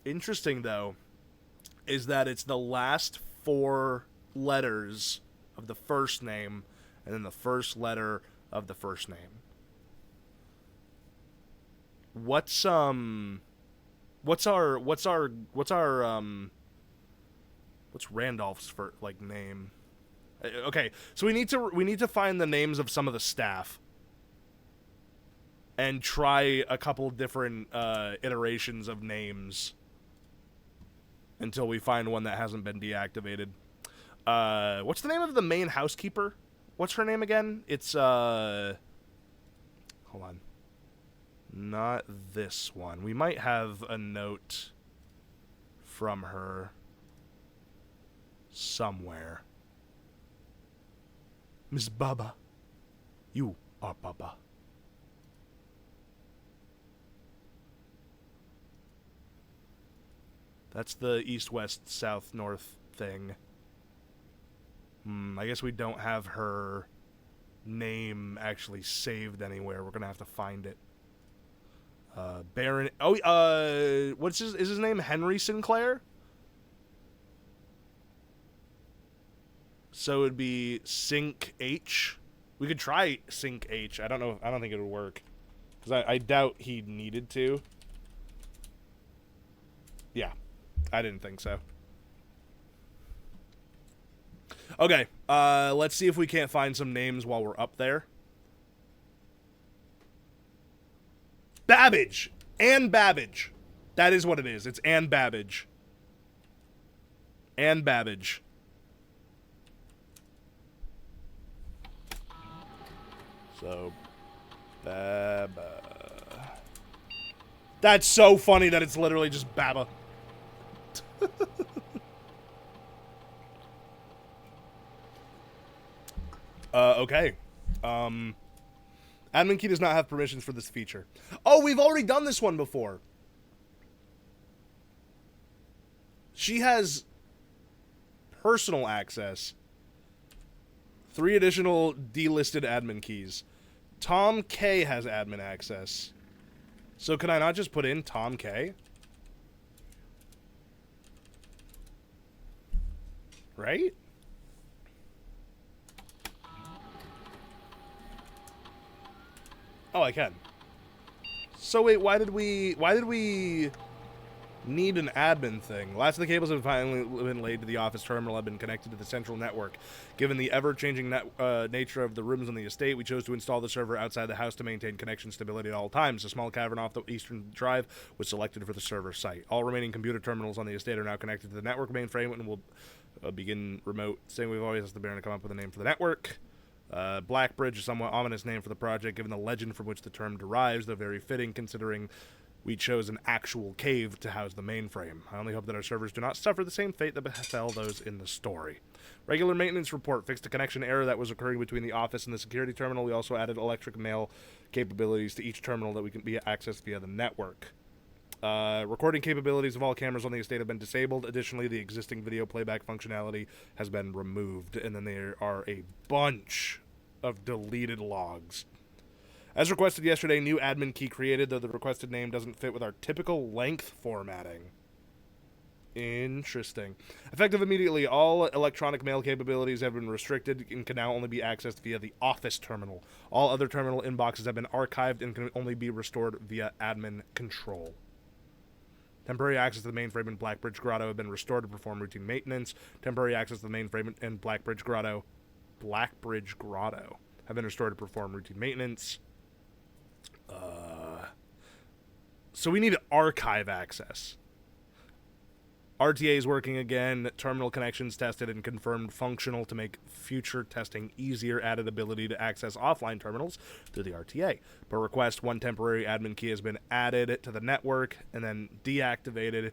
Interesting, though, is that it's the last 4 letters of the first name and then the first letter of the first name. What's Randolph's name? Okay, so we need to find the names of some of the staff and try a couple different iterations of names until we find one that hasn't been deactivated. What's the name of the main housekeeper? What's her name again? It's, hold on. Not this one. We might have a note from her somewhere. Miss Baba. You are Baba. That's the east, west, south, north thing. I guess we don't have her name actually saved anywhere. We're gonna have to find it. Baron. Oh, is his name Henry Sinclair? So it'd be Sync H. We could try Sync H. I don't know. I don't think it would work because I doubt he needed to. Yeah. I didn't think so. Okay, let's see if we can't find some names while we're up there. Babbage! Anne Babbage. That is what it is. It's Anne Babbage. Anne Babbage. So, Baba. That's so funny that it's literally just Baba. Okay. Admin key does not have permissions for this feature. Oh, we've already done this one before. She has personal access. 3 additional delisted admin keys. Tom K has admin access. So can I not just put in Tom K? right? Oh, I can. So wait, why did we need an admin thing? Last of the cables have finally been laid to the office terminal, have been connected to the central network. Given the ever-changing nature of the rooms on the estate, we chose to install the server outside the house to maintain connection stability at all times. A small cavern off the eastern drive was selected for the server site. All remaining computer terminals on the estate are now connected to the network mainframe and will begin remote. Saying we've always asked the Baron to come up with a name for the network. Blackbridge, a somewhat ominous name for the project, given the legend from which the term derives, though very fitting considering we chose an actual cave to house the mainframe. I only hope that our servers do not suffer the same fate that befell those in the story. Regular maintenance report fixed a connection error that was occurring between the office and the security terminal. We also added electric mail capabilities to each terminal that we can be accessed via the network. Recording capabilities of all cameras on the estate have been disabled. Additionally, the existing video playback functionality has been removed. And then there are a bunch of deleted logs. As requested yesterday, new admin key created, though the requested name doesn't fit with our typical length formatting. Interesting. Effective immediately, all electronic mail capabilities have been restricted and can now only be accessed via the office terminal. All other terminal inboxes have been archived and can only be restored via admin control. Temporary access to the mainframe in Blackbridge Grotto have been restored to perform routine maintenance. Temporary access to the mainframe in Blackbridge Grotto have been restored to perform routine maintenance. So we need archive access. RTA is working again. Terminal connections tested and confirmed functional to make future testing easier. Added ability to access offline terminals through the RTA. Per request, one temporary admin key has been added to the network and then deactivated.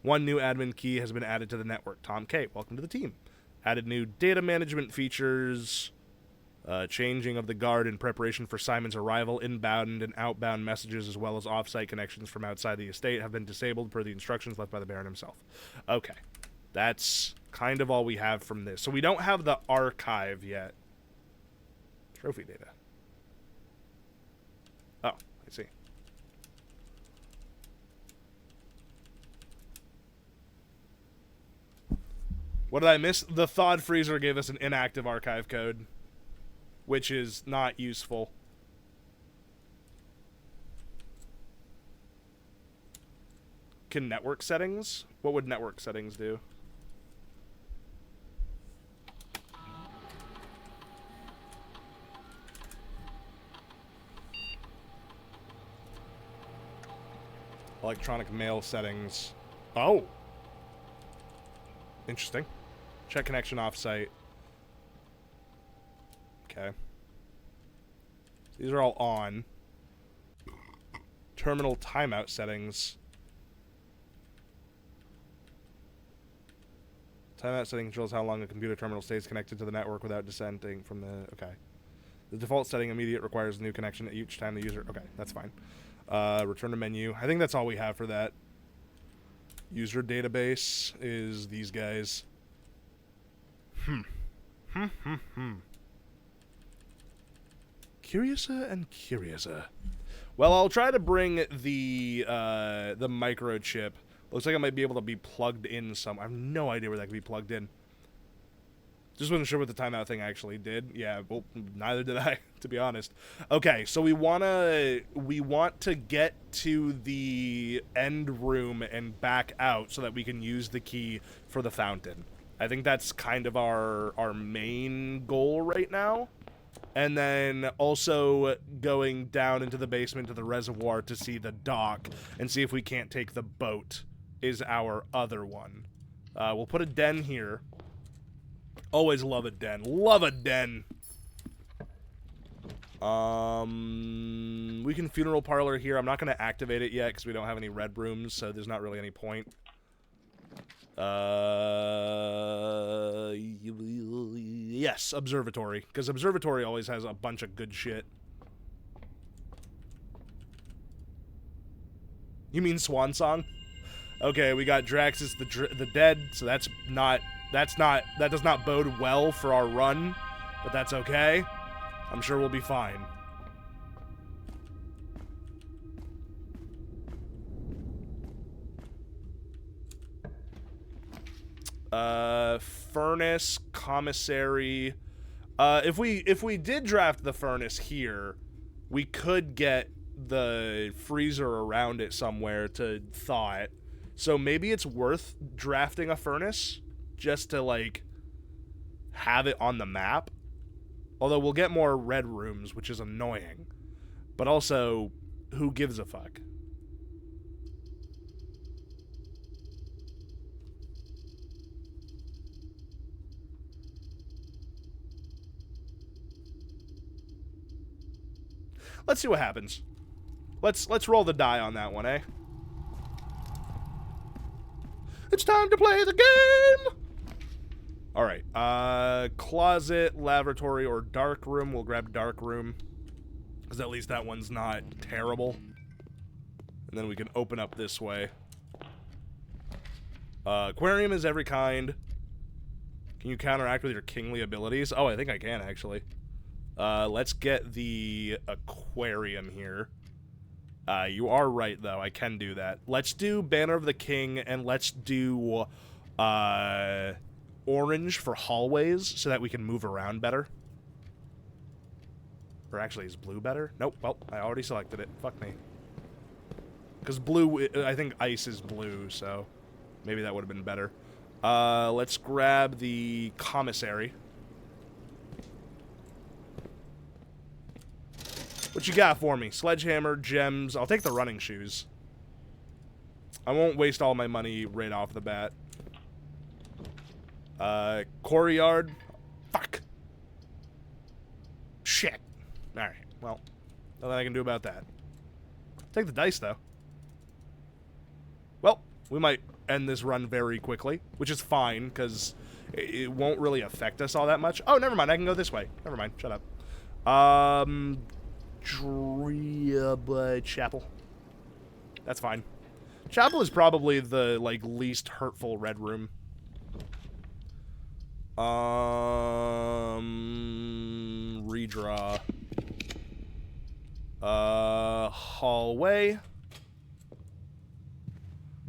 One new admin key has been added to the network. Tom K., welcome to the team. Added new data management features. Changing of the guard in preparation for Simon's arrival. Inbound and outbound messages as well as off-site connections from outside the estate have been disabled per the instructions left by the Baron himself. Okay. That's kind of all we have from this. So we don't have the archive yet. Trophy data. Oh, I see. What did I miss? The Thawed Freezer gave us an inactive archive code, which is not useful. Can network settings? What would network settings do? Electronic mail settings. Oh! Interesting. Check connection off-site. Okay. These are all on. Terminal timeout settings. Timeout setting controls how long a computer terminal stays connected to the network without dissenting from the... Okay. The default setting immediate requires a new connection each time the user... Okay, that's fine. Return to menu. I think that's all we have for that. User database is these guys. Curiouser and curiouser. Well, I'll try to bring the microchip. Looks like I might be able to be plugged in some. I have no idea where that could be plugged in. Just wasn't sure what the timeout thing actually did. Yeah, well, neither did I, to be honest. Okay, so we want to get to the end room and back out so that we can use the key for the fountain. I think that's kind of our main goal right now. And then also going down into the basement to the reservoir to see the dock and see if we can't take the boat is our other one. We'll put a den here. Always love a den. Love a den. We can funeral parlor here. I'm not going to activate it yet because we don't have any red rooms, so there's not really any point. Yes, observatory. Because observatory always has a bunch of good shit. You mean Swan Song? Okay, we got Draxus the Dead, so that does not bode well for our run, but that's okay. I'm sure we'll be fine. Furnace, commissary. If we did draft the furnace here, we could get the freezer around it somewhere to thaw it. So maybe it's worth drafting a furnace just to, like, have it on the map. Although we'll get more red rooms, which is annoying. But also, who gives a fuck? Let's see what happens. Let's roll the die on that one, eh? It's time to play the game! Alright, closet, lavatory, or dark room. We'll grab dark room, because at least that one's not terrible. And then we can open up this way. Aquarium is every kind. Can you counteract with your kingly abilities? Oh, I think I can, actually. Let's get the aquarium here. You are right, though. I can do that. Let's do Banner of the King, and let's do, orange for hallways, so that we can move around better. Or actually, is blue better? Nope. Well, I already selected it. Fuck me. Because blue, I think ice is blue, so maybe that would have been better. Let's grab the commissary. What you got for me? Sledgehammer, gems. I'll take the running shoes. I won't waste all my money right off the bat. Courtyard. Fuck. Shit. Alright, well, nothing I can do about that. Take the dice, though. Well, we might end this run very quickly, which is fine, because it won't really affect us all that much. Oh, never mind, I can go this way. Never mind, shut up. Chapel. That's fine. Chapel is probably the, like, least hurtful red room. Redraw. Hallway.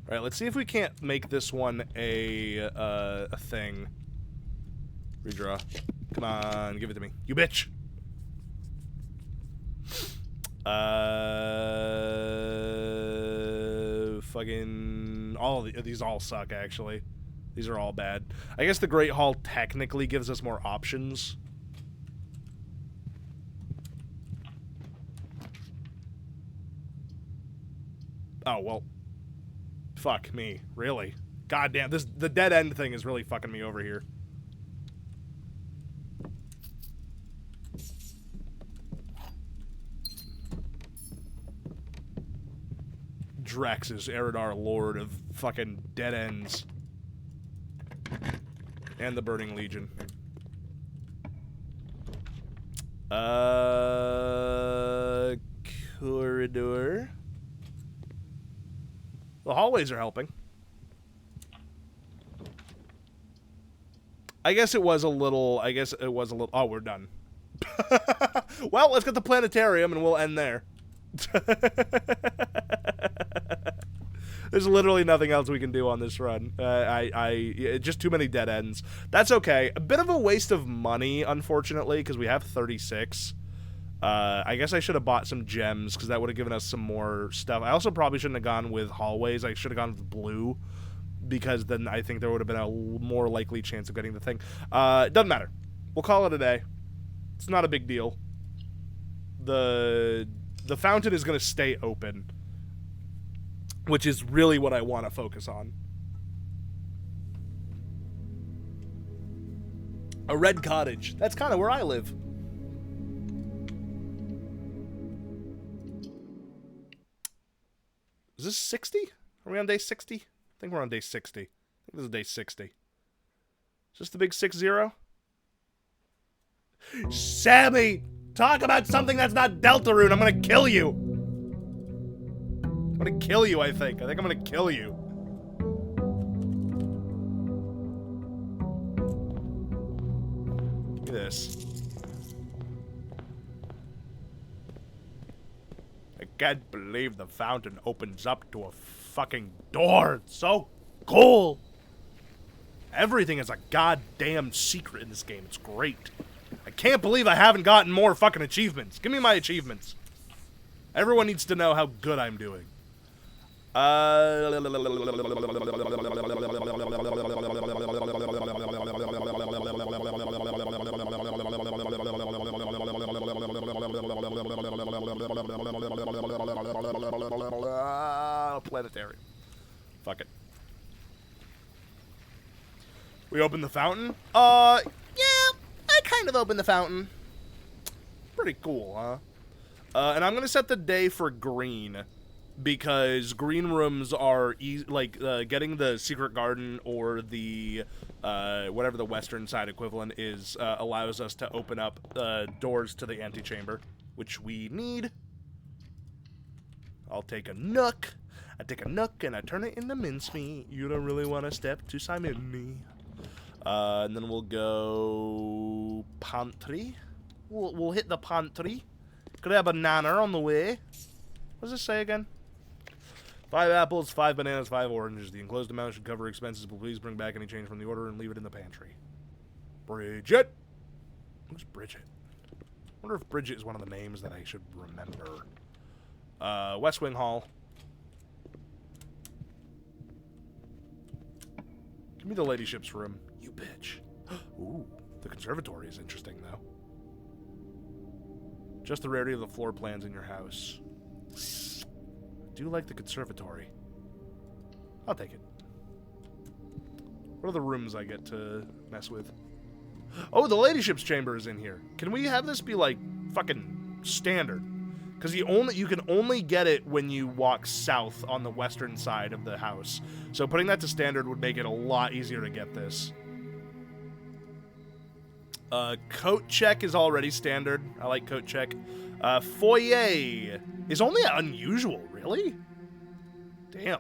Alright, let's see if we can't make this one a thing. Redraw. Come on, give it to me. You bitch! Fucking... these all suck, actually. These are all bad. I guess the Great Hall technically gives us more options. Oh, well. Fuck me. Really? God damn, the dead end thing is really fucking me over here. Drex is Eridar, Lord of fucking dead ends. And the Burning Legion. Corridor. The hallways are helping. I guess it was a little... Oh, we're done. Well, let's get the planetarium and we'll end there. There's literally nothing else we can do on this run. Just too many dead ends. That's okay. A bit of a waste of money, unfortunately, because we have 36. I guess I should have bought some gems, because that would have given us some more stuff. I also probably shouldn't have gone with hallways. I should have gone with blue, because then I think there would have been a more likely chance of getting the thing. It doesn't matter. We'll call it a day. It's not a big deal. The fountain is going to stay open, which is really what I want to focus on. A red cottage. That's kind of where I live. Is this 60? Are we on day 60? I think we're on day 60. I think this is day 60. Is this the big 6-0? Sammy! Talk about something that's not Deltarune. I'm gonna kill you. I'm gonna kill you, I think. I think I'm gonna kill you. Look at this. I can't believe the fountain opens up to a fucking door. It's so cool. Everything is a goddamn secret in this game. It's great. I can't believe I haven't gotten more fucking achievements. Give me my achievements. Everyone needs to know how good I'm doing. Planetary. Fuck it. We open the fountain? Yeah, I kind of opened the fountain. Pretty cool, huh? And I'm gonna set the day for green, because green rooms are getting the secret garden or the whatever the western side equivalent is allows us to open up doors to the antechamber, which we need. I'll take a nook. I take a nook and I turn it into mincemeat. You don't really want to step to Simon. And then we'll go pantry. We'll hit the pantry. Grab a banana on the way. What does this say again? 5 apples, 5 bananas, 5 oranges. The enclosed amount should cover expenses, but please bring back any change from the order and leave it in the pantry. Bridget. Who's Bridget? I wonder if Bridget is one of the names that I should remember. West Wing Hall. Give me the ladyship's room, you bitch. Ooh, the conservatory is interesting, though. Just the rarity of the floor plans in your house. I do like the conservatory. I'll take it. What are the rooms I get to mess with? Oh, the ladyship's chamber is in here. Can we have this be, like, fucking standard? Because you can only get it when you walk south on the western side of the house. So putting that to standard would make it a lot easier to get this. Coat check is already standard. I like coat check. Foyer is only unusual, really? Damn.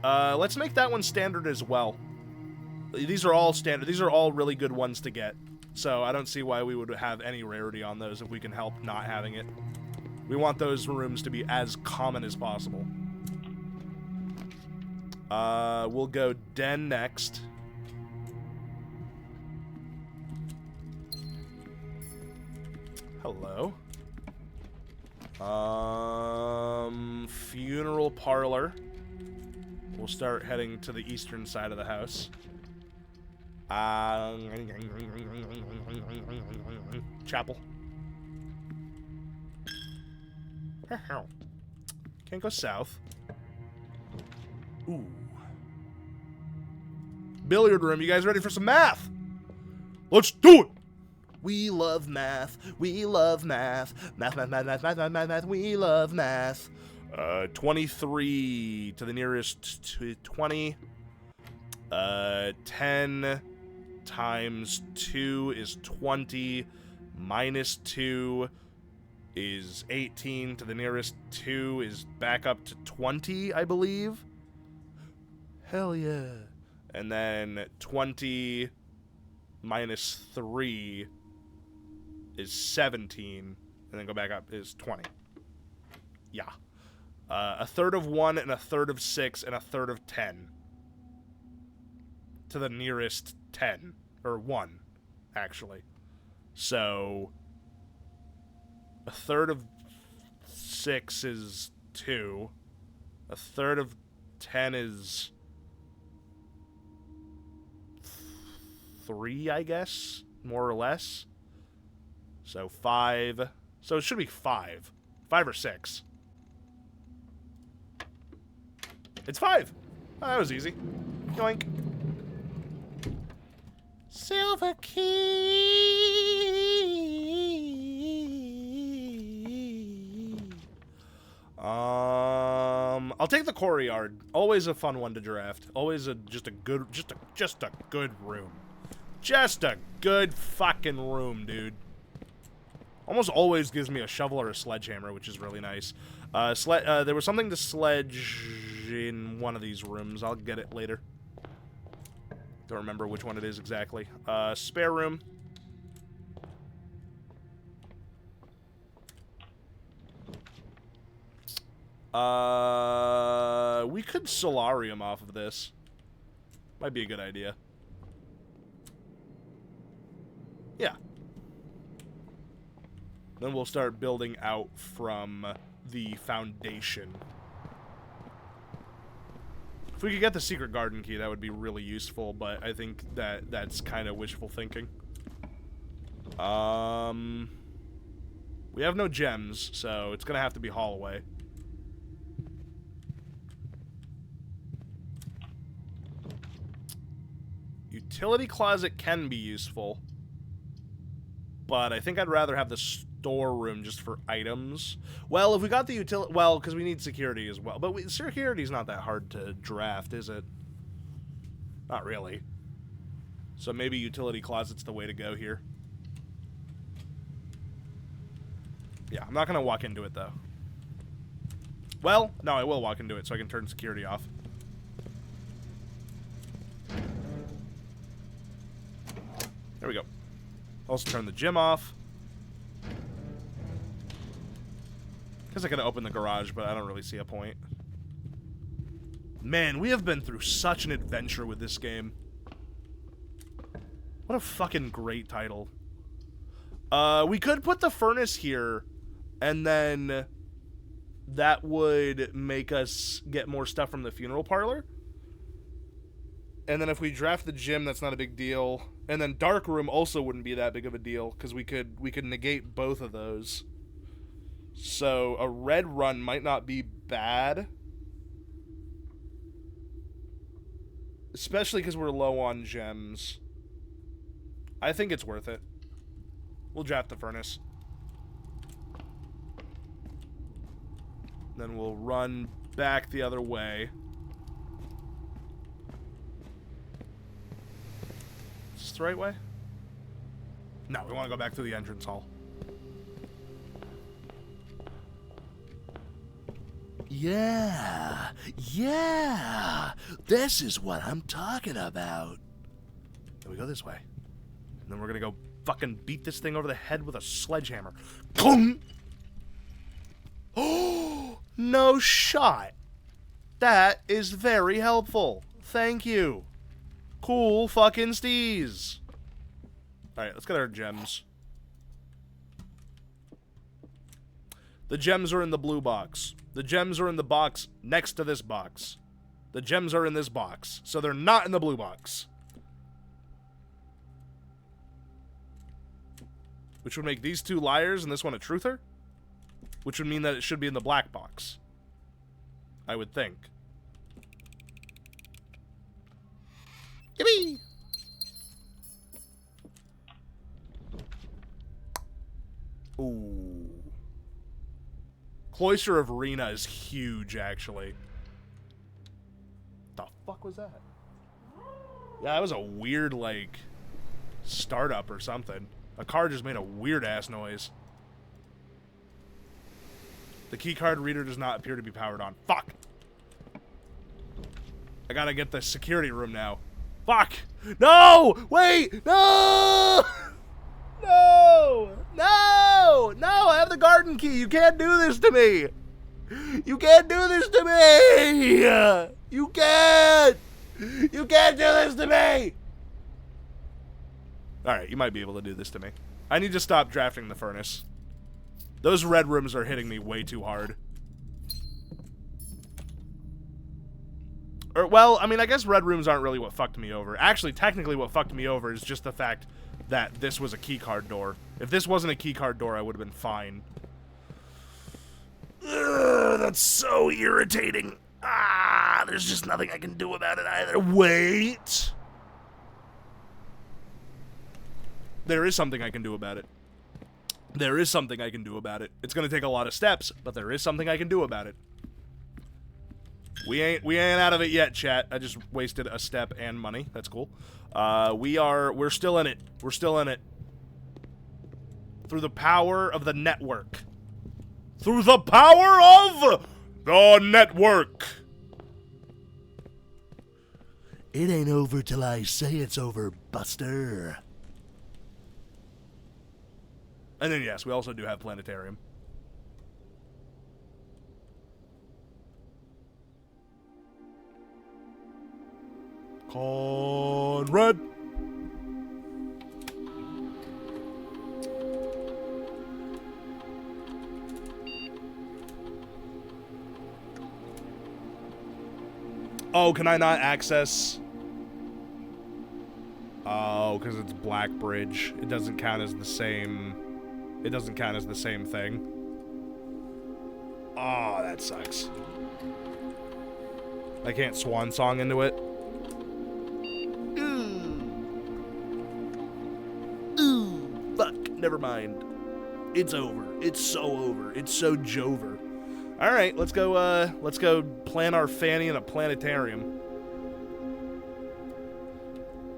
Let's make that one standard as well. These are all standard. These are all really good ones to get. So I don't see why we would have any rarity on those if we can help not having it. We want those rooms to be as common as possible. We'll go den next. Hello. Funeral parlor. We'll start heading to the eastern side of the house. Chapel. Can't go south. Ooh. Billiard room. You guys ready for some math? Let's do it! We love math. We love math. Math, math, math, math, math, math, math, math. We love math. 23 to the nearest 20. 10 times 2 is 20. Minus 2 is 18. To the nearest 2 is back up to 20, I believe. Hell yeah. And then 20 minus 3 is 17. And then go back up is 20. Yeah. A third of 1 and a third of 6 and a third of 10. To the nearest 10. Or 1, actually. So a third of 6 is 2. A third of 10 is 3, I guess, more or less. So 5. So it should be 5. 5 or 6. It's 5. Oh, that was easy. Yoink. Silver key. I'll take the courtyard. Always a fun one to draft. Always just a good room. Just a good fucking room, dude. Almost always gives me a shovel or a sledgehammer, which is really nice. There was something to sledge in one of these rooms. I'll get it later. Don't remember which one it is exactly. Spare room. We could solarium off of this. Might be a good idea. Yeah. Then we'll start building out from the foundation. If we could get the secret garden key, that would be really useful, but I think that that's kind of wishful thinking. We have no gems, so it's gonna have to be Holloway. Utility closet can be useful, but I think I'd rather have the storeroom just for items. Well, if we got the utility... Well, because we need security as well. But security's not that hard to draft, is it? Not really. So maybe utility closet's the way to go here. Yeah, I'm not going to walk into it, though. Well, no, I will walk into it so I can turn security off. There we go. Also turn the gym off. Guess I could open the garage, but I don't really see a point. Man, we have been through such an adventure with this game. What a fucking great title. We could put the furnace here, and then that would make us get more stuff from the funeral parlor. And then if we draft the gym, that's not a big deal. And then dark room also wouldn't be that big of a deal, because we could negate both of those. So a red run might not be bad. Especially because we're low on gems. I think it's worth it. We'll draft the furnace. Then we'll run back the other way. Is this the right way? No, we want to go back to the entrance hall. Yeah, this is what I'm talking about. Then we go this way. And then we're gonna go fucking beat this thing over the head with a sledgehammer. Boom! Oh, no shot. That is very helpful. Thank you. Cool fucking steez. Alright, let's get our gems. The gems are in the blue box. The gems are in the box next to this box. The gems are in this box, so they're not in the blue box. Which would make these two liars and this one a truther? Which would mean that it should be in the black box. I would think. Yippee! Ooh. Cloister of Rena is huge, actually. The fuck was that? Yeah, that was a weird, like, startup or something. A car just made a weird-ass noise. The keycard reader does not appear to be powered on. Fuck! I gotta get the security room now. Fuck! No! Wait! No! No! No! No! I have the garden key! You can't do this to me! You can't do this to me! You can't! You can't do this to me! Alright, you might be able to do this to me. I need to stop drafting the furnace. Those red rooms are hitting me way too hard. Or, well, I mean, I guess red rooms aren't really what fucked me over. Actually, technically what fucked me over is just the fact that this was a keycard door. If this wasn't a keycard door, I would have been fine. Ugh, that's so irritating. Ah, there's just nothing I can do about it either. Wait. There is something I can do about it. There is something I can do about it. It's going to take a lot of steps, but there is something I can do about it. We ain't out of it yet, chat. I just wasted a step and money. That's cool. We're still in it. We're still in it. Through the power of the network. Through the power of the network. It ain't over till I say it's over, Buster. And then, yes, we also do have planetarium. Conrad. Oh, can I not access? Oh, because it's Blackbridge. It doesn't count as the same. It doesn't count as the same thing. Oh, that sucks. I can't swan song into it. Ooh, fuck. Never mind. It's over. It's so over. It's so jover. All right, let's go plant our fanny in a planetarium.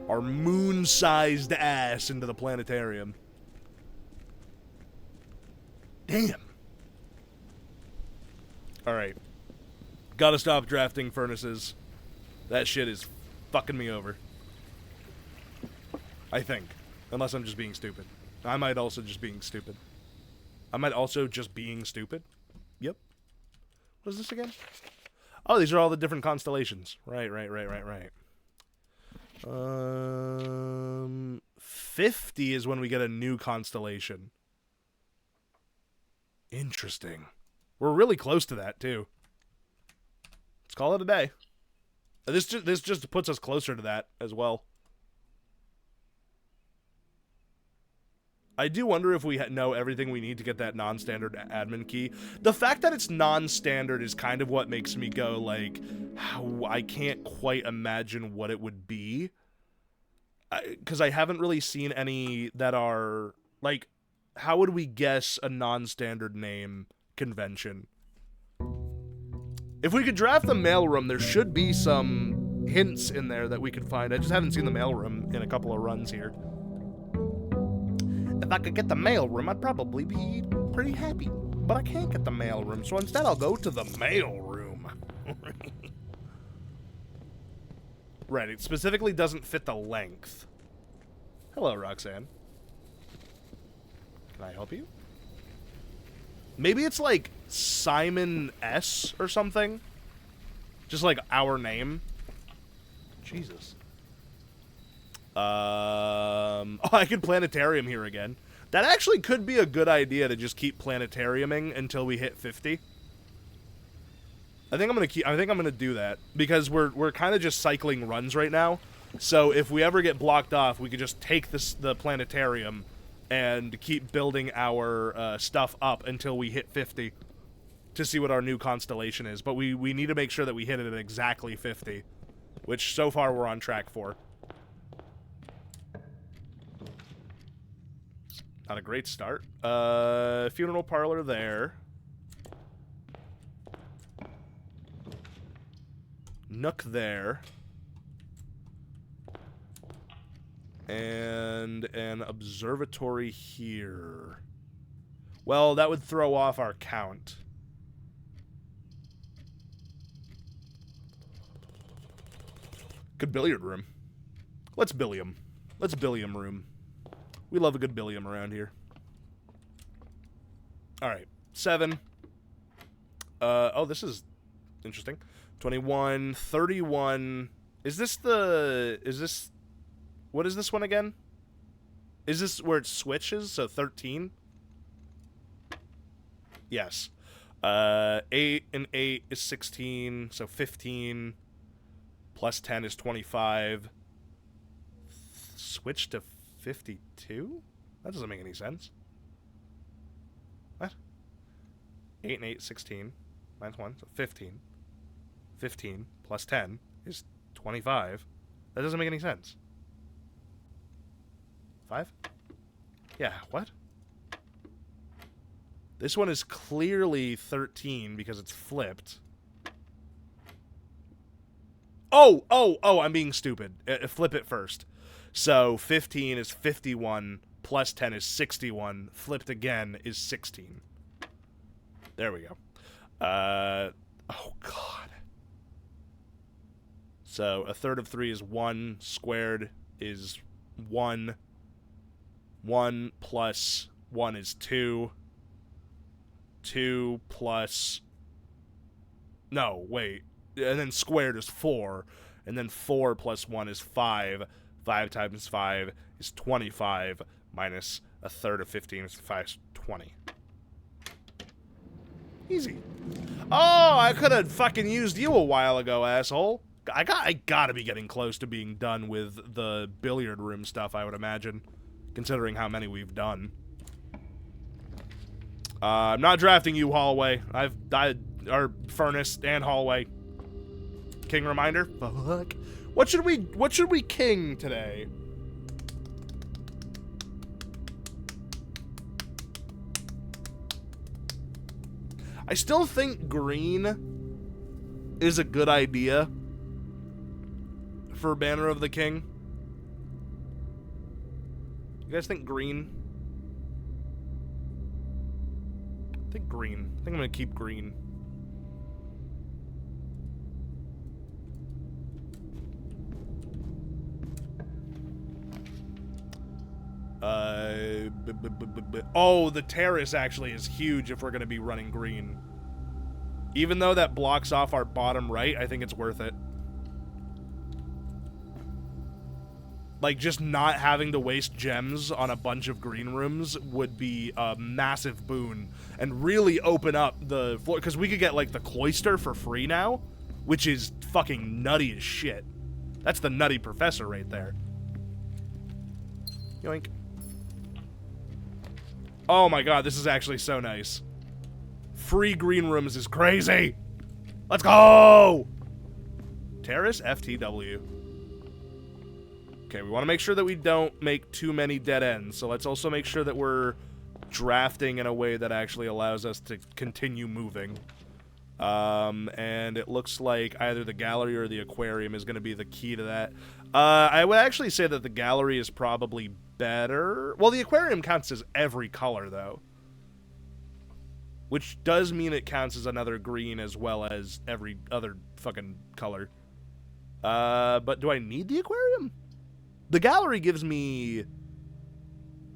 Our moon-sized ass into the planetarium. Damn. All right. Gotta stop drafting furnaces. That shit is fucking me over. I think. Unless I'm just being stupid. I might also just being stupid. Yep. What is this again? Oh, these are all the different constellations. Right. 50 is when we get a new constellation. Interesting. We're really close to that, too. Let's call it a day. This just puts us closer to that as well. I do wonder if we know everything we need to get that non-standard admin key. The fact that it's non-standard is kind of what makes me go, like, how I can't quite imagine what it would be. Because I haven't really seen any that are, like, how would we guess a non-standard name convention? If we could draft the mailroom, there should be some hints in there that we could find. I just haven't seen the mailroom in a couple of runs here. If I could get the mailroom, I'd probably be pretty happy. But I can't get the mailroom, so instead I'll go to the mailroom. Right, it specifically doesn't fit the length. Hello, Roxanne. Can I help you? Maybe it's like Simon S. or something? Just like our name. Jesus. Oh, I could planetarium here again. That actually could be a good idea to just keep planetariuming until we hit 50. I think I'm gonna do that because we're kind of just cycling runs right now. So if we ever get blocked off, we could just take the planetarium and keep building our stuff up until we hit 50 to see what our new constellation is. But we need to make sure that we hit it at exactly 50, which so far we're on track for. Not a great start. Funeral parlor there. Nook there. And an observatory here. Well, that would throw off our count. Good billiard room. Let's billium. Let's billium room. We love a good billium around here. Alright. 7. Oh, this is interesting. 21, 31. What is this one again? Is this where it switches? So 13? Yes. 8 and 8 is 16, so 15. Plus 10 is 25. Switch to 52? That doesn't make any sense. What? 8 and 8, 16. Minus 1, so 15. 15 plus 10 is 25. That doesn't make any sense. 5? Yeah, what? This one is clearly 13 because it's flipped. Oh, I'm being stupid. Flip it first. So 15 is 51, plus 10 is 61, flipped again is 16. There we go. Oh, God. So a third of 3 is 1, squared is 1. 1 plus 1 is 2. 2 plus... No, wait. And then squared is 4. And then 4 plus 1 is 5. 5 times 5 is 25, minus a third of 15 is 5, 20. Easy. Oh, I could have fucking used you a while ago, asshole. I gotta be getting close to being done with the billiard room stuff, I would imagine, considering how many we've done. I'm not drafting you, hallway. Or furnace and hallway. King reminder. Fuck. What should we king today? I still think green is a good idea for Banner of the King. You guys think green? I think green. I think I'm gonna keep green. Oh, the terrace actually is huge if we're gonna be running green. Even though that blocks off our bottom right, I think it's worth it. Like, just not having to waste gems on a bunch of green rooms would be a massive boon and really open up the floor, because we could get, like, the cloister for free now, which is fucking nutty as shit. That's the nutty professor right there. Yoink. Oh my god, this is actually so nice. Free green rooms is crazy. Let's go! Terrace FTW. Okay, we want to make sure that we don't make too many dead ends, so let's also make sure that we're drafting in a way that actually allows us to continue moving. And it looks like either the gallery or the aquarium is going to be the key to that. I would actually say that the gallery is probably better. Well, the aquarium counts as every color, though. Which does mean it counts as another green as well as every other fucking color. But do I need the aquarium? The gallery gives me...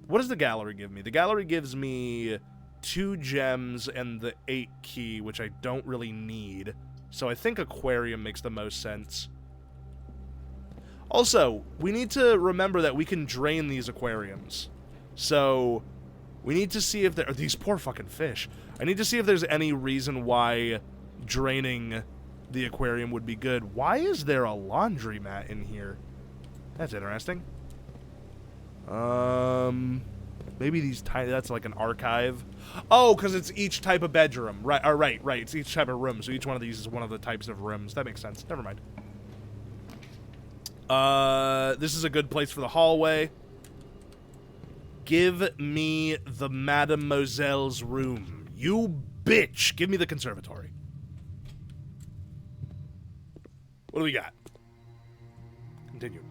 What does the gallery give me? The gallery gives me 2 gems and the 8 key, which I don't really need. So I think aquarium makes the most sense. Also, we need to remember that we can drain these aquariums. So we need to see if there... These poor fucking fish. I need to see if there's any reason why draining the aquarium would be good. Why is there a laundromat in here? That's interesting. Maybe these tiny... That's like an archive. Oh, because it's each type of bedroom. Right, right. It's each type of room. So each one of these is one of the types of rooms. That makes sense. Never mind. This is a good place for the hallway. Give me the Mademoiselle's room. You bitch! Give me the conservatory. What do we got? Continue.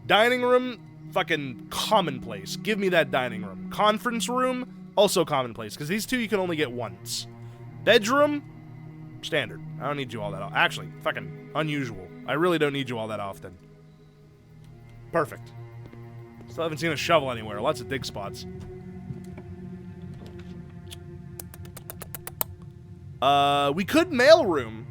Dining room, fucking commonplace. Give me that dining room. Conference room, also commonplace, because these two you can only get once. Bedroom, standard. I don't need you all that often. Actually, fucking unusual. I really don't need you all that often. Perfect. Still haven't seen a shovel anywhere. Lots of dig spots. We could mailroom.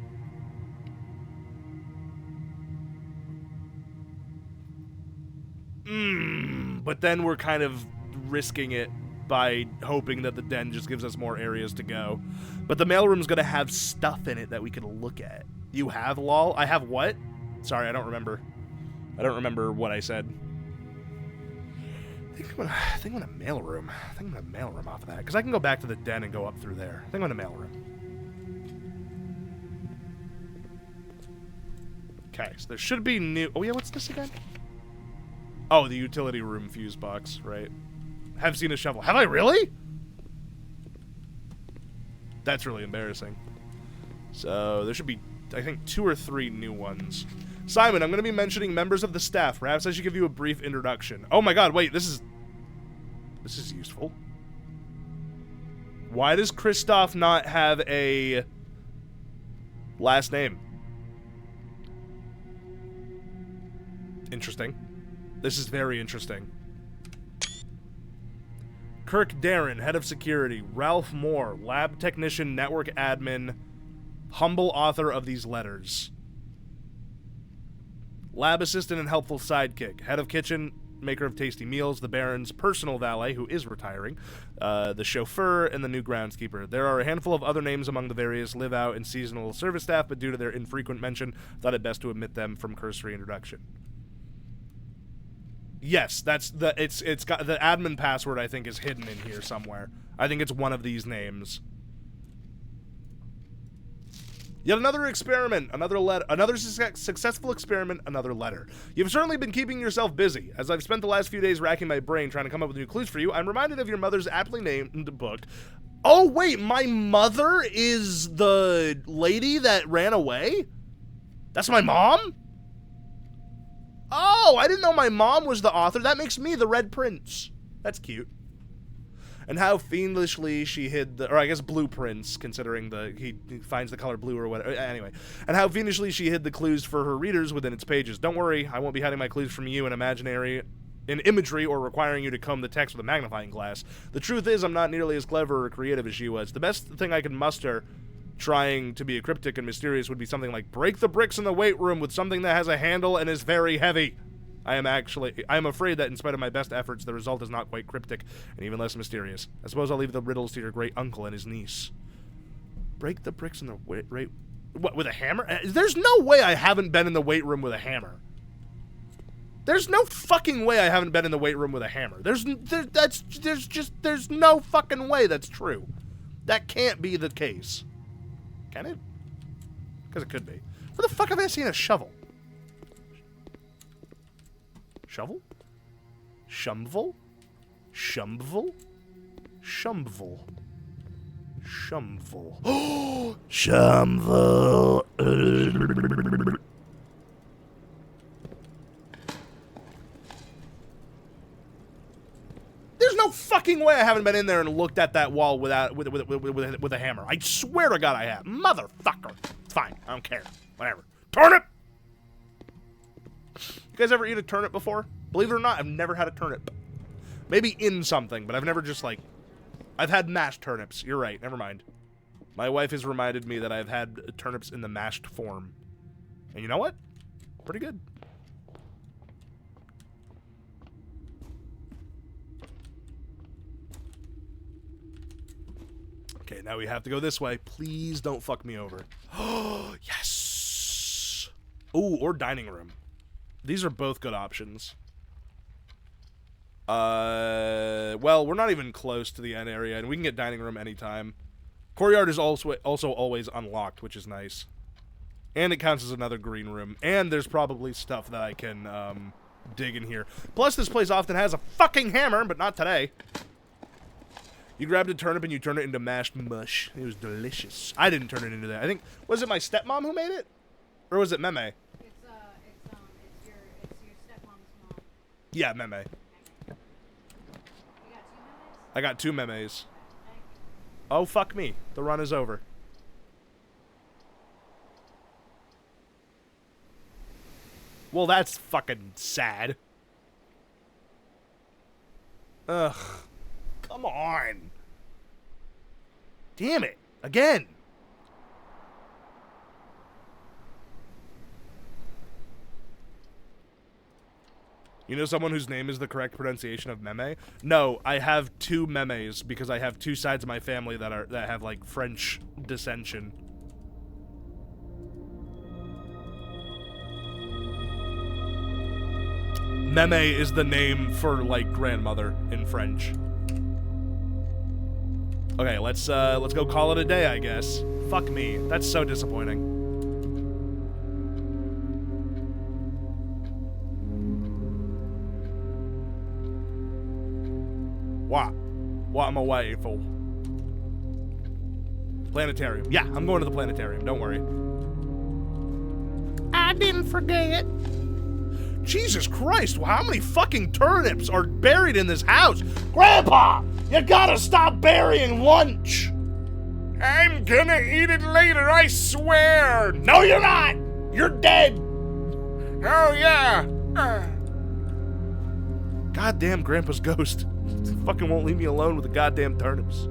But then we're kind of risking it by hoping that the den just gives us more areas to go. But the mailroom's gonna have stuff in it that we can look at. You have, lol? I have what? Sorry, I don't remember. I don't remember what I said. I think I'm gonna mailroom. I think I'm gonna mailroom off of that. Because I can go back to the den and go up through there. I think I'm gonna mailroom. Okay, so there should be new... Oh yeah, what's this again? Oh, the utility room fuse box, right. Have seen a shovel. Have I really? That's really embarrassing. So, there should be, I think, 2 or 3 new ones. Simon, I'm going to be mentioning members of the staff. Perhaps I should give you a brief introduction. Oh my god, wait, this is useful. Why does Kristoff not have a last name? Interesting. This is very interesting. Kirk Darren, head of security. Ralph Moore, lab technician, network admin, humble author of these letters. lab assistant and helpful sidekick, head of kitchen, maker of tasty meals, the Baron's personal valet, who is retiring, the chauffeur, and the new groundskeeper. There are a handful of other names among the various live-out and seasonal service staff, but due to their infrequent mention, thought it best to omit them from cursory introduction. Yes, that's the it's got the admin password. I think is hidden in here somewhere. I think it's one of these names. Yet another experiment, another successful experiment, another letter. You've certainly been keeping yourself busy. As I've spent the last few days racking my brain trying to come up with new clues for you, I'm reminded of your mother's aptly named book. Oh wait, my mother is the lady that ran away? That's my mom? Oh, I didn't know my mom was the author. That makes me the Red Prince. That's cute. And how fiendishly she hid the, or I guess blueprints, considering he finds the color blue or whatever. Anyway, and how fiendishly she hid the clues for her readers within its pages. Don't worry, I won't be hiding my clues from you in imagery or requiring you to comb the text with a magnifying glass. The truth is, I'm not nearly as clever or creative as she was. The best thing I can muster, trying to be cryptic and mysterious, would be something like break the bricks in the weight room with something that has a handle and is very heavy. I am afraid that in spite of my best efforts, the result is not quite cryptic and even less mysterious. I suppose I'll leave the riddles to your great uncle and his niece. Break the bricks in the weight what, with a hammer? There's no way I haven't been in the weight room with a hammer. There's no fucking way I haven't been in the weight room with a hammer. There's no fucking way that's true. That can't be the case. Can it? Because it could be. Where the fuck have I seen a shovel? Shovel? Shumvel? Shumvel? Shumvel. Shumvel. Oh! Shumvel. There's no fucking way I haven't been in there and looked at that wall with a hammer. I swear to God I have. Motherfucker. It's fine. I don't care. Whatever. Turnip! You guys ever eat a turnip before? Believe it or not, I've never had a turnip. Maybe in something, but I've never just like... I've had mashed turnips. You're right. Never mind. My wife has reminded me that I've had turnips in the mashed form. And you know what? Pretty good. Okay, now we have to go this way. Please don't fuck me over. Oh, yes! Ooh, or dining room. These are both good options. Well, we're not even close to the end area, and we can get dining room anytime. Courtyard is also always unlocked, which is nice. And it counts as another green room. And there's probably stuff that I can, dig in here. Plus, this place often has a fucking hammer, but not today. You grabbed a turnip and you turned it into mashed mush. It was delicious. I didn't turn it into that. I think, was it my stepmom who made it? Or was it Meme? It's your stepmom's mom. Yeah, Meme. You got 2 memes? I got 2 memes. Oh, fuck me. The run is over. Well, that's fucking sad. Ugh. Come on. Damn it. Again. You know someone whose name is the correct pronunciation of meme? No, I have 2 memes because I have 2 sides of my family that have like French dissension. Meme is the name for like grandmother in French. Okay, let's go call it a day, I guess. Fuck me. That's so disappointing. What am I waiting for? Planetarium. Yeah, I'm going to the planetarium. Don't worry. I didn't forget. Jesus Christ, how many fucking turnips are buried in this house? Grandpa, you gotta stop burying lunch. I'm gonna eat it later, I swear. No, you're not. You're dead. Oh, yeah. Goddamn Grandpa's ghost. Fucking won't leave me alone with the goddamn turnips.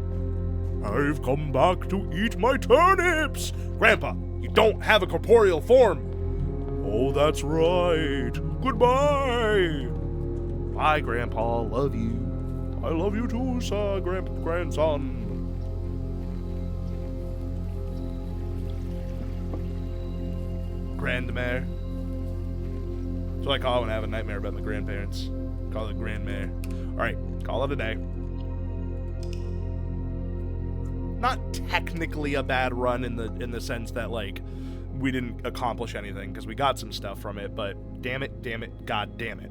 I've come back to eat my turnips. Grandpa, you don't have a corporeal form. Oh, that's right. Goodbye. Bye, Grandpa. Love you. I love you too, sir, grandson. Grandmare. That's what I call it when I have a nightmare about my grandparents. Call it grandmare. Alright, call it a day. Not technically a bad run in the sense that, like, we didn't accomplish anything, because we got some stuff from it, but damn it, god damn it.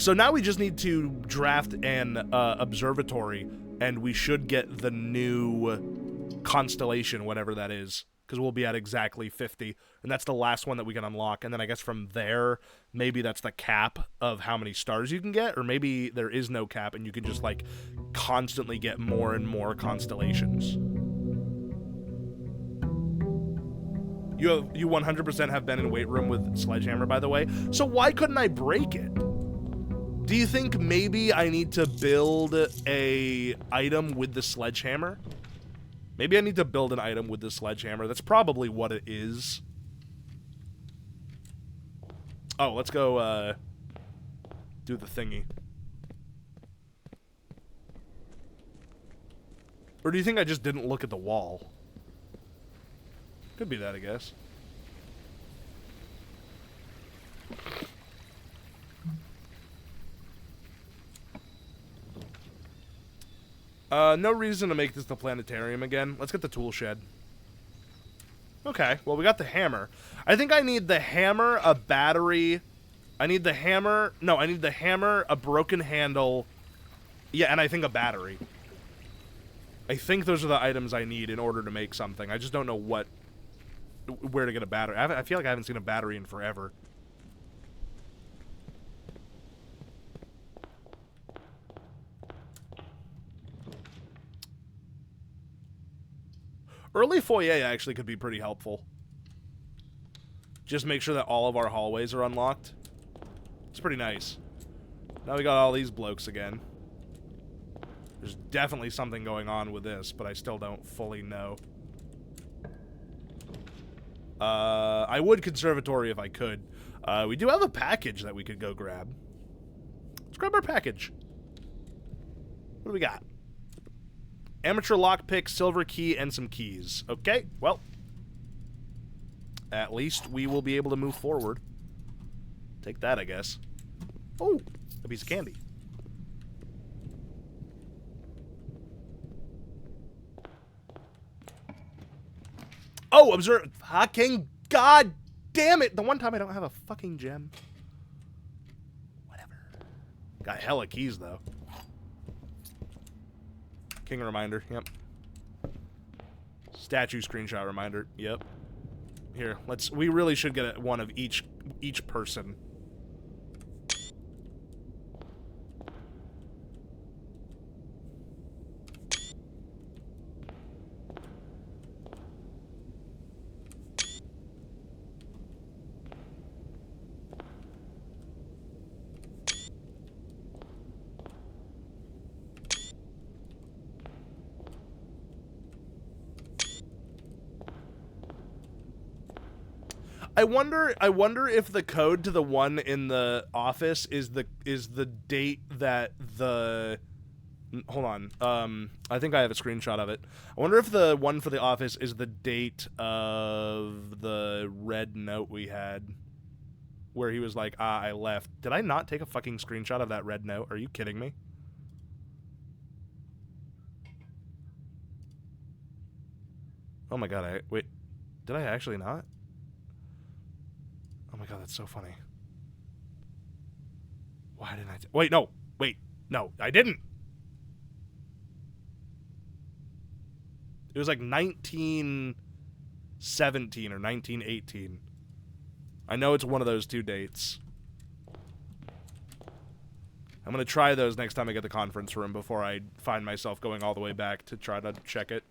So now we just need to draft an observatory, and we should get the new constellation, whatever that is, because we'll be at exactly 50, and that's the last one that we can unlock, and then I guess from there, maybe that's the cap of how many stars you can get, or maybe there is no cap, and you can just, like, constantly get more and more constellations. You 100% have been in weight room with Sledgehammer, by the way, so why couldn't I break it? Do you think maybe I need to build a item with the sledgehammer? Maybe I need to build an item with the sledgehammer. That's probably what it is. Oh, let's go do the thingy. Or do you think I just didn't look at the wall? Could be that, I guess. No reason to make this the planetarium again. Let's get the tool shed. Okay, well, we got the hammer. I think I need the hammer, a battery. I need the hammer. No, I need the hammer, a broken handle. Yeah, and I think a battery. I think those are the items I need in order to make something. I just don't know where to get a battery. I feel like I haven't seen a battery in forever. Early foyer actually could be pretty helpful. Just make sure that all of our hallways are unlocked. It's pretty nice. Now we got all these blokes again. There's definitely something going on with this, but I still don't fully know. I would conservatory if I could. We do have a package that we could go grab. Let's grab our package. What do we got? Amateur lockpick, silver key, and some keys. Okay, well. At least we will be able to move forward. Take that, I guess. Oh, a piece of candy. Oh, observe. Fucking god damn it. The one time I don't have a fucking gem. Whatever. Got hella keys, though. King reminder, yep. Statue screenshot reminder, yep. Here, we really should get one of each person. I wonder if the code to the one in the office is the date that the hold on. I think I have a screenshot of it. I wonder if the one for the office is the date of the red note we had where he was like, "Ah, I left." Did I not take a fucking screenshot of that red note? Are you kidding me? Oh my god, wait. Did I actually not? Oh my god, that's so funny. Why didn't I... Wait, no. Wait. No, I didn't. It was like 1917 or 1918. I know it's one of those two dates. I'm going to try those next time I get the conference room before I find myself going all the way back to try to check it.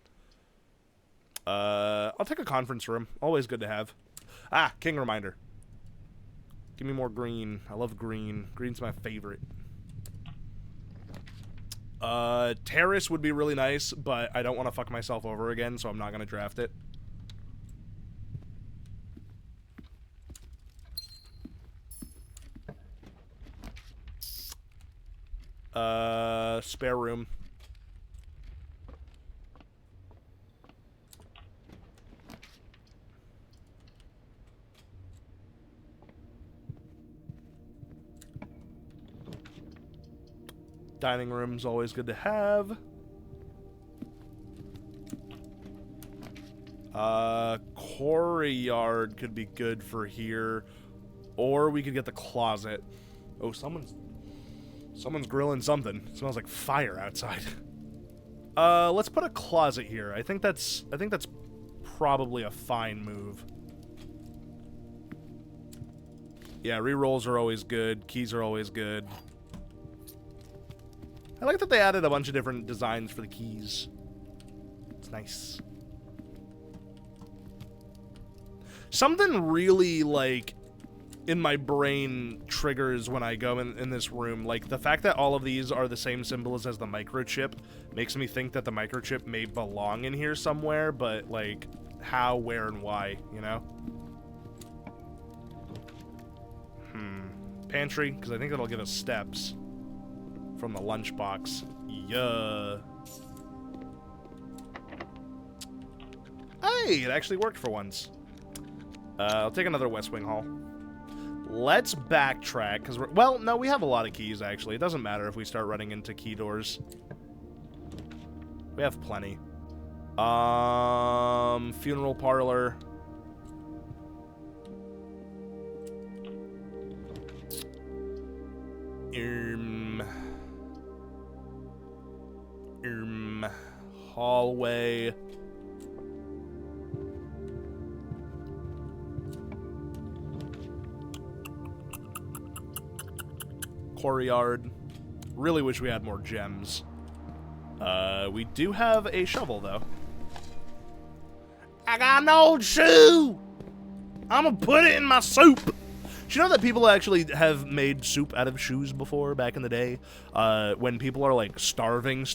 I'll take a conference room. Always good to have. Ah, king reminder. Give me more green. I love green. Green's my favorite. Terrace would be really nice, but I don't want to fuck myself over again, so I'm not going to draft it. Spare room. Dining room's always good to have. Quarry yard could be good for here. Or we could get the closet. Oh, someone's grilling something. It smells like fire outside. Let's put a closet here. I think that's probably a fine move. Yeah, rerolls are always good. Keys are always good. I like that they added a bunch of different designs for the keys. It's nice. Something really, like, in my brain triggers when I go in this room. Like, the fact that all of these are the same symbols as the microchip makes me think that the microchip may belong in here somewhere, but, like, how, where, and why, you know? Pantry, because I think that'll give us steps from the lunchbox. Yeah. Hey, it actually worked for once. I'll take another West Wing Hall. Let's backtrack, because we're... Well, no, we have a lot of keys, actually. It doesn't matter if we start running into key doors. We have plenty. Funeral parlor. Hallway. Courtyard. Really wish we had more gems. We do have a shovel, though. I got an old shoe! I'm gonna put it in my soup! Do you know that people actually have made soup out of shoes before, back in the day? When people are, like, starving,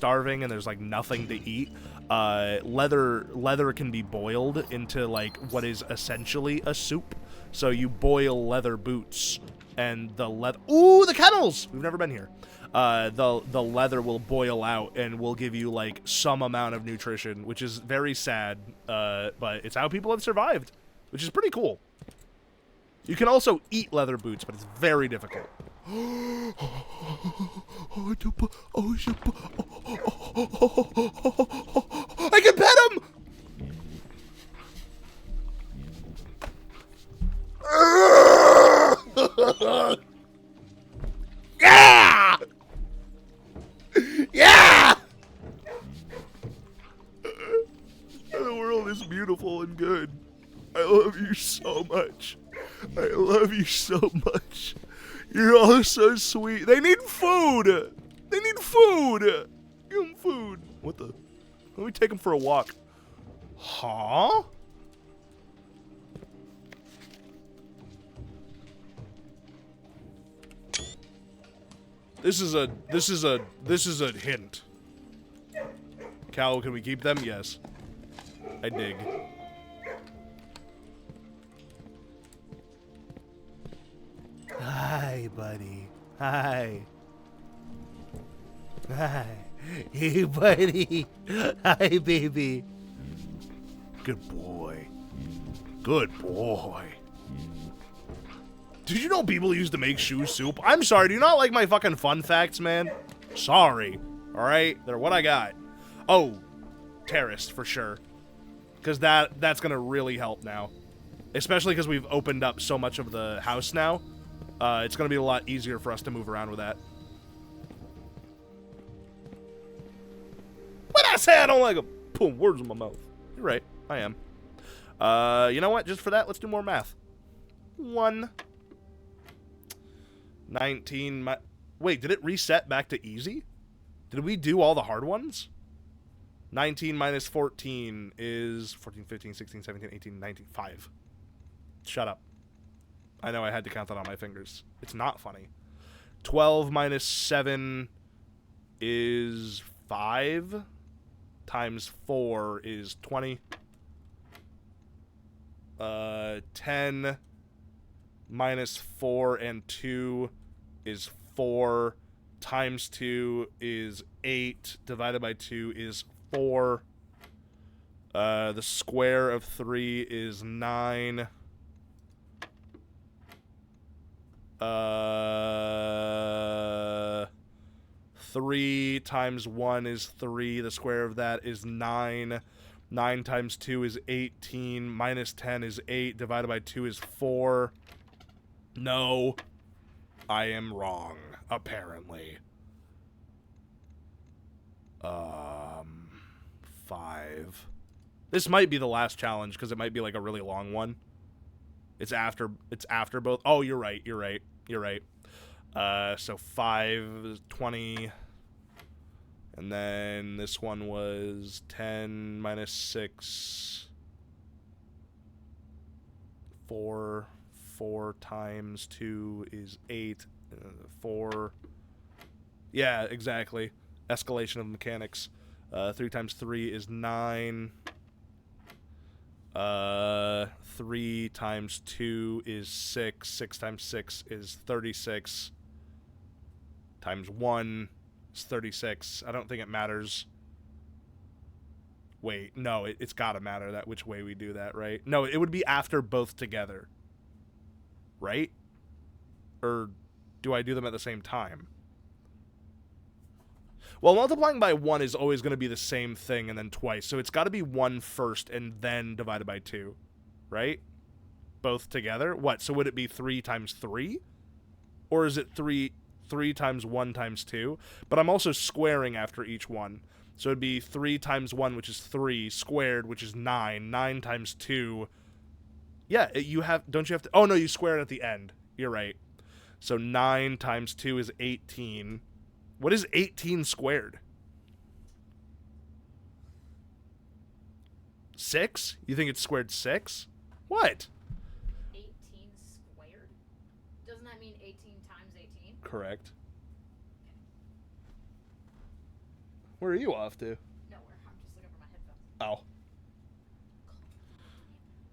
and there's, like, nothing to eat, leather can be boiled into, like, what is essentially a soup. So you boil leather boots, and the leather... Ooh, the kennels! We've never been here. The leather will boil out and will give you, like, some amount of nutrition, which is very sad, but it's how people have survived, which is pretty cool. You can also eat leather boots, but it's very difficult. I can pet him! Yeah! Yeah! The world is beautiful and good. I love you so much. I love you so much. You're all so sweet. They need food. They need food. Give them food. What the? Let me take them for a walk. Huh? This is a hint. Cal, can we keep them? Yes. I dig. Hi, buddy. Hi. Hi. Hey, buddy. Hi, baby. Good boy. Good boy. Did you know people used to make shoe soup? I'm sorry, do you not like my fucking fun facts, man? Sorry. Alright? They're what I got. Oh. Terraced, for sure. Because that's gonna really help now. Especially because we've opened up so much of the house now. It's going to be a lot easier for us to move around with that. What I say I don't like them? Putting words in my mouth. You're right. I am. You know what? Just for that, let's do more math. 1. 19. Wait, did it reset back to easy? Did we do all the hard ones? 19 minus 14 is 14, 15, 16, 17, 18, 19, 5. Shut up. I know I had to count that on my fingers. It's not funny. 12 minus 7 is 5. Times 4 is 20. 10 minus 4 and 2 is 4. times 2 is 8, divided by 2 is 4. The square of 3 is 9. 3 times 1 is 3. The square of that is 9. 9 times 2 is 18. Minus 10 is 8. Divided by 2 is 4. No. I am wrong, apparently. 5. This might be the last challenge, because it might be like a really long one. It's after both. Oh, you're right. So 5 is 20. And then this one was 10 minus 6. 4 times 2 is 8. 4. Yeah, exactly. Escalation of mechanics. 3 times 3 is 9. 3 times 2 is 6. 6 times 6 is 36. Times 1 is 36. I don't think it matters. Wait, no, it's gotta matter that which way we do that, right? No, it would be after both together. Right? Or do I do them at the same time? Well, multiplying by 1 is always going to be the same thing and then twice. So it's got to be 1 first and then divided by 2. Right? Both together? What? So would it be 3 times 3? Or is it 3 times 1 times 2? But I'm also squaring after each one. So it'd be 3 times 1, which is 3, squared, which is 9. 9 times 2. Yeah, don't you have to... Oh, no, you square it at the end. You're right. So 9 times 2 is 18. What is 18 squared? 6? You think it's squared 6? What? 18 squared? Doesn't that mean 18 times 18? Correct. Where are you off to? Nowhere. I'm just looking for my headphones. Oh.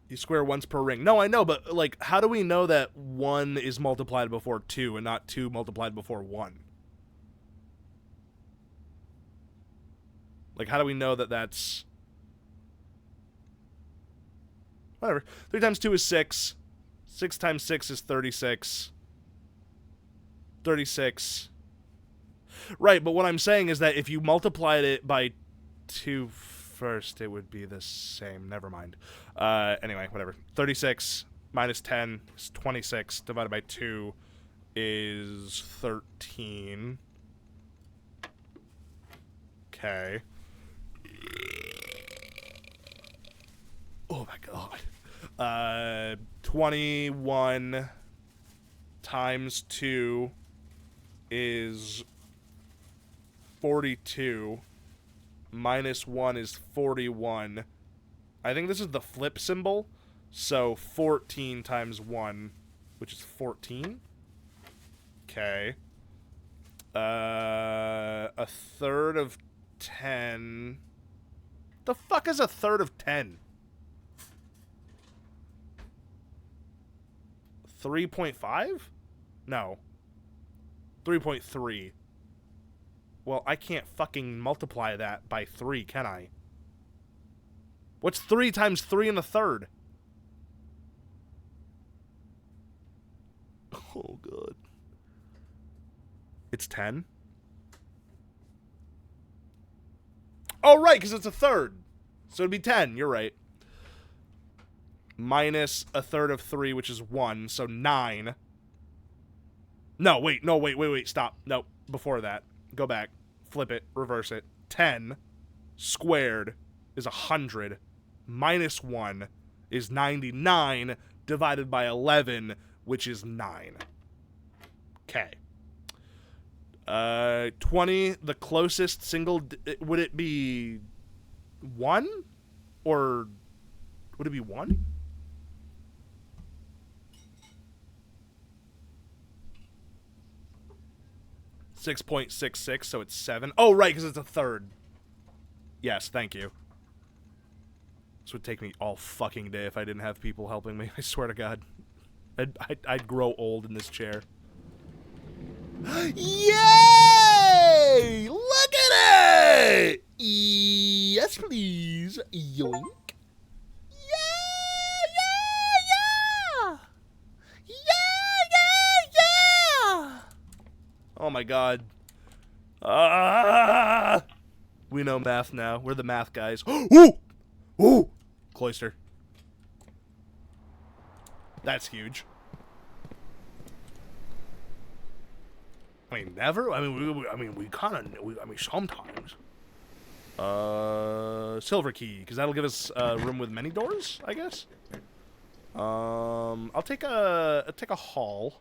You square once per ring. No, I know, but, like, how do we know that 1 is multiplied before 2 and not 2 multiplied before 1? Like, how do we know that that's... Whatever. 3 times 2 is 6. 6 times 6 is 36. 36. Right, but what I'm saying is that if you multiplied it by 2 first, it would be the same. Never mind. Anyway, whatever. 36 minus 10 is 26. Divided by 2 is 13. Okay. Oh my god. 21 times 2 is 42. Minus 1 is 41. I think this is the flip symbol. So 14 times 1, which is 14. Okay. A third of 10. The fuck is a third of 10? 3.5? No. 3.3. Well, I can't fucking multiply that by 3, can I? What's 3 times 3 and a third? Oh, God. It's 10? Oh, right, because it's a third. So it'd be 10. You're right. Minus a third of 3, which is 1. So 9. No, wait. Stop. No, before that. Go back. Flip it. Reverse it. 10 squared is 100. Minus 1 is 99 divided by 11, which is 9. Okay. 20, the closest single... would it be 1? Or would it be 1? .66, so it's 7. Oh, right, because it's a third. Yes, thank you. This would take me all fucking day if I didn't have people helping me. I swear to God. I'd grow old in this chair. Yeah! Oh my god. Ah! We know math now. We're the math guys. Ooh! Ooh! Cloister. That's huge. I mean, never. I mean, we kind of. I mean, sometimes. Silver key, because that'll give us a room with many doors, I guess. I'll take a hall.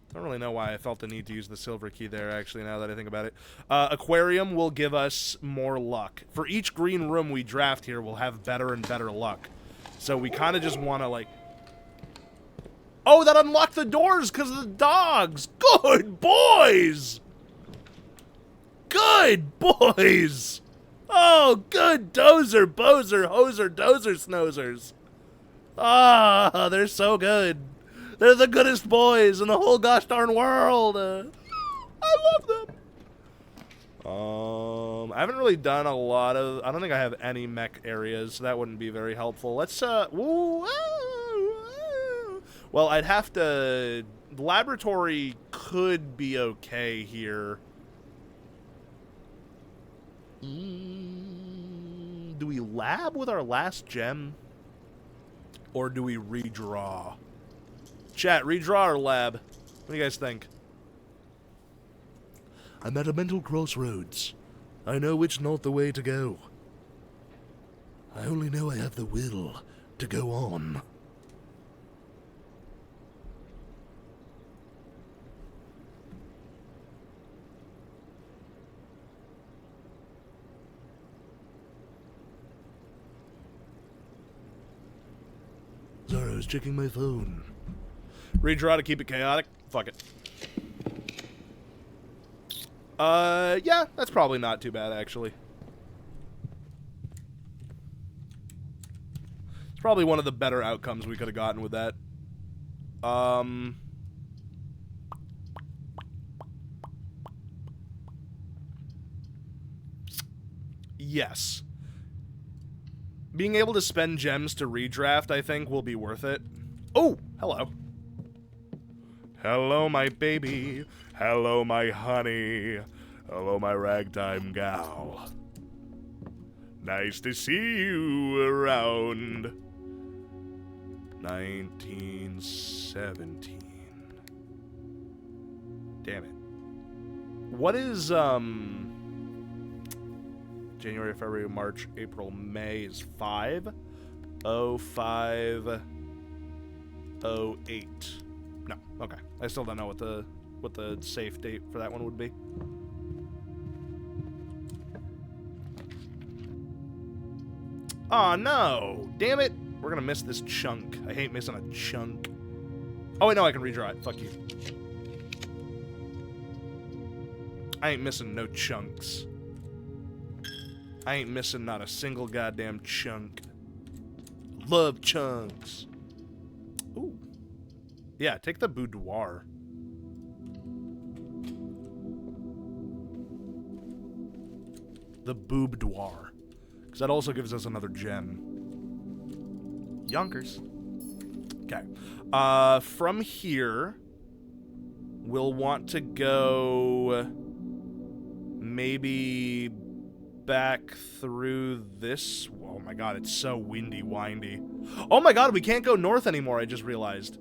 I don't really know why I felt the need to use the silver key there, actually, now that I think about it. Aquarium will give us more luck. For each green room we draft here, we'll have better and better luck. So we kind of just want to, like... Oh, that unlocked the doors because of the dogs! Good boys! Good boys! Oh, good dozer, bozer, hoser, dozer, snozers. Ah, they're so good. They're the goodest boys in the whole gosh darn world. I love them. I haven't really done a lot of... I don't think I have any mech areas, so that wouldn't be very helpful. Let's, well, I'd have to... The laboratory could be okay here. Do we lab with our last gem? Or do we redraw? Chat, redraw or lab? What do you guys think? I'm at a mental crossroads. I know which not the way to go. I only know I have the will to go on. Sorry, I was checking my phone. Redraw to keep it chaotic? Fuck it. Yeah, that's probably not too bad, actually. It's probably one of the better outcomes we could have gotten with that. Yes. Being able to spend gems to redraft, I think, will be worth it. Oh, hello. Hello, my baby. Hello, my honey. Hello, my ragtime gal. Nice to see you around. 1917. Damn it. What is, January, February, March, April, May is 5. 05, 08. No, okay. I still don't know what the safe date for that one would be. Aw, no! Damn it! We're gonna miss this chunk. I hate missing a chunk. Oh, wait, no, I can redraw it. Fuck you. I ain't missing no chunks. I ain't missing not a single goddamn chunk. Love chunks. Ooh. Yeah, take the boudoir. The boobdoir. Because that also gives us another gem. Yonkers. Okay. From here, we'll want to go maybe back through this. Oh my god, it's so windy, windy. Oh my god, we can't go north anymore, I just realized.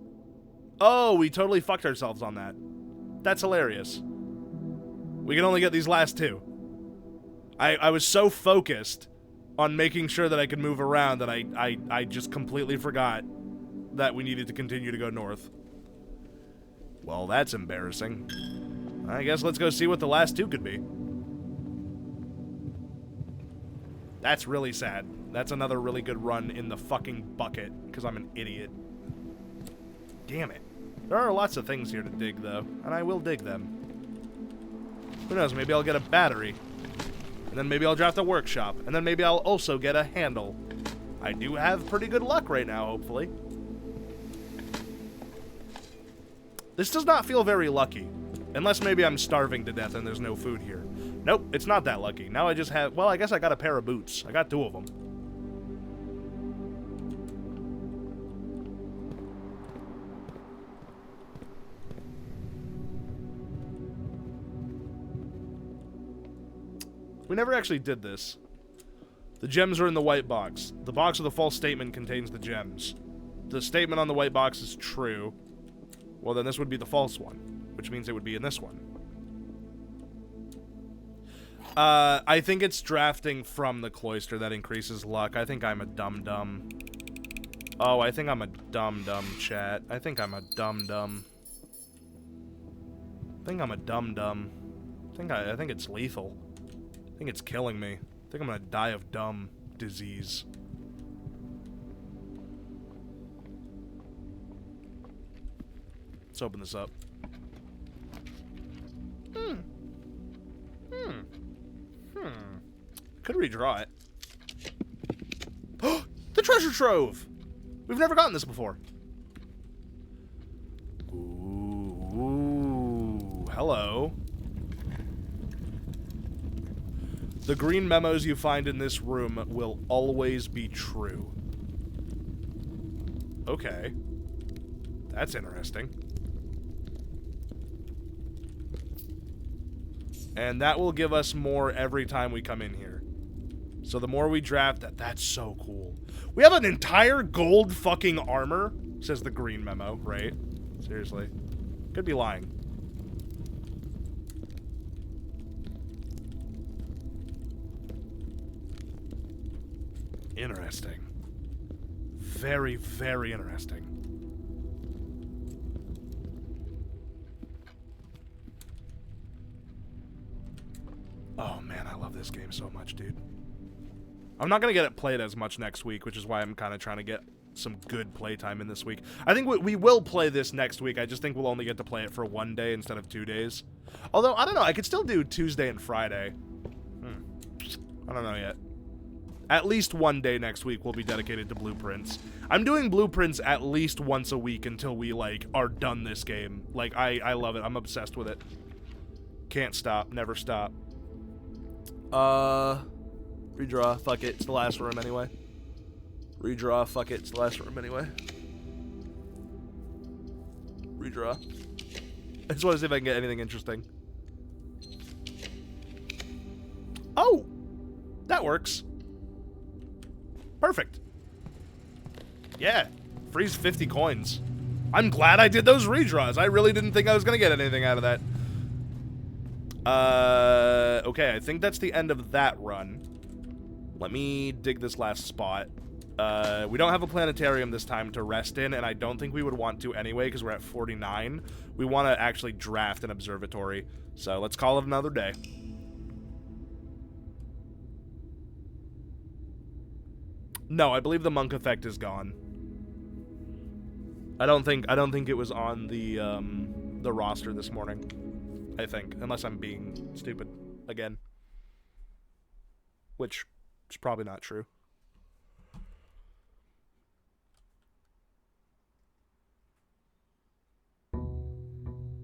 Oh, we totally fucked ourselves on that. That's hilarious. We can only get these last two. I was so focused on making sure that I could move around that I just completely forgot that we needed to continue to go north. Well, that's embarrassing. I guess let's go see what the last two could be. That's really sad. That's another really good run in the fucking bucket, because I'm an idiot. Damn it. There are lots of things here to dig, though, and I will dig them. Who knows, maybe I'll get a battery. And then maybe I'll draft a workshop. And then maybe I'll also get a handle. I do have pretty good luck right now, hopefully. This does not feel very lucky. Unless maybe I'm starving to death and there's no food here. Nope, it's not that lucky. Now I just have... Well, I guess I got a pair of boots. I got 2 of them. We never actually did this. The gems are in the white box. The box with the false statement contains the gems. The statement on the white box is true. Well, then this would be the false one, which means it would be in this one. I think it's drafting from the cloister that increases luck. I think I'm a dum-dum. Oh, I think I'm a dum-dum, chat. I think I'm a dum-dum. I think I'm a dum-dum. I think it's lethal. I think it's killing me. I think I'm gonna die of dumb disease. Let's open this up. Could redraw it. The treasure trove! We've never gotten this before. Ooh, hello. The green memos you find in this room will always be true. Okay. That's interesting. And that will give us more every time we come in here. So the more we draft that, that's so cool. We have an entire gold fucking armor, says the green memo, right? Seriously. Could be lying. Interesting. Very, very interesting. Oh man, I love this game so much, dude. I'm not gonna get it played as much next week, which is why I'm kind of trying to get some good playtime in this week. I think we will play this next week. I just think we'll only get to play it for 1 day instead of 2 days. Although, I don't know, I could still do Tuesday and Friday. I don't know yet. At least 1 day next week will be dedicated to blueprints. I'm doing blueprints at least once a week until we, like, are done this game. Like, I love it. I'm obsessed with it. Can't stop. Never stop. Redraw. Fuck it. It's the last room anyway. Redraw. Fuck it. It's the last room anyway. Redraw. I just want to see if I can get anything interesting. Oh! That works. Perfect. Yeah. Freeze 50 coins. I'm glad I did those redraws. I really didn't think I was going to get anything out of that. Okay, I think that's the end of that run. Let me dig this last spot. We don't have a planetarium this time to rest in, and I don't think we would want to anyway because we're at 49. We want to actually draft an observatory. So let's call it another day. No, I believe the monk effect is gone. I don't think it was on the roster this morning. I think, unless I'm being stupid again. Which is probably not true.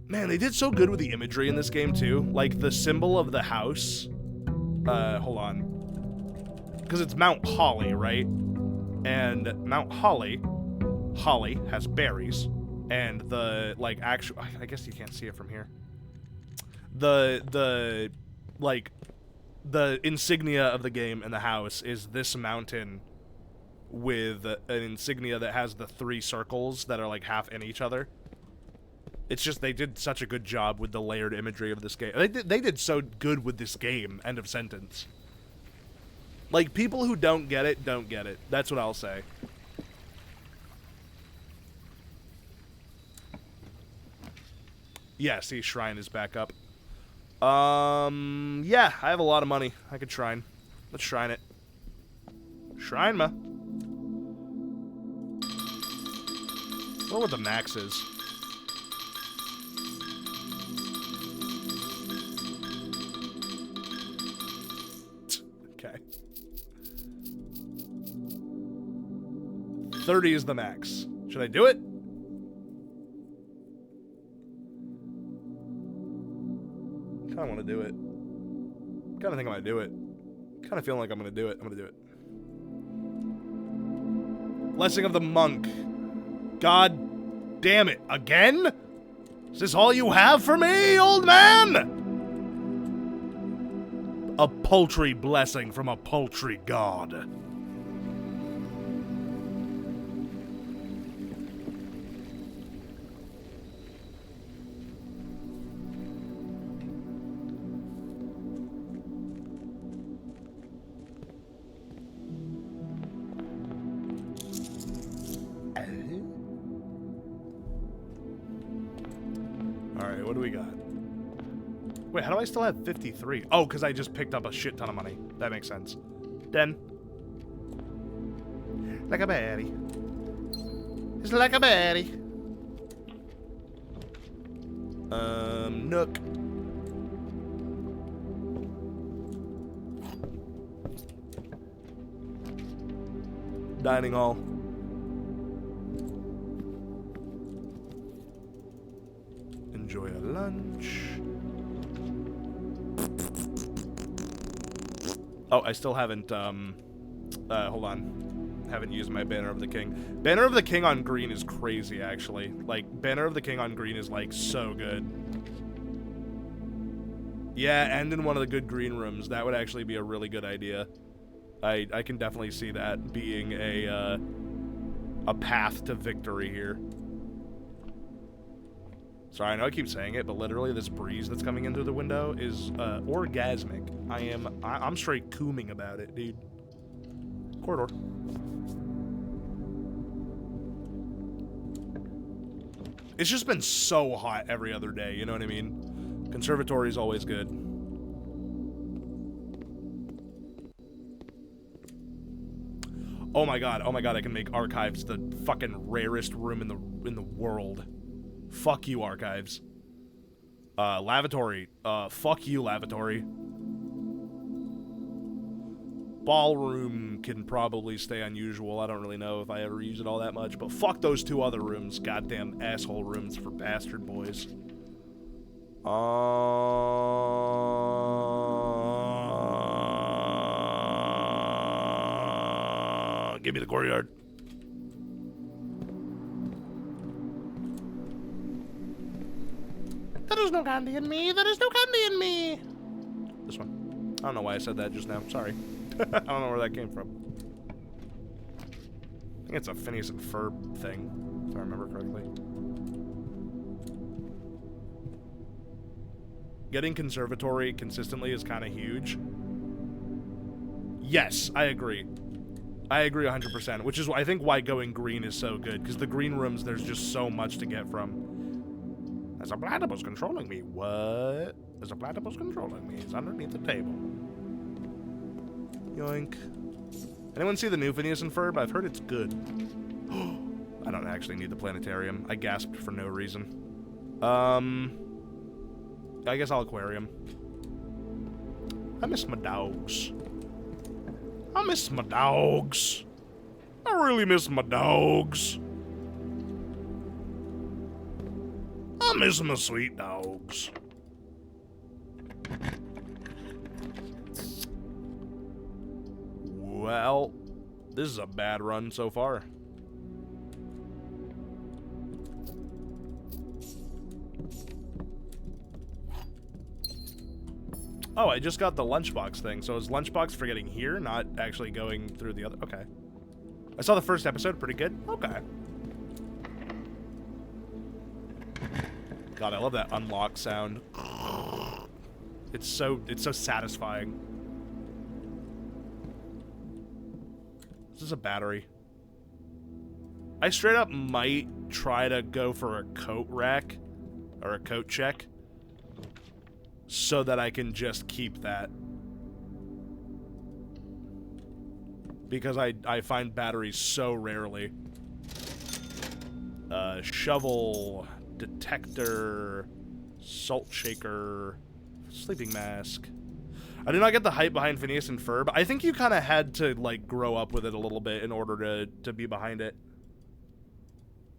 Man, they did so good with the imagery in this game too. Like the symbol of the house. Hold on. Because it's Mount Holly, right? And Mount Holly has berries. And the, like, actual, I guess you can't see it from here. The insignia of the game and the house is this mountain with an insignia that has the 3 circles that are like half in each other. It's just they did such a good job with the layered imagery of this game. They did so good with this game. End of sentence. Like, people who don't get it, don't get it. That's what I'll say. Yeah, see, Shrine is back up. Yeah, I have a lot of money. I could shrine. Let's shrine it. Shrine ma. I wonder what the max is. Okay. 30 is the max. Should I do it? I want to do it. Kind of think I'm gonna do it. Kind of feeling like I'm gonna do it. I'm gonna do it. Blessing of the monk. God damn it. Again? Is this all you have for me, old man? A paltry blessing from a paltry god. Alright, what do we got? Wait, how do I still have 53? Oh, because I just picked up a shit ton of money. That makes sense. Den. Like a berry. It's like a berry. Nook. Dining hall. Enjoy a lunch. Oh, I still haven't, hold on. Haven't used my Banner of the King. Banner of the King on green is crazy, actually. Like, Banner of the King on green is, like, so good. Yeah, and in one of the good green rooms. That would actually be a really good idea. I can definitely see that being a path to victory here. Sorry, I know I keep saying it, but literally this breeze that's coming in through the window is orgasmic. I'm straight cooming about it, dude. Corridor. It's just been so hot every other day, you know what I mean? Conservatory is always good. Oh my god, I can make archives the fucking rarest room in the world. Fuck you, archives. Lavatory. Fuck you, lavatory. Ballroom can probably stay unusual. I don't really know if I ever use it all that much, but fuck those two other rooms. Goddamn asshole rooms for bastard boys. Give me the courtyard. There is no candy in me. There is no candy in me. This one. I don't know why I said that just now. Sorry. I don't know where that came from. I think it's a Phineas and Ferb thing, if I remember correctly. Getting conservatory consistently is kind of huge. Yes, I agree. I agree 100%, which is I think why going green is so good, because the green rooms, there's just so much to get from. There's a platypus controlling me. What? There's a platypus controlling me. It's underneath the table. Yoink. Anyone see the new Phineas and Ferb? I've heard it's good. I don't actually need the planetarium. I gasped for no reason. I guess I'll aquarium. I miss my dogs. I miss my dogs. I really miss my dogs. I miss my sweet dogs. Well, this is a bad run so far. Oh, I just got the lunchbox thing. So is lunchbox for getting here, not actually going through the other? Okay. I saw the first episode. Pretty good. Okay. God, I love that unlock sound. It's so satisfying. This is a battery. I straight up might try to go for a coat rack or a coat check so that I can just keep that. Because I find batteries so rarely. Shovel, detector, salt shaker, sleeping mask. I did not get the hype behind Phineas and Ferb. I think you kind of had to, like, grow up with it a little bit in order to be behind it.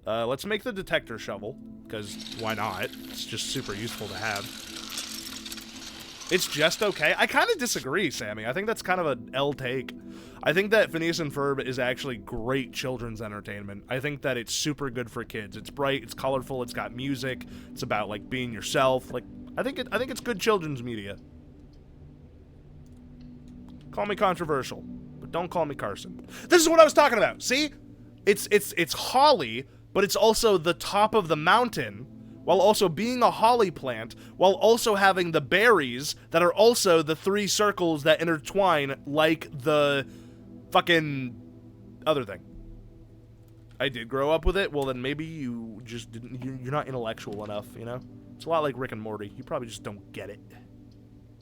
Let's make the detector shovel, because why not? It's just super useful to have. It's just okay. I kind of disagree, Sammy. I think that's kind of an L take. I think that Phineas and Ferb is actually great children's entertainment. I think that it's super good for kids. It's bright, it's colorful, it's got music, it's about, like, being yourself. Like, I think it's good children's media. Call me controversial, but don't call me Carson. This is what I was talking about. See? It's holly, but it's also the top of the mountain, while also being a holly plant, while also having the berries that are also the 3 circles that intertwine like the fucking other thing. I did grow up with it. Well, then maybe you just didn't. You're not intellectual enough, you know? It's a lot like Rick and Morty. You probably just don't get it.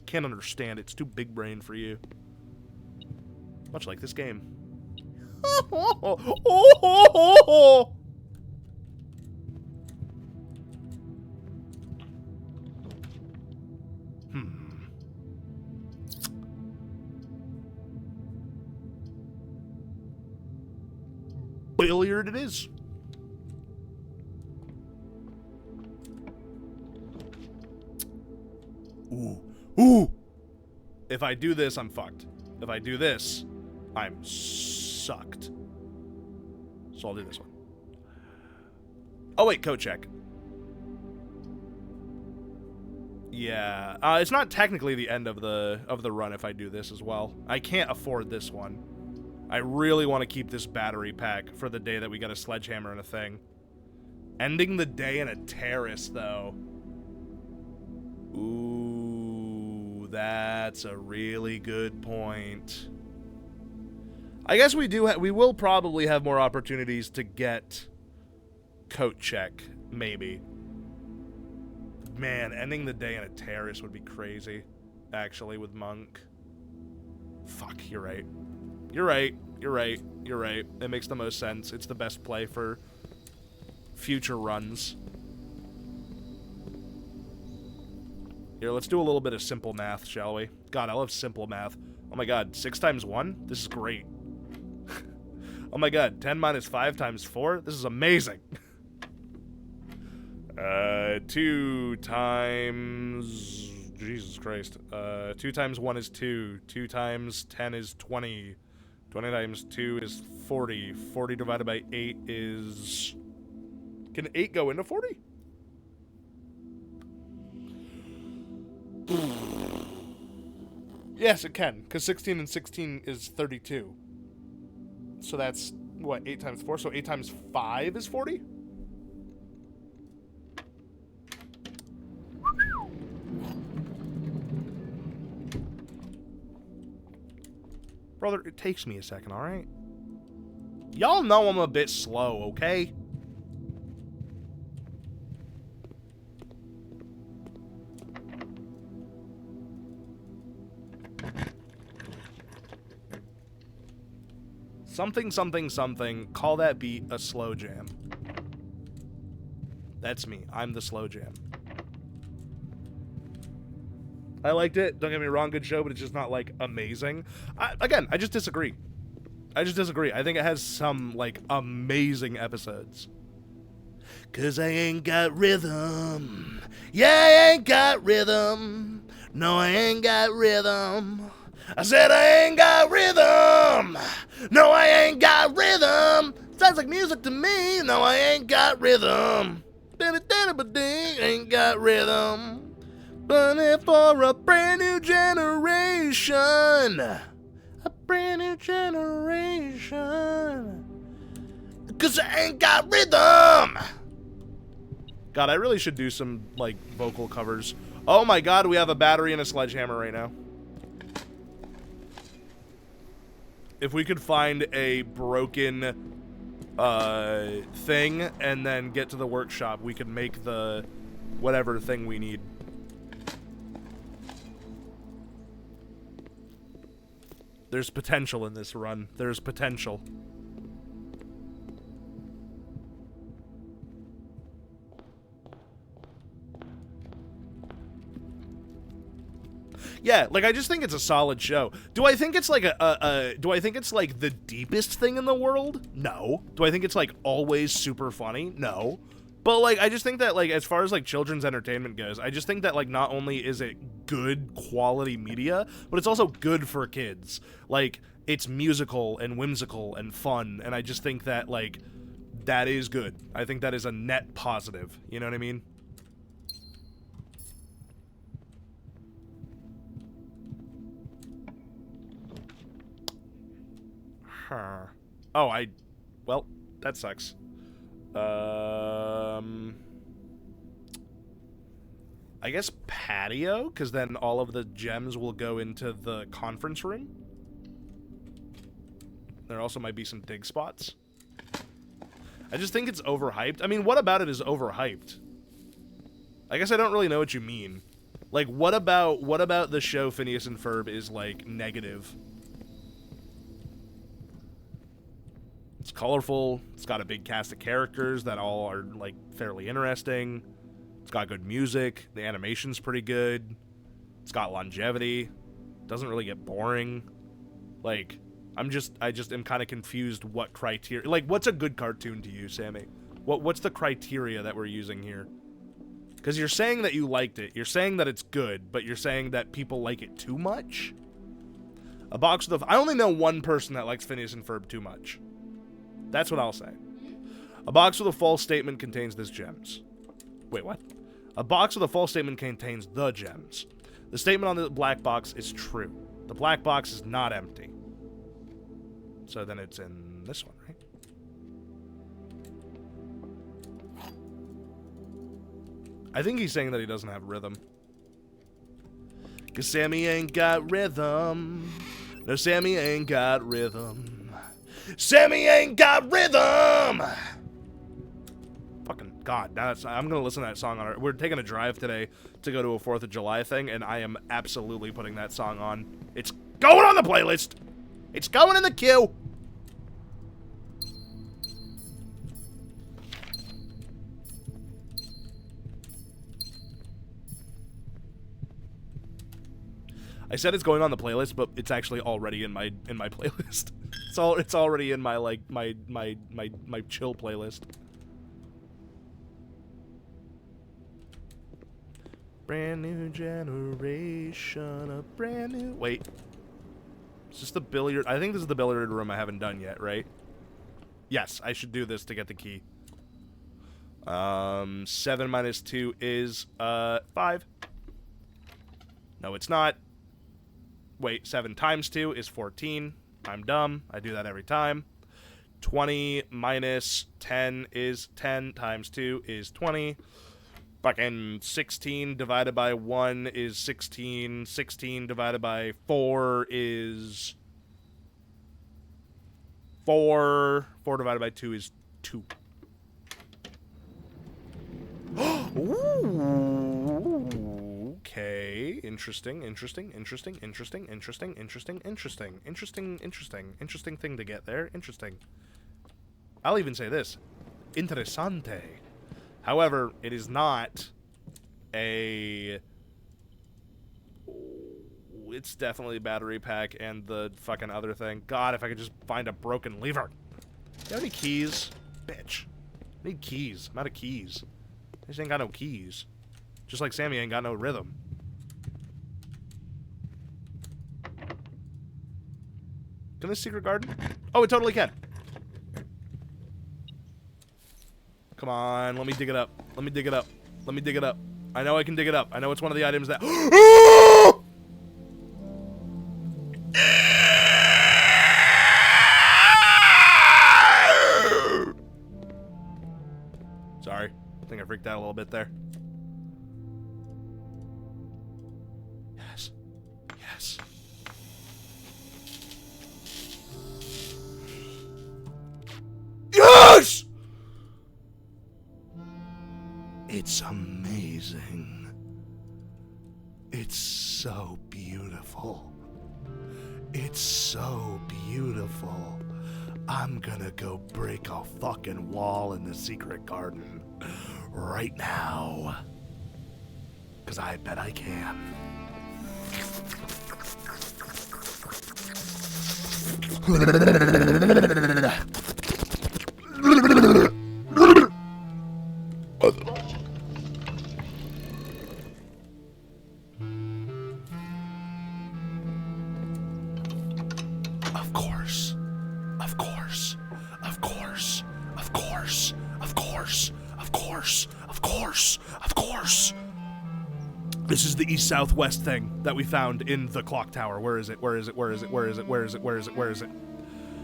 Can't understand it. It's too big brain for you. Much like this game. Billiard it is. Ooh. Ooh! If I do this, I'm fucked. If I do this, I'm sucked. So I'll do this one. Oh wait, code check. Yeah, it's not technically the end of the run if I do this as well. I can't afford this one. I really want to keep this battery pack for the day that we got a sledgehammer and a thing. Ending the day in a terrace, though. Ooh, that's a really good point. I guess we will probably have more opportunities to get coat check, maybe. Man, ending the day in a terrace would be crazy, actually, with Monk. Fuck, you're right. You're right. You're right. You're right. It makes the most sense. It's the best play for future runs. Here, let's do a little bit of simple math, shall we? God, I love simple math. Oh my god, 6 times 1? This is great. Oh my god, 10 minus 5 times 4? This is amazing. 2 times... Jesus Christ. 2 times 1 is 2. 2 times 10 is 20. 20 times 2 is 40. 40 divided by 8 is... Can 8 go into 40? Yes, it can, because 16 and 16 is 32. So that's, what, 8 times 4? So 8 times 5 is 40? Brother, it takes me a second, alright? Y'all know I'm a bit slow, okay? Something, something, something. Call that beat a slow jam. That's me. I'm the slow jam. I liked it. Don't get me wrong, good show, but it's just not, like, amazing. Again, I just disagree. I just disagree. I think it has some, like, amazing episodes. 'Cause I ain't got rhythm. Yeah, I ain't got rhythm. No, I ain't got rhythm. I said I ain't got rhythm. No, I ain't got rhythm. Sounds like music to me. No, I ain't got rhythm. Ain't got rhythm. But for a brand new generation. A brand new generation. 'Cause I ain't got rhythm. God, I really should do some, like, vocal covers. Oh my god, we have a battery and a sledgehammer right now. If we could find a broken thing and then get to the workshop, we could make the whatever thing we need. There's potential in this run. There's potential. Yeah, like, I just think it's a solid show. Do I think it's like do I think it's like the deepest thing in the world? No. Do I think it's like always super funny? No. But, like, I just think that, like, as far as, like, children's entertainment goes, I just think that, like, not only is it good quality media, but it's also good for kids. Like, it's musical and whimsical and fun, and I just think that, like, that is good. I think that is a net positive. You know what I mean? Huh. Oh, well, that sucks. I guess patio, because then all of the gems will go into the conference room. There also might be some dig spots. I just think it's overhyped. I mean, what about it is overhyped? I guess I don't really know what you mean. Like, what about the show Phineas and Ferb is, like, negative? It's colorful. It's got a big cast of characters that all are, like, fairly interesting. It's got good music. The animation's pretty good. It's got longevity. Doesn't really get boring. Like, I just am kind of confused what criteria... Like, what's a good cartoon to you, Sammy? What's the criteria that we're using here? Because you're saying that you liked it. You're saying that it's good, but you're saying that people like it too much? A box with I only know one person that likes Phineas and Ferb too much. That's what I'll say. A box with a false statement contains this gems. Wait, what? A box with a false statement contains the gems. The statement on the black box is true. The black box is not empty. So then it's in this one, right? I think he's saying that he doesn't have rhythm. 'Cause Sammy ain't got rhythm. No, Sammy ain't got rhythm. Sammy ain't got rhythm! Fucking God, I'm gonna listen to that song we're taking a drive today to go to a 4th of July thing, and I am absolutely putting that song on. It's going on the playlist! It's going in the queue! I said it's going on the playlist, but it's actually already in my playlist. It's already in my like my chill playlist. Brand new generation, a brand new... Wait. Is this the billiard... I think this is the billiard room I haven't done yet, right? Yes, I should do this to get the key. 7 minus 2 is, 5. No, it's not. Wait, 7 times 2 is 14. I'm dumb. I do that every time. 20 minus 10 is 10 times 2 is 20. Fucking 16 divided by 1 is 16. 16 divided by 4 is 4. 4 divided by 2 is 2. Ooh, okay. Interesting thing to get there. Interesting. I'll even say this. Interessante. However, it is not a... It's definitely a battery pack and the fucking other thing. God, if I could just find a broken lever. Do you have any keys? Bitch. I need keys. I'm out of keys. I just ain't got no keys. Just like Sammy ain't got no rhythm. Can this secret garden? Oh, it totally can. Come on, let me dig it up. Let me dig it up. Let me dig it up. I know I can dig it up. I know it's one of the items that... Sorry. I think I freaked out a little bit there. Yes. Yes. Yes! It's amazing. It's so beautiful. It's so beautiful. I'm gonna go break a fucking wall in the secret garden right now. 'Cause I bet I can. Of course. Of course. Of course. Of course. Of course. Of course. Of course. Of course. This is the east-southwest thing that we found in the clock tower. Where is it? Where is it? Where is it? Where is it? Where is it? Where is it? Where is it?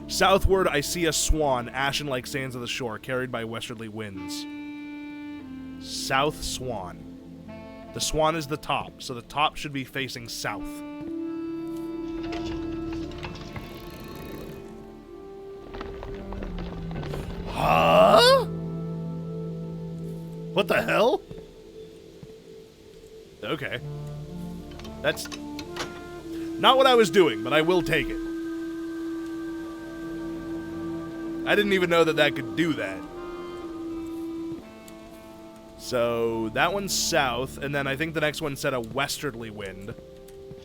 Southward, I see a swan, ashen like sands of the shore, carried by westerly winds. South swan. The swan is the top, so the top should be facing south. Huh? What the hell? Okay. That's not what I was doing, but I will take it. I didn't even know that that could do that. So that one's south, and then I think the next one said a westerly wind.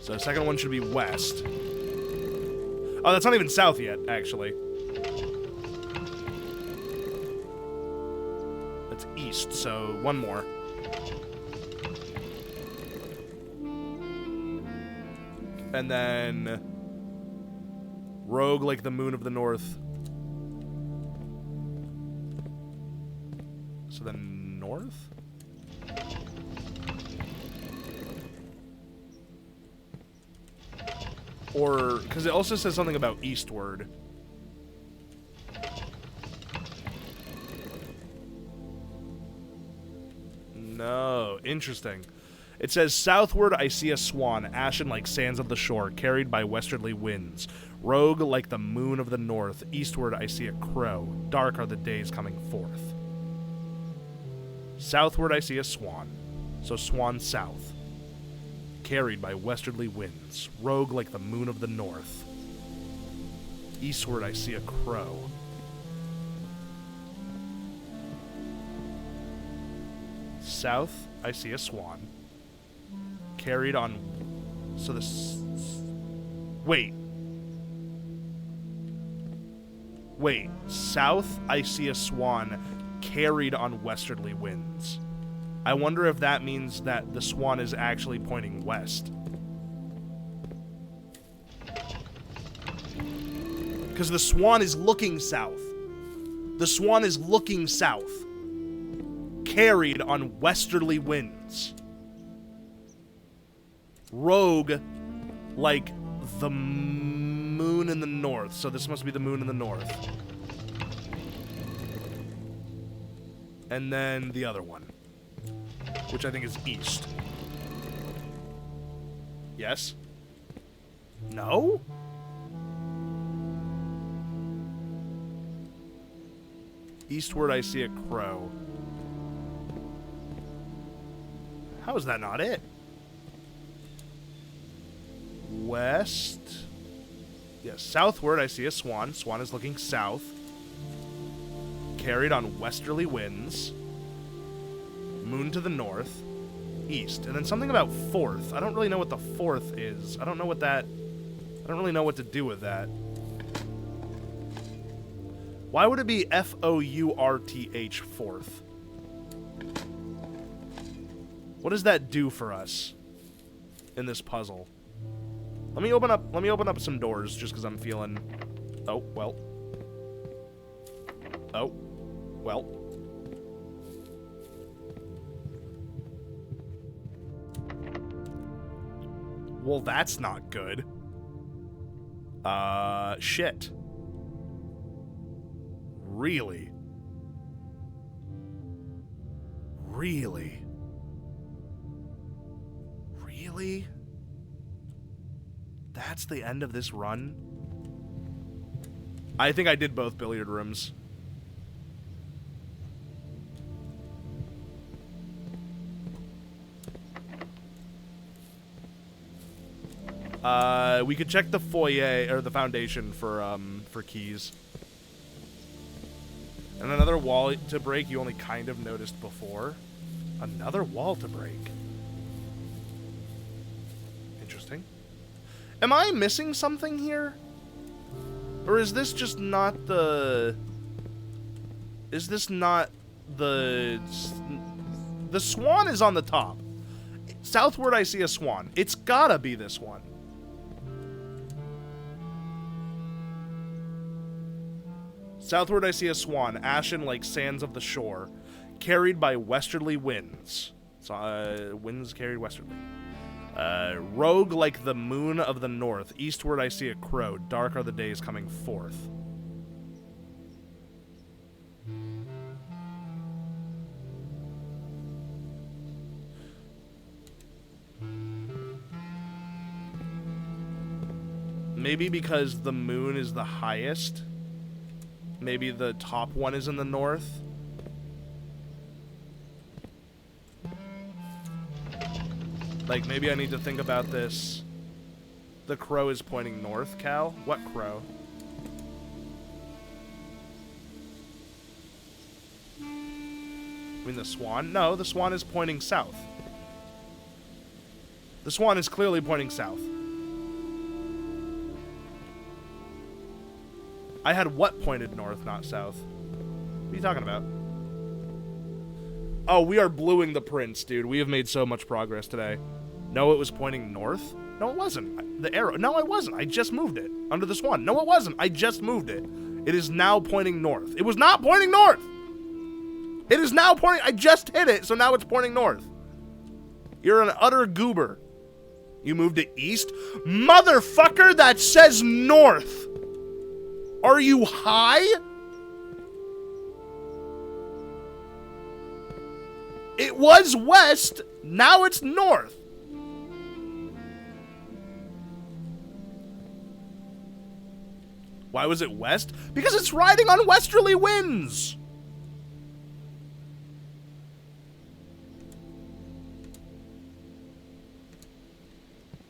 So the second one should be west. Oh, that's not even south yet, actually. That's east, so one more. And then rogue like the moon of the north. So then north? Or, because it also says something about eastward. No, interesting. It says, southward I see a swan, ashen like sands of the shore, carried by westerly winds. Rogue like the moon of the north, eastward I see a crow. Dark are the days coming forth. Southward I see a swan, so swan south. Carried by westerly winds, rogue like the moon of the north. Eastward I see a crow. South I see a swan. Carried on... So this... Wait. Wait. South I see a swan carried on westerly winds. I wonder if that means that the swan is actually pointing west. Because the swan is looking south. The swan is looking south. Carried on westerly winds. Rogue like the moon in the north. So this must be the moon in the north. And then the other one, which I think is east. Yes? No? Eastward I see a crow. How is that not it? West? Yes, southward I see a swan. Swan is looking south. Carried on westerly winds. Moon to the north. East. And then something about fourth. I don't really know what the fourth is. I don't know what that... I don't really know what to do with that. Why would it be F-O-U-R-T-H, fourth? What does that do for us in this puzzle? Let me open up some doors just because I'm feeling... Oh, well. Oh. Well. Well, that's not good. Shit. Really? Really? Really? That's the end of this run? I think I did both billiard rooms. We could check the foyer or the foundation for keys. And another wall to break you only kind of noticed before. Another wall to break. Interesting. Am I missing something here? Or is this just not the... Is this not the... The swan is on the top. Southward I see a swan. It's gotta be this one. Southward I see a swan, ashen like sands of the shore, carried by westerly winds. So, winds carried westerly. Rogue like the moon of the north. Eastward I see a crow. Dark are the days coming forth. Maybe because the moon is the highest. Maybe the top one is in the north. Like, maybe I need to think about this. The crow is pointing north, Cal? What crow? I mean the swan? No, the swan is pointing south. The swan is clearly pointing south. I had what pointed north, not south? What are you talking about? Oh, we are bluing the prince, dude. We have made so much progress today. No, it was pointing north? No, it wasn't. The arrow. No, I wasn't. I just moved it. Under the swan. No, it wasn't. I just moved it. It is now pointing north. It was not pointing north! It is now pointing... I just hit it, so now it's pointing north. You're an utter goober. You moved it east? Motherfucker, that says north! Are you high? It was west, now it's north. Why was it west? Because it's riding on westerly winds.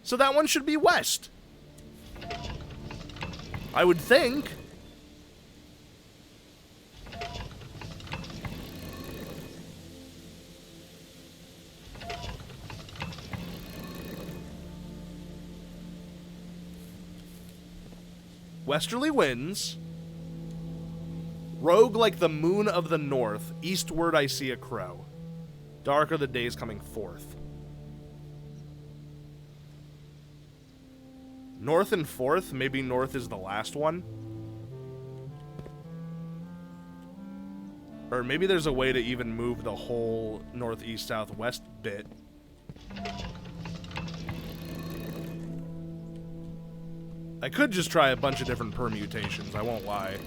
So that one should be west. I would think. Westerly winds. Rogue like the moon of the north. Eastward I see a crow. Dark are the days coming forth. North and fourth? Maybe north is the last one? Or maybe there's a way to even move the whole northeast southwest bit. I could just try a bunch of different permutations, I won't lie.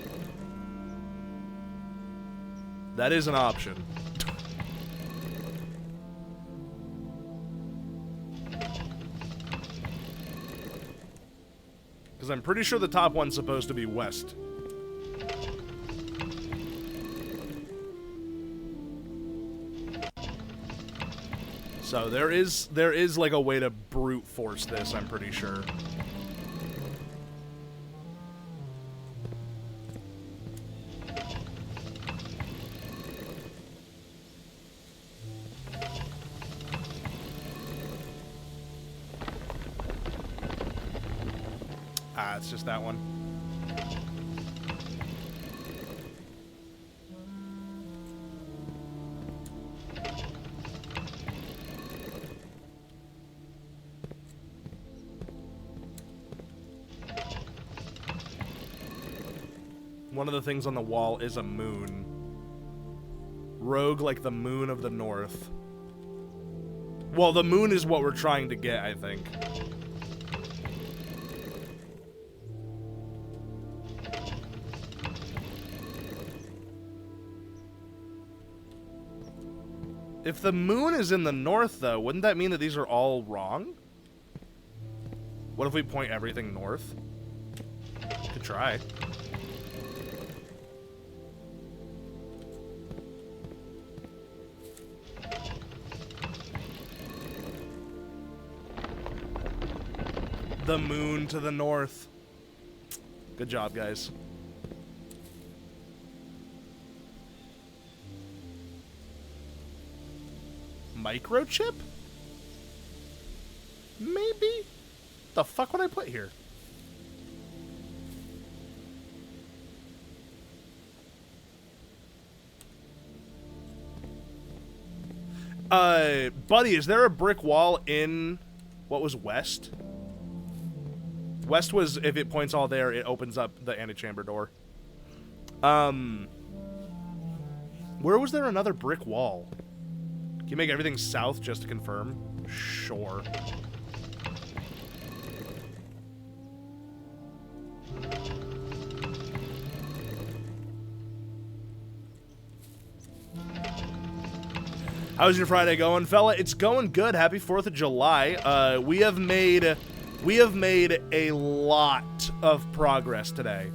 That is an option. Because I'm pretty sure the top one's supposed to be west. So there is like a way to brute force this, I'm pretty sure. Ah, it's just that one. One of the things on the wall is a moon. Rogue like the moon of the north. Well, the moon is what we're trying to get, I think. If the moon is in the north, though, wouldn't that mean that these are all wrong? What if we point everything north? Could try. The moon to the north. Good job, guys. Microchip? Maybe? The fuck would I put here? Buddy, is there a brick wall in what was west? West was, if it points all there, it opens up the antechamber door. Where was there another brick wall? Can you make everything south just to confirm? Sure. How's your Friday going, fella? It's going good. Happy 4th of July. We have made We have made a lot of progress today.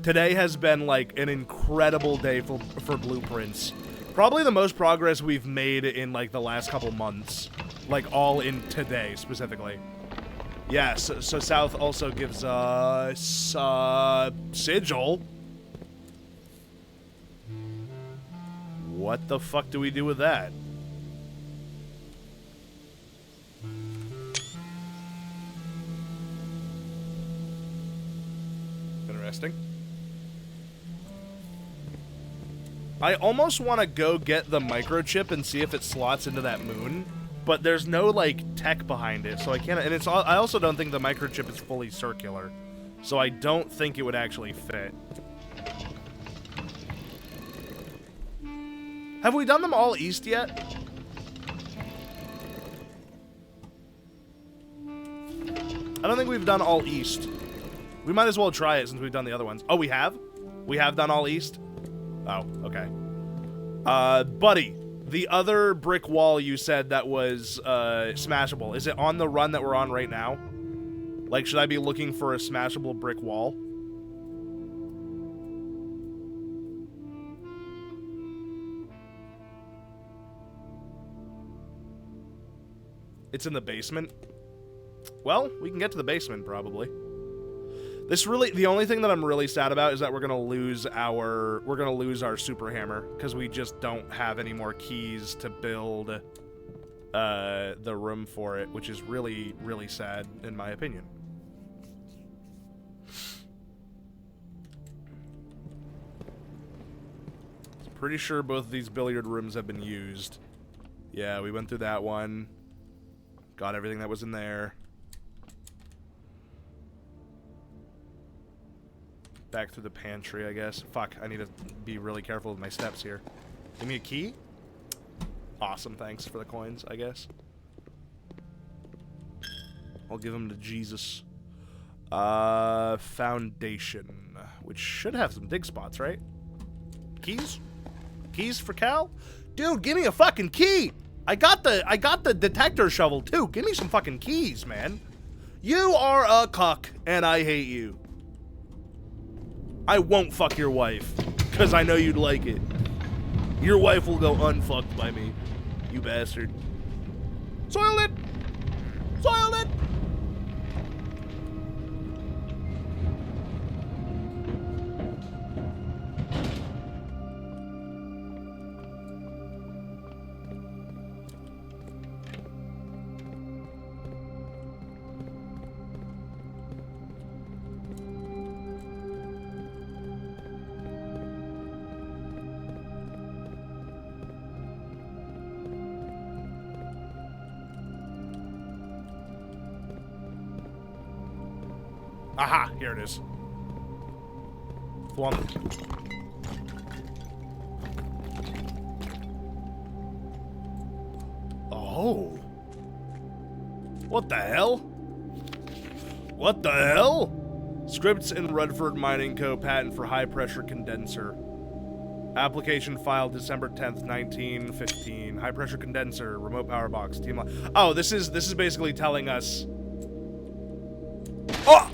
Today has been like an incredible day for blueprints. Probably the most progress we've made in like the last couple months. Like all in today specifically. Yes, so South also gives us sigil. What the fuck do we do with that? Interesting. I almost want to go get the microchip and see if it slots into that moon, but there's no like tech behind it, so I can't. And I also don't think the microchip is fully circular, so I don't think it would actually fit. Have we done them all east yet? I don't think we've done all east. We might as well try it since we've done the other ones. Oh, we have? We have done all east? Oh, okay. Buddy, the other brick wall you said that was smashable, is it on the run that we're on right now? Like, should I be looking for a smashable brick wall? It's in the basement? Well, we can get to the basement, probably. The only thing that I'm really sad about is that we're gonna lose our super hammer because we just don't have any more keys to build the room for it, which is really, really sad in my opinion. Pretty sure both of these billiard rooms have been used. Yeah, we went through that one. Got everything that was in there. Back through the pantry, I guess. Fuck, I need to be really careful with my steps here. Give me a key? Awesome, thanks for the coins, I guess. I'll give them to Jesus. Foundation, which should have some dig spots, right? Keys? Keys for Cal? Dude, give me a fucking key! I got the detector shovel, too. Give me some fucking keys, man. You are a cuck, and I hate you. I won't fuck your wife, because I know you'd like it. Your wife will go unfucked by me, you bastard. Soiled it! Soiled it! Aha, here it is. Thwomp. Oh. What the hell? What the hell? Scripts in Rutherford Mining Co. patent for high pressure condenser. Application filed December 10th, 1915. High pressure condenser, remote power box, team line. Oh, this is basically telling us. Oh!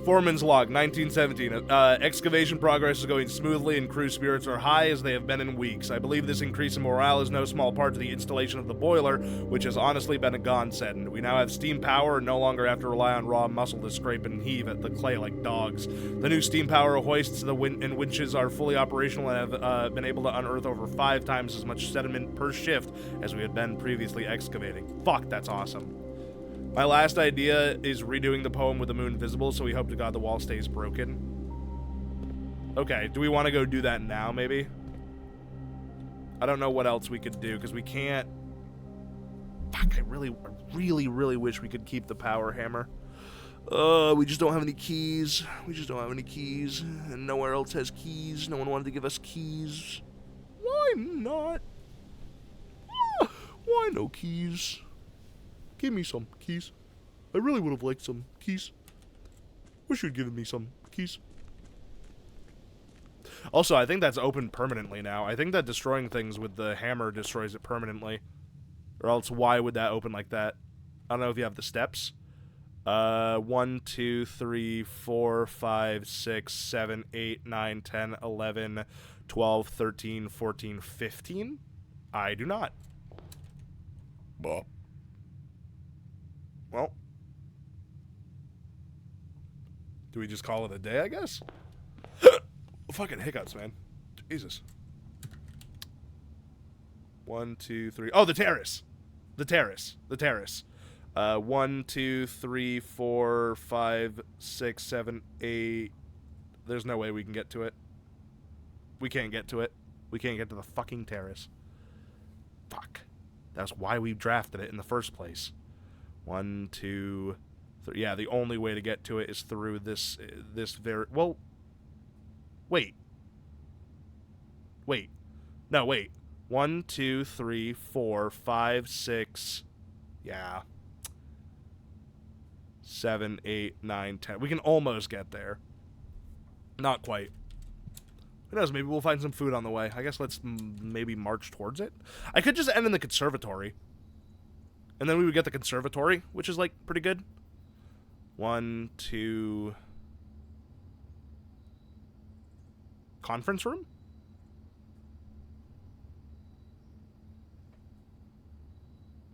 Foreman's log, 1917. Excavation progress is going smoothly and crew spirits are high as they have been in weeks. I believe this increase in morale is no small part to the installation of the boiler, which has honestly been a godsend. We now have steam power and no longer have to rely on raw muscle to scrape and heave at the clay like dogs. The new steam power hoists and winches are fully operational and have been able to unearth over 5 times as much sediment per shift as we had been previously excavating. Fuck, that's awesome. My last idea is redoing the poem with the moon visible, so we hope to God the wall stays broken. Okay, do we want to go do that now, maybe? I don't know what else we could do, because we can't... Fuck, I really wish we could keep the power hammer. We just don't have any keys. We just don't have any keys. And nowhere else has keys. No one wanted to give us keys. Why not? Why no keys? Give me some keys. I really would have liked some keys. Wish you'd given me some keys. Also, I think that's open permanently now. I think that destroying things with the hammer destroys it permanently. Or else, why would that open like that? I don't know if you have the steps. 1, 2, 3, 4, 5, 6, 7, 8, 9, 10, 11, 12, 13, 14, 15? I do not. Well. Do we just call it a day, I guess? Fucking hiccups, man. Jesus. 1, 2, 3. Oh, the terrace. The terrace. 1, 2, 3, 4, 5, 6, 7, 8. There's no way we can get to it. We can't get to it. We can't get to the fucking terrace. Fuck. That's why we drafted it in the first place. 1, 2, 3. Yeah, the only way to get to it is through this very... Well... Wait. No, wait. 1, 2, 3, 4, 5, 6... Yeah. 7, 8, 9, 10. We can almost get there. Not quite. Who knows? Maybe we'll find some food on the way. I guess let's maybe march towards it. I could just end in the conservatory. And then we would get the conservatory, which is, like, pretty good. 1, 2... Conference room?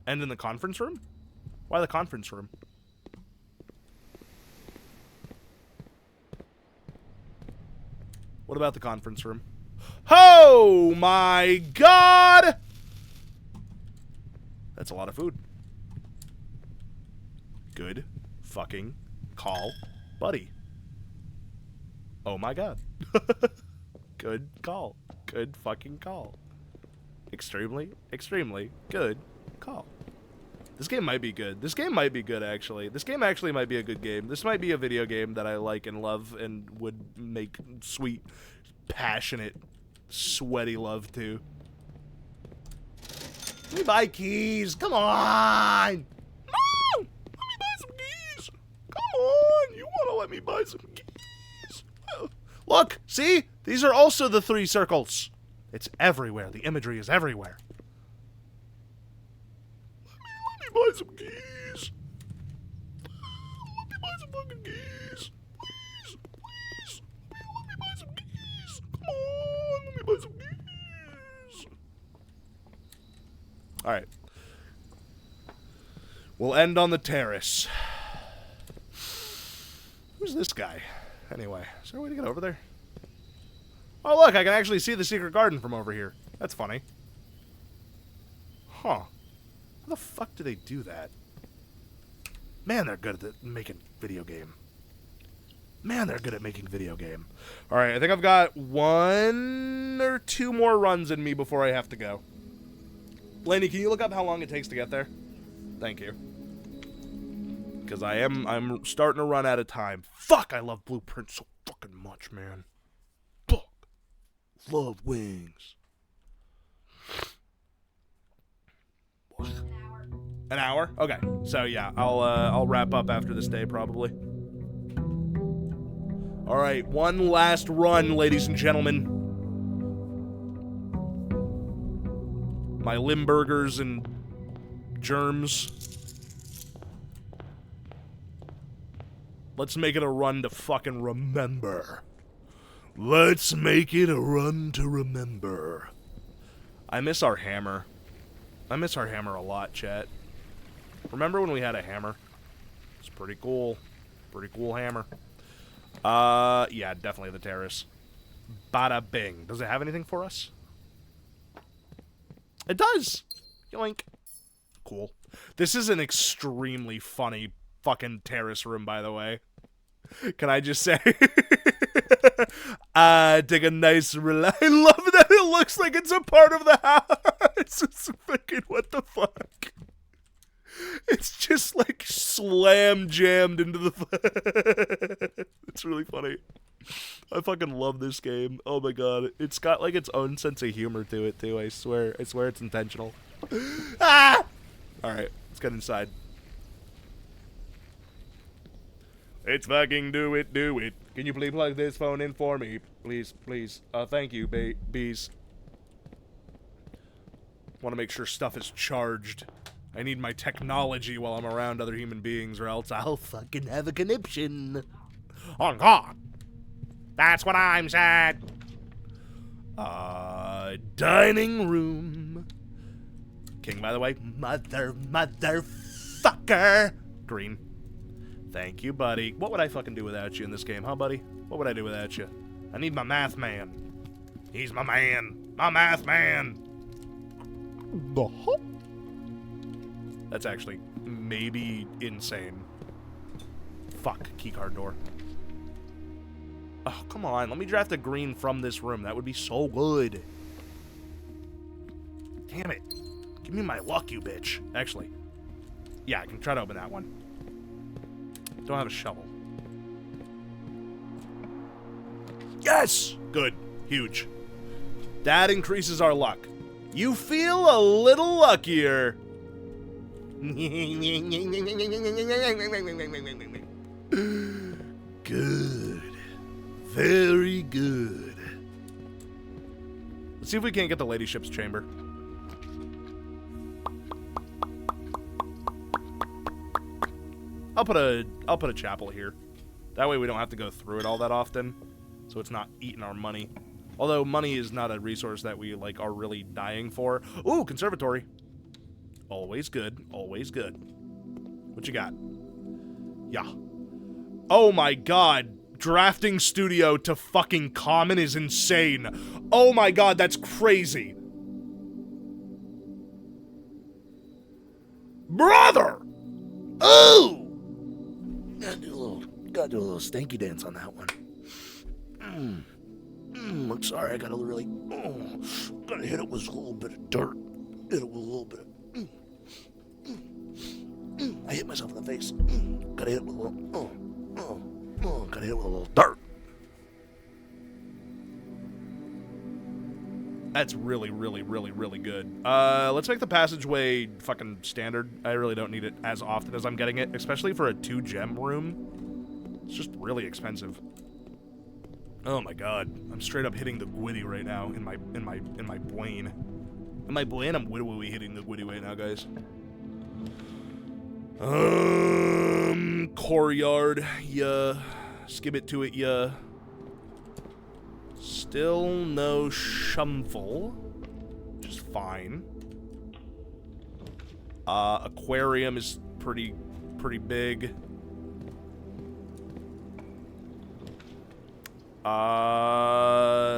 End in the conference room? Why the conference room? What about the conference room? Oh my god! That's a lot of food. Good fucking call, buddy. Oh my god. Good call. Good fucking call. Extremely, extremely good call. This game might be good. This game might be good, actually. This game actually might be a good game. This might be a video game that I like and love and would make sweet, passionate, sweaty love to. Let me buy keys. Come on! No! Let me buy some keys. Come on! You want to let me buy some keys? Look! See? These are also the 3 circles. It's everywhere. The imagery is everywhere. Let me buy some keys. Let me buy some fucking keys. Please, please. Let me buy some keys. Come on, let me buy some keys. Alright. We'll end on the terrace. Who's this guy? Anyway, is there a way to get over there? Oh, look, I can actually see the secret garden from over here. That's funny. Huh. How the fuck do they do that? Man, they're good at making video game. Man, they're good at making video game. Alright, I think I've got 1 or 2 more runs in me before I have to go. Laney, can you look up how long it takes to get there? Thank you. Because I'm starting to run out of time. Fuck, I love Blueprint so fucking much, man. Fuck. Love wings. An hour? Okay. So yeah, I'll wrap up after this day probably. All right, one last run, ladies and gentlemen. My Limburgers and germs. Let's make it a run to fucking remember. Let's make it a run to remember. I miss our hammer. I miss our hammer a lot, chat. Remember when we had a hammer? It's pretty cool. Pretty cool hammer. Yeah, definitely the terrace. Bada bing. Does it have anything for us? It does! Yoink. Cool. This is an extremely funny fucking terrace room, by the way. Can I just say? Take a nice relax. I love that it looks like it's a part of the house. It's fucking, what the fuck? It's just like slam jammed into the. It's really funny. I fucking love this game. Oh my god, it's got like its own sense of humor to it too. I swear it's intentional. Ah! All right, let's get inside. Let's fucking do it, do it. Can you please plug this phone in for me? Please, please. Thank you, bees. Want to make sure stuff is charged. I need my technology while I'm around other human beings, or else I'll fucking have a conniption. Oh, God. That's what I'm saying. Dining room. King, by the way. Motherfucker. Green. Thank you, buddy. What would I fucking do without you in this game, huh, buddy? What would I do without you? I need my math man. He's my man. My math man. That's actually maybe insane. Fuck, keycard door. Oh, come on. Let me draft a green from this room. That would be so good. Damn it. Give me my luck, you bitch. Actually, yeah, I can try to open that one. Don't have a shovel. Yes! Good. Huge. That increases our luck. You feel a little luckier. Good. Very good. Let's see if we can't get the ladyship's chamber. I'll put a chapel here. That way we don't have to go through it all that often, so it's not eating our money. Although money is not a resource that we like are really dying for. Ooh, conservatory. Always good. Always good. What you got? Yeah. Oh my god. Drafting studio to fucking common is insane. Oh my god, that's crazy. Brother! Ooh! Gotta do a little stanky dance on that one. I'm sorry, I gotta really, gotta hit it with a little bit of dirt. Hit it with a little bit of, I hit myself in the face. Gotta hit it with a little, gotta hit it with a little dirt. That's really, really, really, really good. Let's make the passageway fucking standard. I really don't need it as often as I'm getting it, especially for a 2-gem room. It's just really expensive. Oh my god, I'm straight up hitting the gwitty right now in my brain. In my brain, I'm witty hitting the gwitty right now, guys. Courtyard, yeah. Skip it to it, yeah. Still no shumful, which is fine. Aquarium is pretty big.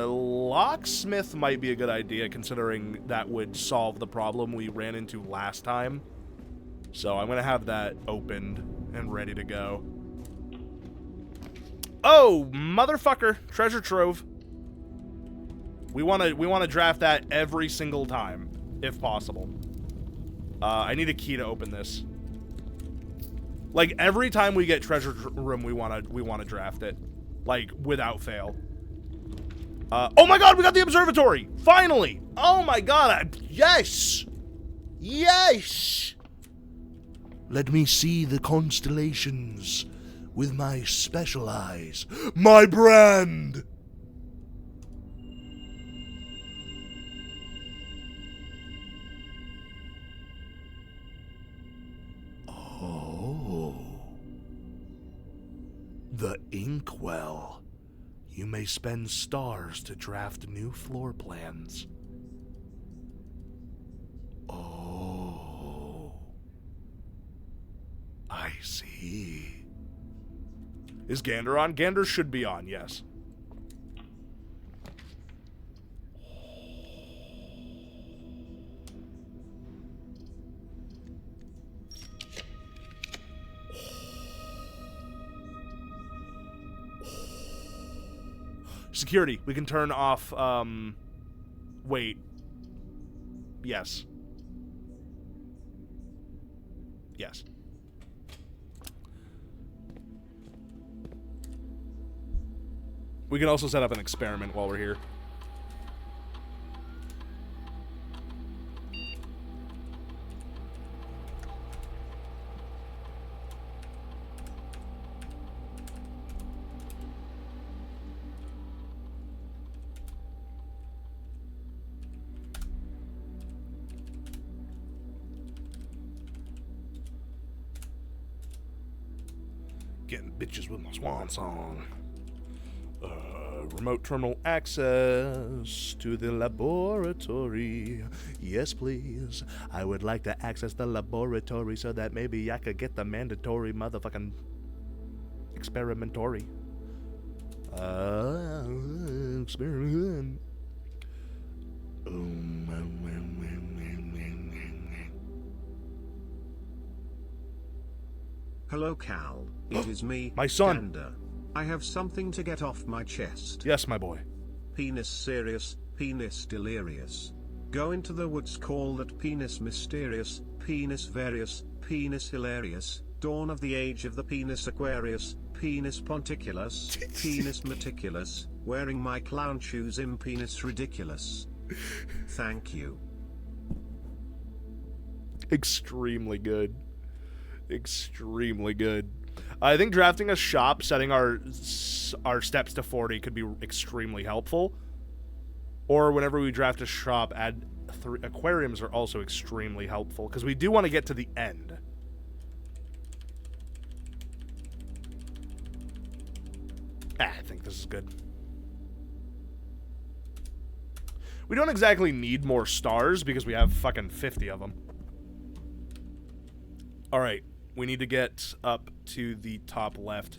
Locksmith might be a good idea, considering that would solve the problem we ran into last time. So I'm gonna have that opened and ready to go. Oh, motherfucker! Treasure trove. We wanna draft that every single time, if possible. I need a key to open this. Like every time we get treasure room, we wanna draft it. Like, without fail. Oh my god, we got the observatory! Finally! Oh my god, yes! Yes! Let me see the constellations with my special eyes. My brand! Oh. The Inkwell. You may spend stars to draft new floor plans. Oh. I see. Is Gander on? Gander should be on, yes. Security. We can turn off, wait. Yes. Yes. We can also set up an experiment while we're here. getting bitches with my swan song. Remote terminal access to the laboratory. Yes, please. I would like to access the laboratory so that maybe I could get the mandatory motherfucking experimentory. Experiment. Hello, Cal. It is me, My son. Gander. I have something to get off my chest. Yes, my boy. Penis serious, penis delirious. Go into the woods, call that penis mysterious, penis various, penis hilarious. Dawn of the age of the penis Aquarius, penis ponticulus, penis meticulous. Wearing my clown shoes in penis ridiculous. Thank you. Extremely good. Extremely good. I think drafting a shop, setting our steps to 40 could be extremely helpful. Or whenever we draft a shop, add 3 aquariums are also extremely helpful because we do want to get to the end. I think this is good. We don't exactly need more stars because we have fucking 50 of them. All right. We need to get up to the top left.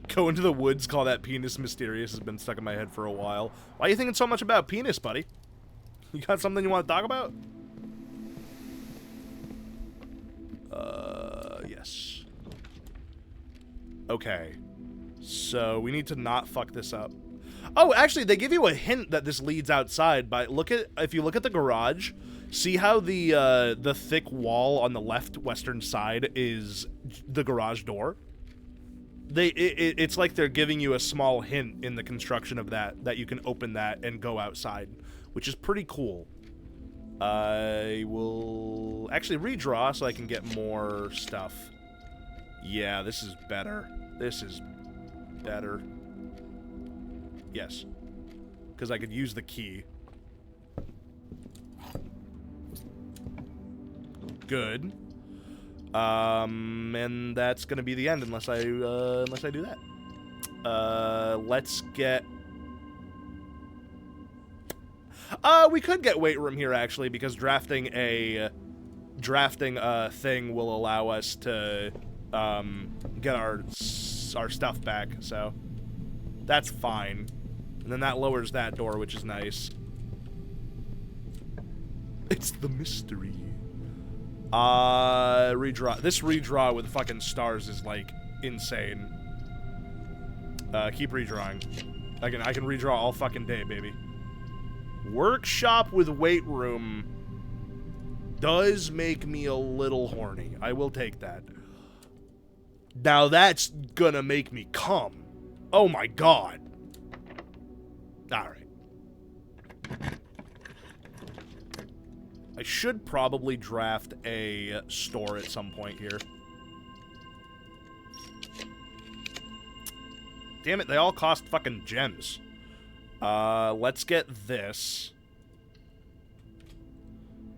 Go into the woods, call that penis mysterious has been stuck in my head for a while. Why are you thinking so much about penis, buddy? You got something you want to talk about? Yes. Okay. So, we need to not fuck this up. Oh, actually, they give you a hint that this leads outside by if you look at the garage, see how the thick wall on the left western side is the garage door? It's like they're giving you a small hint in the construction of that you can open that and go outside, which is pretty cool. I will actually redraw so I can get more stuff. Yeah, this is better. This is better. Yes. Because I could use the key. Good. And that's gonna be the end unless I do that. Let's get... we could get weight room here, actually, because drafting a thing will allow us to, get our stuff back, so... That's fine. And then that lowers that door, which is nice. It's the mystery. Redraw. This redraw with fucking stars is, like, insane. Keep redrawing. I can redraw all fucking day, baby. Workshop with weight room does make me a little horny. I will take that. Now that's gonna make me come. Oh my god. Alright. I should probably draft a store at some point here. Damn it, they all cost fucking gems. Let's get this.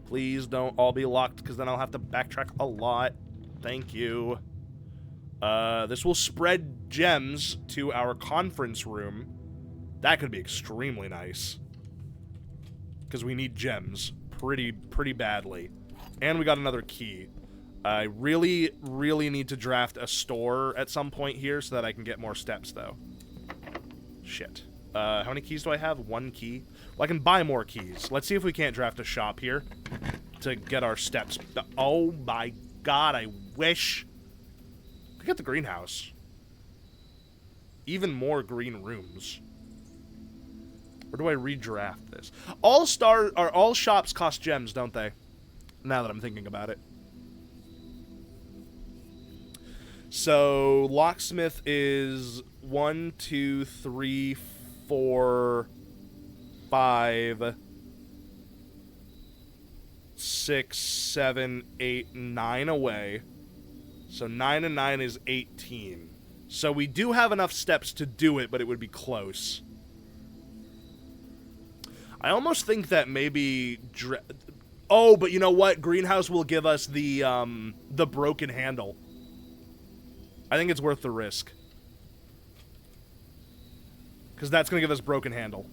Please don't all be locked, because then I'll have to backtrack a lot. Thank you. This will spread gems to our conference room. That could be extremely nice. Because we need gems pretty badly. And we got another key. I really, really need to draft a store at some point here so that I can get more steps, though. Shit. How many keys do I have? 1 key? Well, I can buy more keys. Let's see if we can't draft a shop here to get our steps. Oh my god, I wish. Look at the greenhouse. Even more green rooms. Where do I redraft this? All shops cost gems, don't they? Now that I'm thinking about it. So, locksmith is 1, 2, 3, 4, 5, 6, 7, 8, 9 away. So 9 and 9 is 18. So we do have enough steps to do it, but it would be close. I almost think that maybe... Oh, but you know what? Greenhouse will give us the broken handle. I think it's worth the risk. Because that's going to give us broken handle.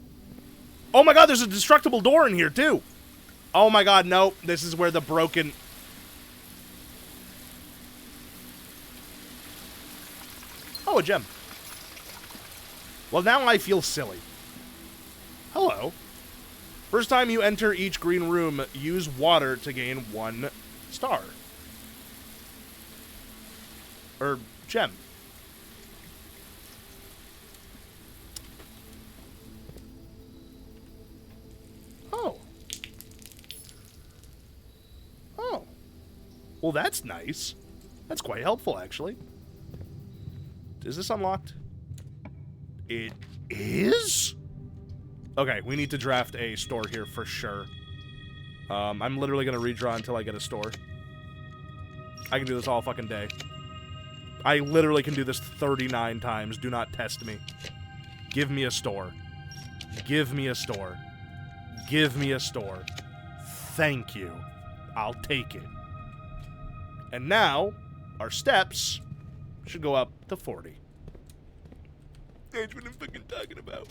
Oh my god, there's a destructible door in here, too. Oh my god, nope. This is where the broken... Oh, a gem. Well, now I feel silly. Hello. First time you enter each green room, use water to gain 1 star. Or gem. Oh. Oh. Well, that's nice. That's quite helpful, actually. Is this unlocked? It is? Okay, we need to draft a store here for sure. I'm literally going to redraw until I get a store. I can do this all fucking day. I literally can do this 39 times. Do not test me. Give me a store. Give me a store. Give me a store. Thank you. I'll take it. And now, our steps should go up to 40. That's what I'm fucking talking about.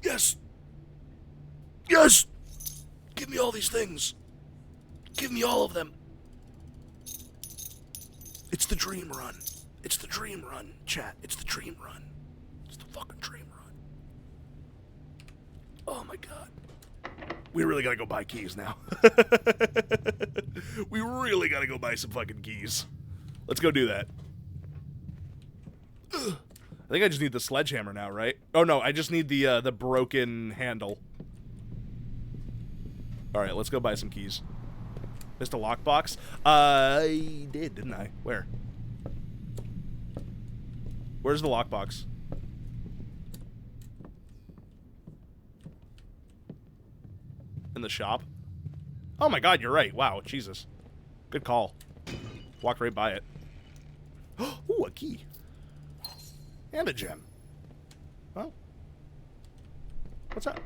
Yes! Yes! Give me all these things. Give me all of them. It's the dream run. It's the dream run, chat. It's the dream run. It's the fucking dream run. Oh my god. We really gotta go buy keys now. We really gotta go buy some fucking keys. Let's go do that. Ugh. I think I just need the sledgehammer now, right? Oh no, I just need the broken handle. Alright, let's go buy some keys. Missed a lockbox? I did, didn't I? Where? Where's the lockbox? In the shop? Oh my god, you're right. Wow, Jesus. Good call. Walked right by it. Ooh, a key. And a gem. Well. What's up?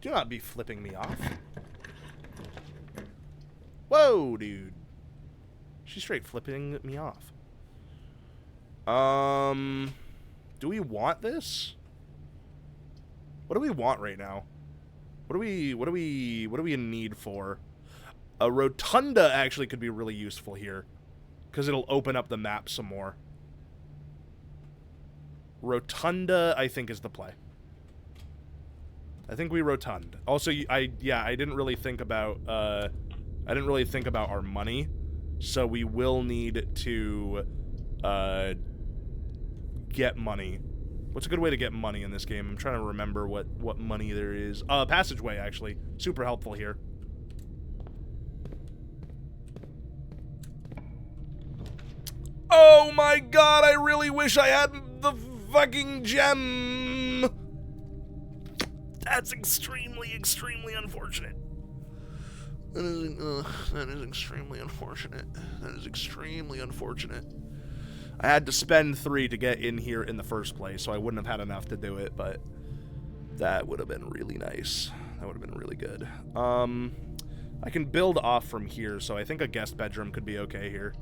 Do not be flipping me off. Whoa, dude. She's straight flipping me off. Do we want this? What do we want right now? What do we in need for? A rotunda actually could be really useful here, because it'll open up the map some more. Rotunda, I think, is the play. I think we rotund. Also, I didn't really think about our money, so we will need to get money. What's a good way to get money in this game? I'm trying to remember what money there is. Passageway, actually. Super helpful here. Oh my god, I really wish I had the fucking gem. That's extremely, extremely unfortunate. That is extremely unfortunate. That is extremely unfortunate. I had to spend 3 to get in here in the first place, so I wouldn't have had enough to do it, but that would have been really nice. That would have been really good. I can build off from here, so I think a guest bedroom could be okay here.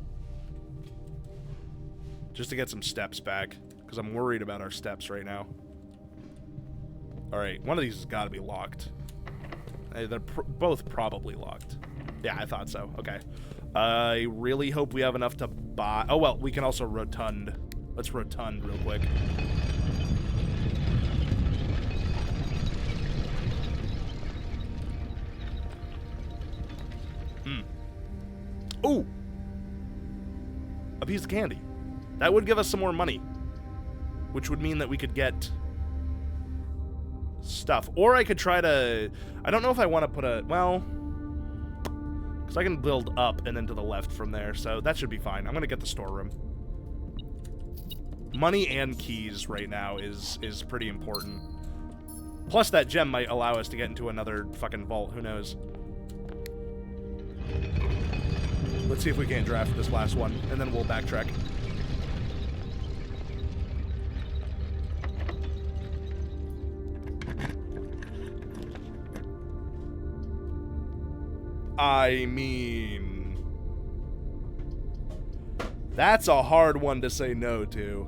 Just to get some steps back, because I'm worried about our steps right now. Alright, one of these has got to be locked. They're both probably locked. Yeah, I thought so. Okay. I really hope we have enough to buy... Oh, well, we can also rotund. Let's rotund real quick. Ooh! A piece of candy. That would give us some more money. Which would mean that we could get stuff. Or I could try to... I don't know if I want to put a... Well... Because I can build up and then to the left from there, so that should be fine. I'm going to get the storeroom. Money and keys right now is pretty important. Plus that gem might allow us to get into another fucking vault. Who knows? Let's see if we can't draft this last one, and then we'll backtrack. I mean... That's a hard one to say no to.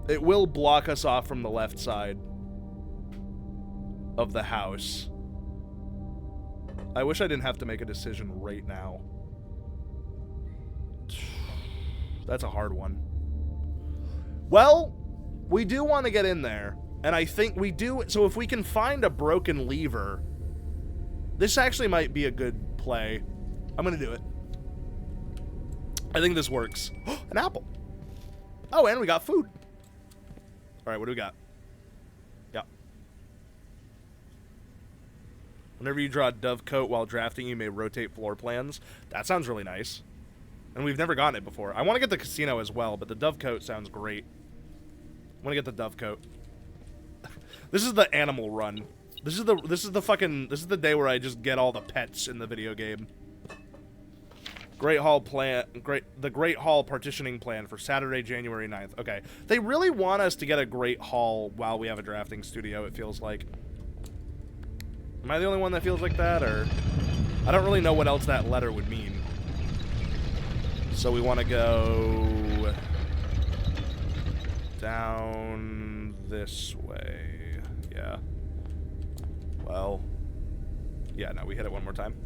It will block us off from the left side of the house. I wish I didn't have to make a decision right now. That's a hard one. Well, we do want to get in there, and I think we do. So if we can find a broken lever, this actually might be a good play. I'm going to do it. I think this works. An apple. Oh, and we got food. All right, what do we got? Yep. Whenever you draw a dove coat while drafting, you may rotate floor plans. That sounds really nice. And we've never gotten it before. I want to get the casino as well, but the dove coat sounds great. I want to get the dove coat. This is the animal run. This is the day where I just get all the pets in the video game. Great Hall plan, the Great Hall partitioning plan for Saturday, January 9th. Okay. They really want us to get a Great Hall while we have a drafting studio, it feels like. Am I the only one that feels like that, or? I don't really know what else that letter would mean. So we want to go down this way. Yeah. Well. Yeah, no, we hit it one more time.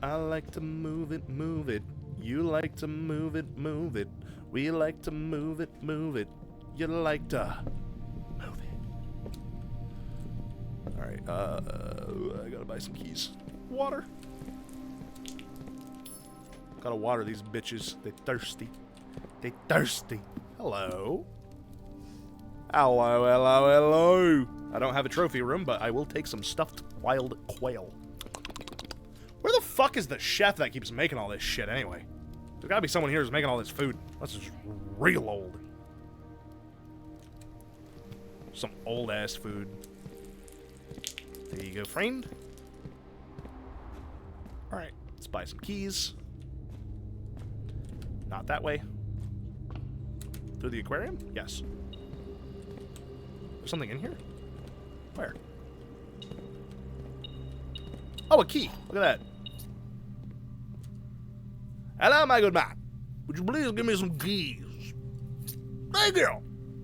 I like to move it, move it. You like to move it, move it. We like to move it, move it. You like to move it. Alright, I gotta buy some keys. Water. Gotta water these bitches. They thirsty. They thirsty. Hello. Hello, hello, hello. I don't have a trophy room, but I will take some stuffed wild quail. Where the fuck is the chef that keeps making all this shit anyway? There's gotta be someone here who's making all this food. That's just real old. Some old ass food. There you go, friend. Alright, let's buy some keys. Not that way. Through the aquarium? Yes. There's something in here? Where? Oh, a key. Look at that. Hello, my good man. Would you please give me some keys? Thank you.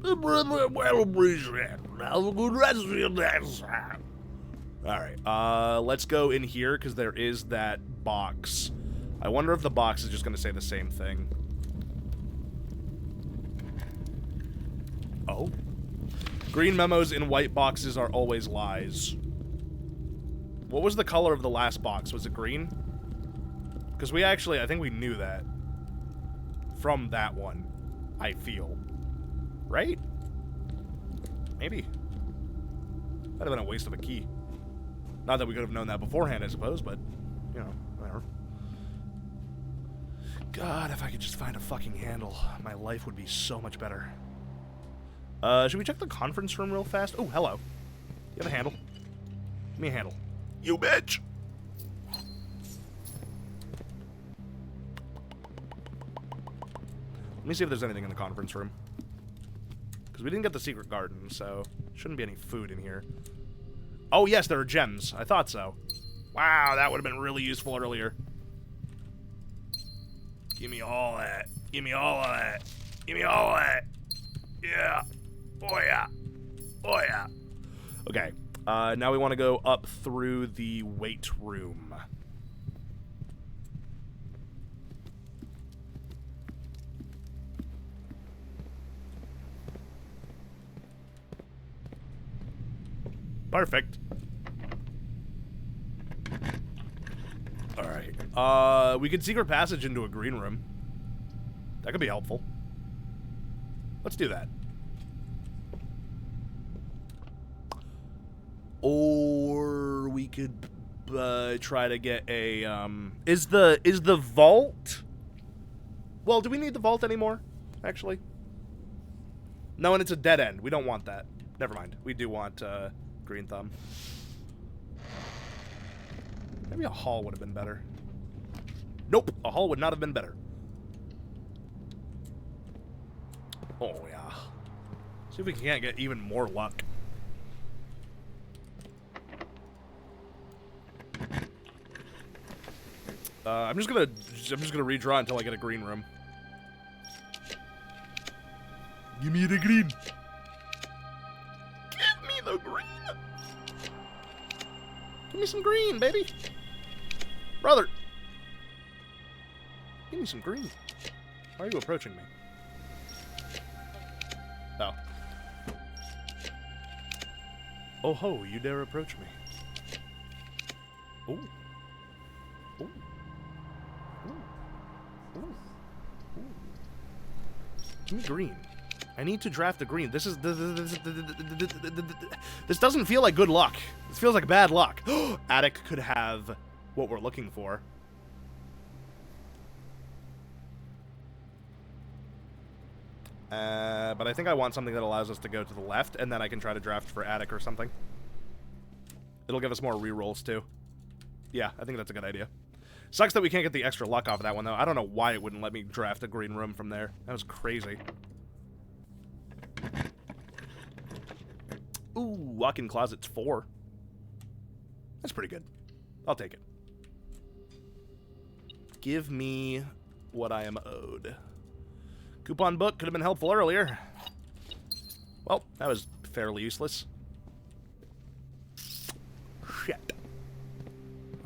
Well appreciated. Have a good rest of your day. Alright, let's go in here, because there is that box. I wonder if the box is just going to say the same thing. Oh. Green memos in white boxes are always lies. What was the color of the last box? Was it green? Because we actually, I think we knew that. From that one. I feel. Right? Maybe. That'd have been a waste of a key. Not that we could have known that beforehand, I suppose, but, you know, whatever. God, if I could just find a fucking handle, my life would be so much better. Should we check the conference room real fast? Oh, hello. You have a handle? Give me a handle. You bitch! Let me see if there's anything in the conference room. Because we didn't get the secret garden, so shouldn't be any food in here. Oh, yes, there are gems. I thought so. Wow, that would have been really useful earlier. Give me all that. Give me all of that. Give me all of that. Yeah. Oh, yeah. Oh, yeah. Okay. Now we want to go up through the weight room. Perfect. Alright. We could secret passage into a green room. That could be helpful. Let's do that. Or we could try to get a is the vault? Well, do we need the vault anymore? Actually, no, and it's a dead end. We don't want that. Never mind. We do want green thumb. Maybe a hall would have been better. Nope, a hall would not have been better. Oh yeah. See if we can't get even more luck. I'm just gonna redraw until I get a green room. Give me the green. Give me the green. Give me some green, baby. Brother. Give me some green. Why are you approaching me? Oh. Oh ho, you dare approach me. Ooh. Ooh. Ooh. Ooh. Ooh. Give me green. I need to draft a green. This doesn't feel like good luck. This feels like bad luck. Attic could have what we're looking for. But I think I want something that allows us to go to the left, and then I can try to draft for Attic or something. It'll give us more rerolls, too. Yeah, I think that's a good idea. Sucks that we can't get the extra luck off of that one, though. I don't know why it wouldn't let me draft a green room from there. That was crazy. Ooh, walk-in closet's 4. That's pretty good. I'll take it. Give me what I am owed. Coupon book could have been helpful earlier. Well, that was fairly useless. Shit.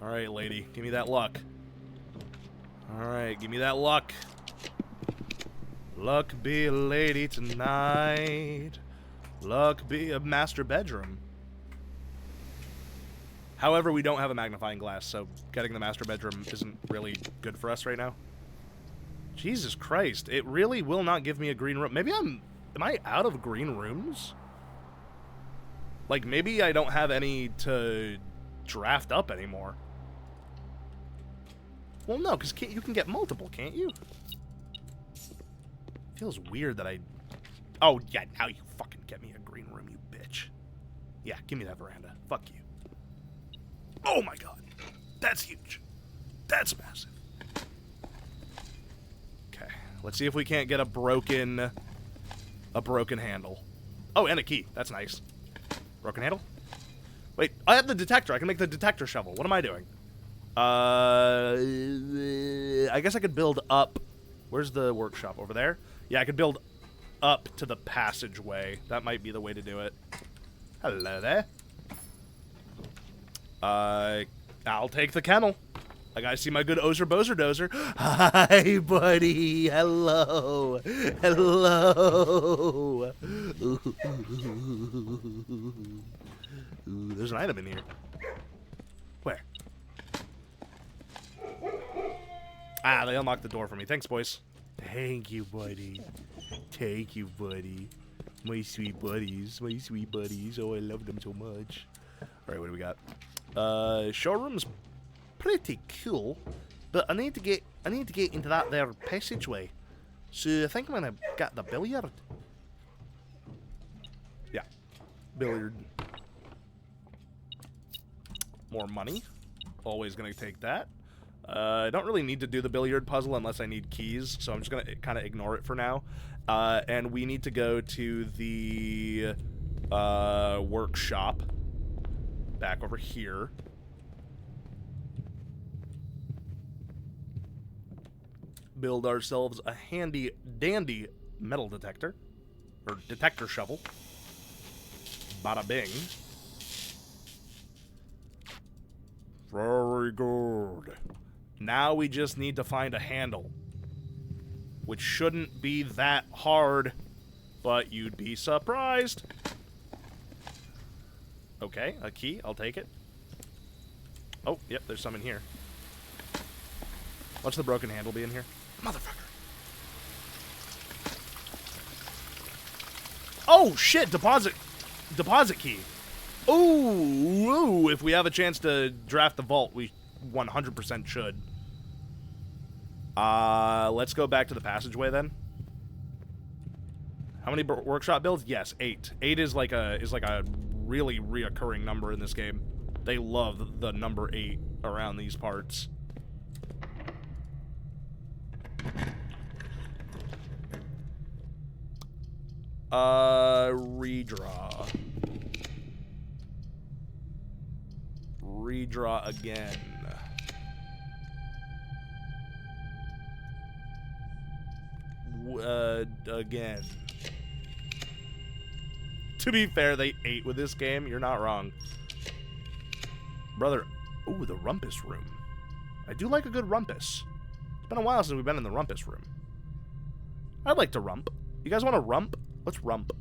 Alright, lady. Give me that luck. Alright, give me that luck. Luck be a lady tonight. Luck be a master bedroom. However, we don't have a magnifying glass, so getting the master bedroom isn't really good for us right now. Jesus Christ, it really will not give me a green room. Maybe am I out of green rooms? Like, maybe I don't have any to draft up anymore. Well, no, because you can get multiple, can't you? Feels weird that I... Oh, yeah, now you fucking get me a green room, you bitch. Yeah, give me that veranda. Fuck you. Oh my god. That's huge. That's massive. Okay, let's see if we can't get a broken handle. Oh, and a key. That's nice. Broken handle? Wait, I have the detector. I can make the detector shovel. What am I doing? I guess I could build up. Where's the workshop? Over there? Yeah, I could build up to the passageway. That might be the way to do it. Hello there. I'll take the kennel. I gotta see my good Ozer Bozer Dozer. Hi, buddy. Hello. Hello. Ooh, there's an item in here. Where? Ah, they unlocked the door for me. Thanks, boys. Thank you, buddy. Thank you, buddy. My sweet buddies. My sweet buddies. Oh, I love them so much. Alright, what do we got? Showroom's pretty cool, but I need to get into that there passageway. So I think I'm gonna get the billiard. Yeah. Billiard. More money. Always gonna take that. I don't really need to do the billiard puzzle unless I need keys, so I'm just gonna kind of ignore it for now. And we need to go to the workshop. Back over here. Build ourselves a handy dandy metal detector. Or detector shovel. Bada bing. Very good. Now we just need to find a handle. Which shouldn't be that hard. But you'd be surprised. Okay, a key. I'll take it. Oh, yep, there's some in here. Watch the broken handle be in here. Motherfucker. Oh, shit! Deposit key. Ooh, if we have a chance to draft the vault, we 100% should. Let's go back to the passageway then. How many workshop builds? Yes, 8. 8 is like a really reoccurring number in this game. They love the number 8 around these parts. Redraw. Redraw again. Again. To be fair, they ate with this game. You're not wrong. Brother. Ooh, the rumpus room. I do like a good rumpus. It's been a while since we've been in the rumpus room. I'd like to rump. You guys want to rump? Let's rump.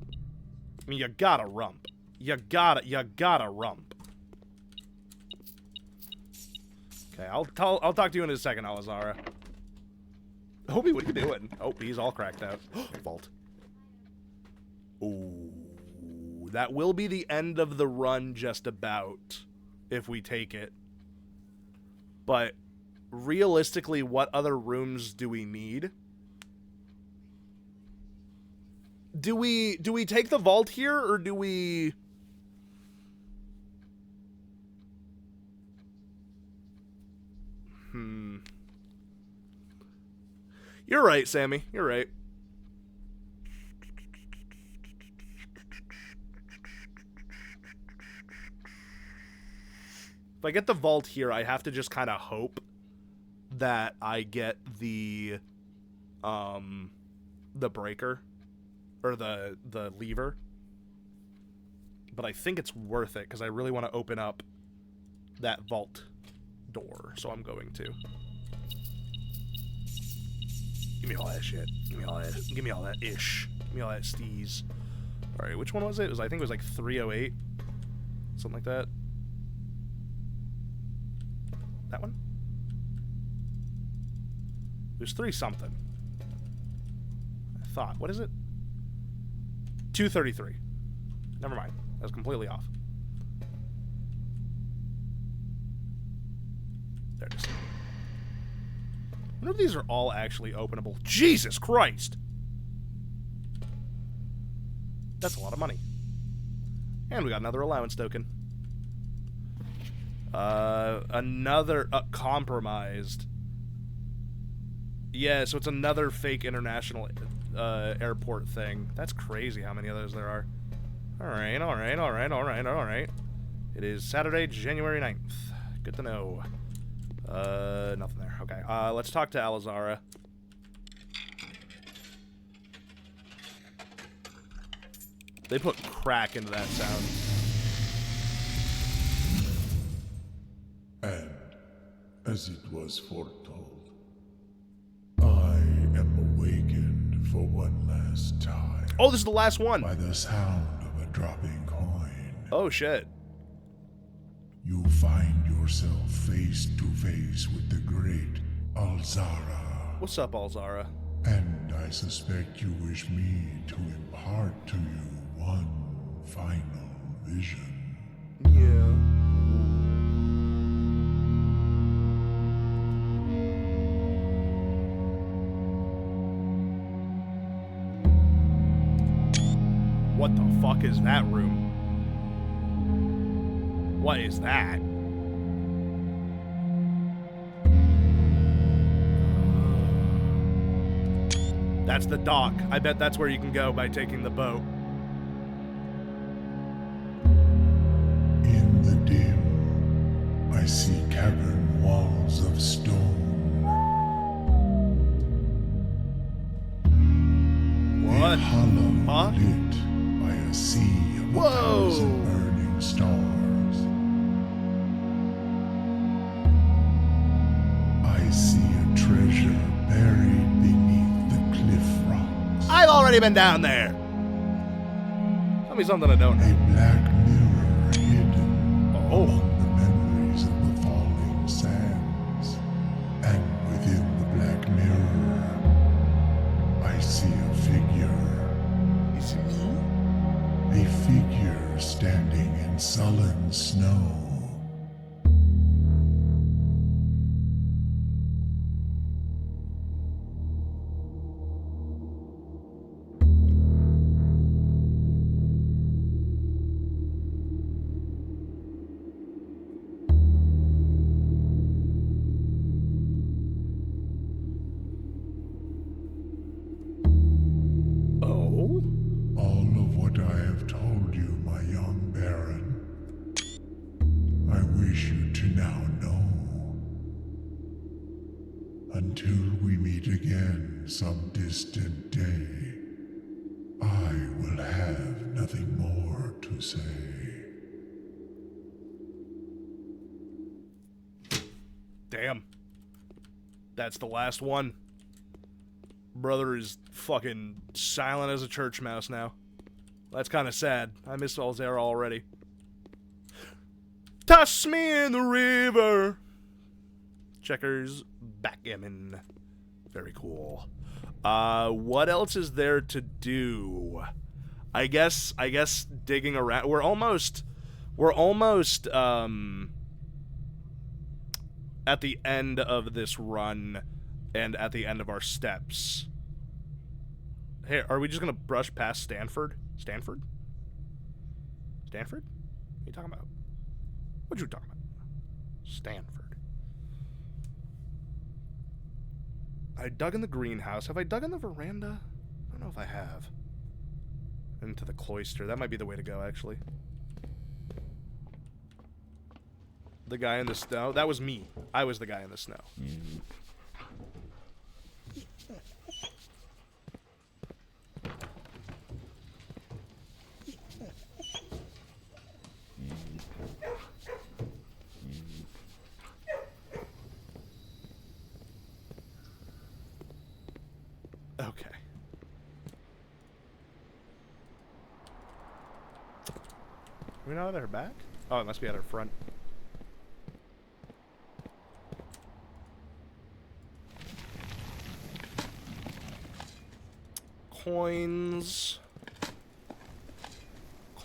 I mean, you gotta rump. You gotta rump. Okay, I'll talk to you in a second, Alizara. Hobie, what are you doing? Oh, he's all cracked out. Vault. Ooh, that will be the end of the run just about, if we take it. But realistically, what other rooms do we need? Do we take the vault here, or do we... You're right, Sammy. You're right. If I get the vault here, I have to just kind of hope that I get the breaker or the lever. But I think it's worth it because I really want to open up that vault door, so I'm going to. Give me all that shit. Give me all that. Give me all that ish. Give me all that steez. All right, which one was it? I think it was like 308, something like that. That one? There's 3 something. I thought. What is it? 233. Never mind. I was completely off. There it is. I wonder if these are all actually openable. Jesus Christ! That's a lot of money. And we got another allowance token. Another compromised. Yeah, so it's another fake international airport thing. That's crazy how many of those there are. Alright, alright, alright, alright, alright. It is Saturday, January 9th. Good to know. Nothing there. Okay, let's talk to Alizara. They put crack into that sound. And, as it was foretold, I am awakened for one last time Oh, this is the last one. by the sound of a dropping coin. Oh, shit. You find yourself face to face with the great Alzara. What's up, Alzara? And I suspect you wish me to impart to you one final vision. Yeah. What the fuck is that room? What is that? That's the dock. I bet that's where you can go by taking the boat. In the dim, I see cavern walls of stone. What? A hollow Huh? lit by a sea of Whoa. 1,000 burning stars. I see a treasure buried beneath the cliff rocks. I've already been down there. Tell me something I don't A know. black mirror hidden Oh. among the memories of the falling sands. And within the black mirror, I see a figure. A figure standing in sullen snow. Until we meet again some distant day, I will have nothing more to say. Damn. That's the last one. Brother is fucking silent as a church mouse now. That's kind of sad. I miss Alzera already. Toss me in the river. Checkers, backgammon. Very cool. What else is there to do? I guess digging around. We're almost at the end of this run and at the end of our steps. Hey, are we just gonna brush past Stanford? Stanford? Stanford? What are you talking about? What you talking about? Stanford. I dug in the greenhouse. Have I dug in the veranda? I don't know if I have. Into the cloister. That might be the way to go, actually. The guy in the snow. That was me. I was the guy in the snow. Okay. Are we not at her back? Oh, it must be at her front. Coins.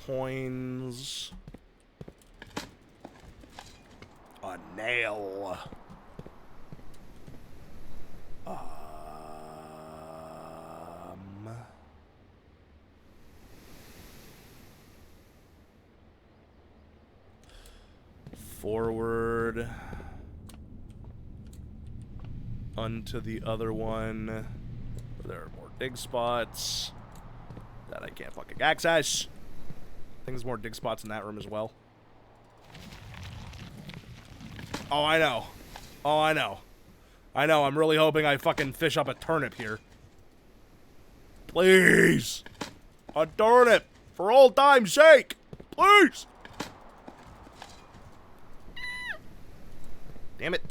Coins. A nail. Forward. Onto the other one. There are more dig spots that I can't fucking access. I think there's more dig spots in that room as well. Oh, I know. Oh, I know. I know, I'm really hoping I fucking fish up a turnip here. Please! A turnip! For old time's sake! Please! Damn it.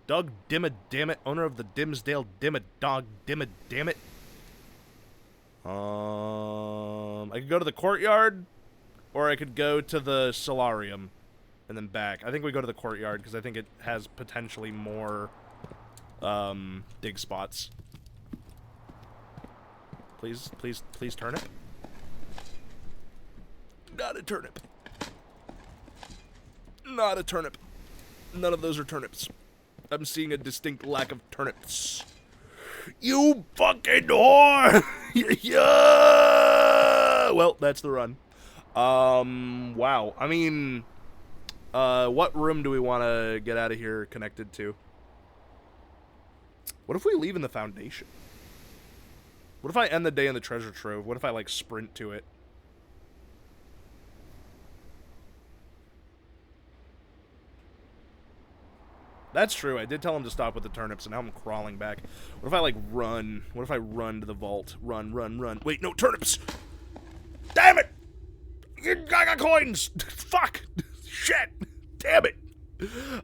Doug Dimma Dammit, owner of the Dimsdale Dimma Dog Dimma Dammit. I could go to the courtyard, or I could go to the solarium, and then back. I think we go to the courtyard, because I think it has potentially more, dig spots. Please, please, please turnip. Not a turnip. Not a turnip. None of those are turnips. I'm seeing a distinct lack of turnips. You fucking whore! Yeah! Well, that's the run. Wow. I mean, what room do we want to get out of here connected to? What if we leave in the foundation? What if I end the day in the treasure trove? What if I, like, sprint to it? That's true. I did tell him to stop with the turnips, and now I'm crawling back. What if I, like, run? What if I run to the vault? Run, run, run. Wait, no, turnips! Damn it! I got coins! Fuck! Shit! Damn it!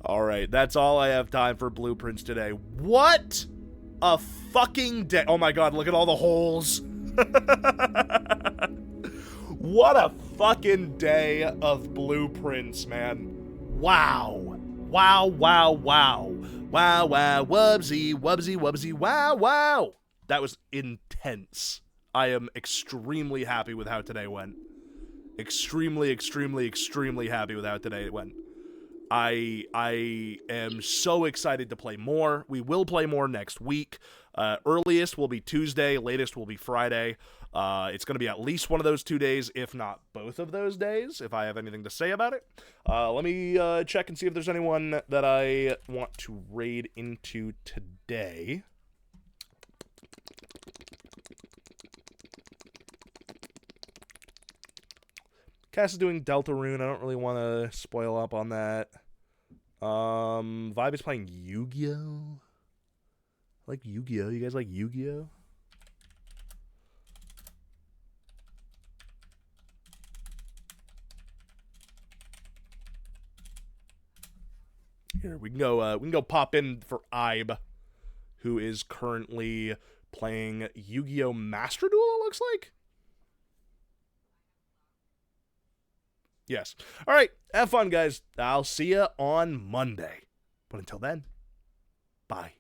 Alright, that's all I have time for blueprints today. What a fucking day. Oh my god, look at all the holes. What a fucking day of blueprints, man. Wow. Wow, wow, wow. Wow, wow, wubsy, wubsy, wubsy, wow, wow. That was intense. I am extremely happy with how today went. Extremely, extremely, extremely happy with how today went. I am so excited to play more. We will play more next week. Earliest will be Tuesday, latest will be Friday. It's going to be at least one of those 2 days, if not both of those days, if I have anything to say about it. Let me check and see if there's anyone that I want to raid into today. Cass is doing Deltarune. I don't really want to spoil up on that. Vibe is playing Yu-Gi-Oh! I like Yu-Gi-Oh. You guys like Yu-Gi-Oh? Here we can go. We can go pop in for Ibe, who is currently playing Yu-Gi-Oh! Master Duel. It looks like. Yes. All right. Have fun, guys. I'll see you on Monday. But until then, bye.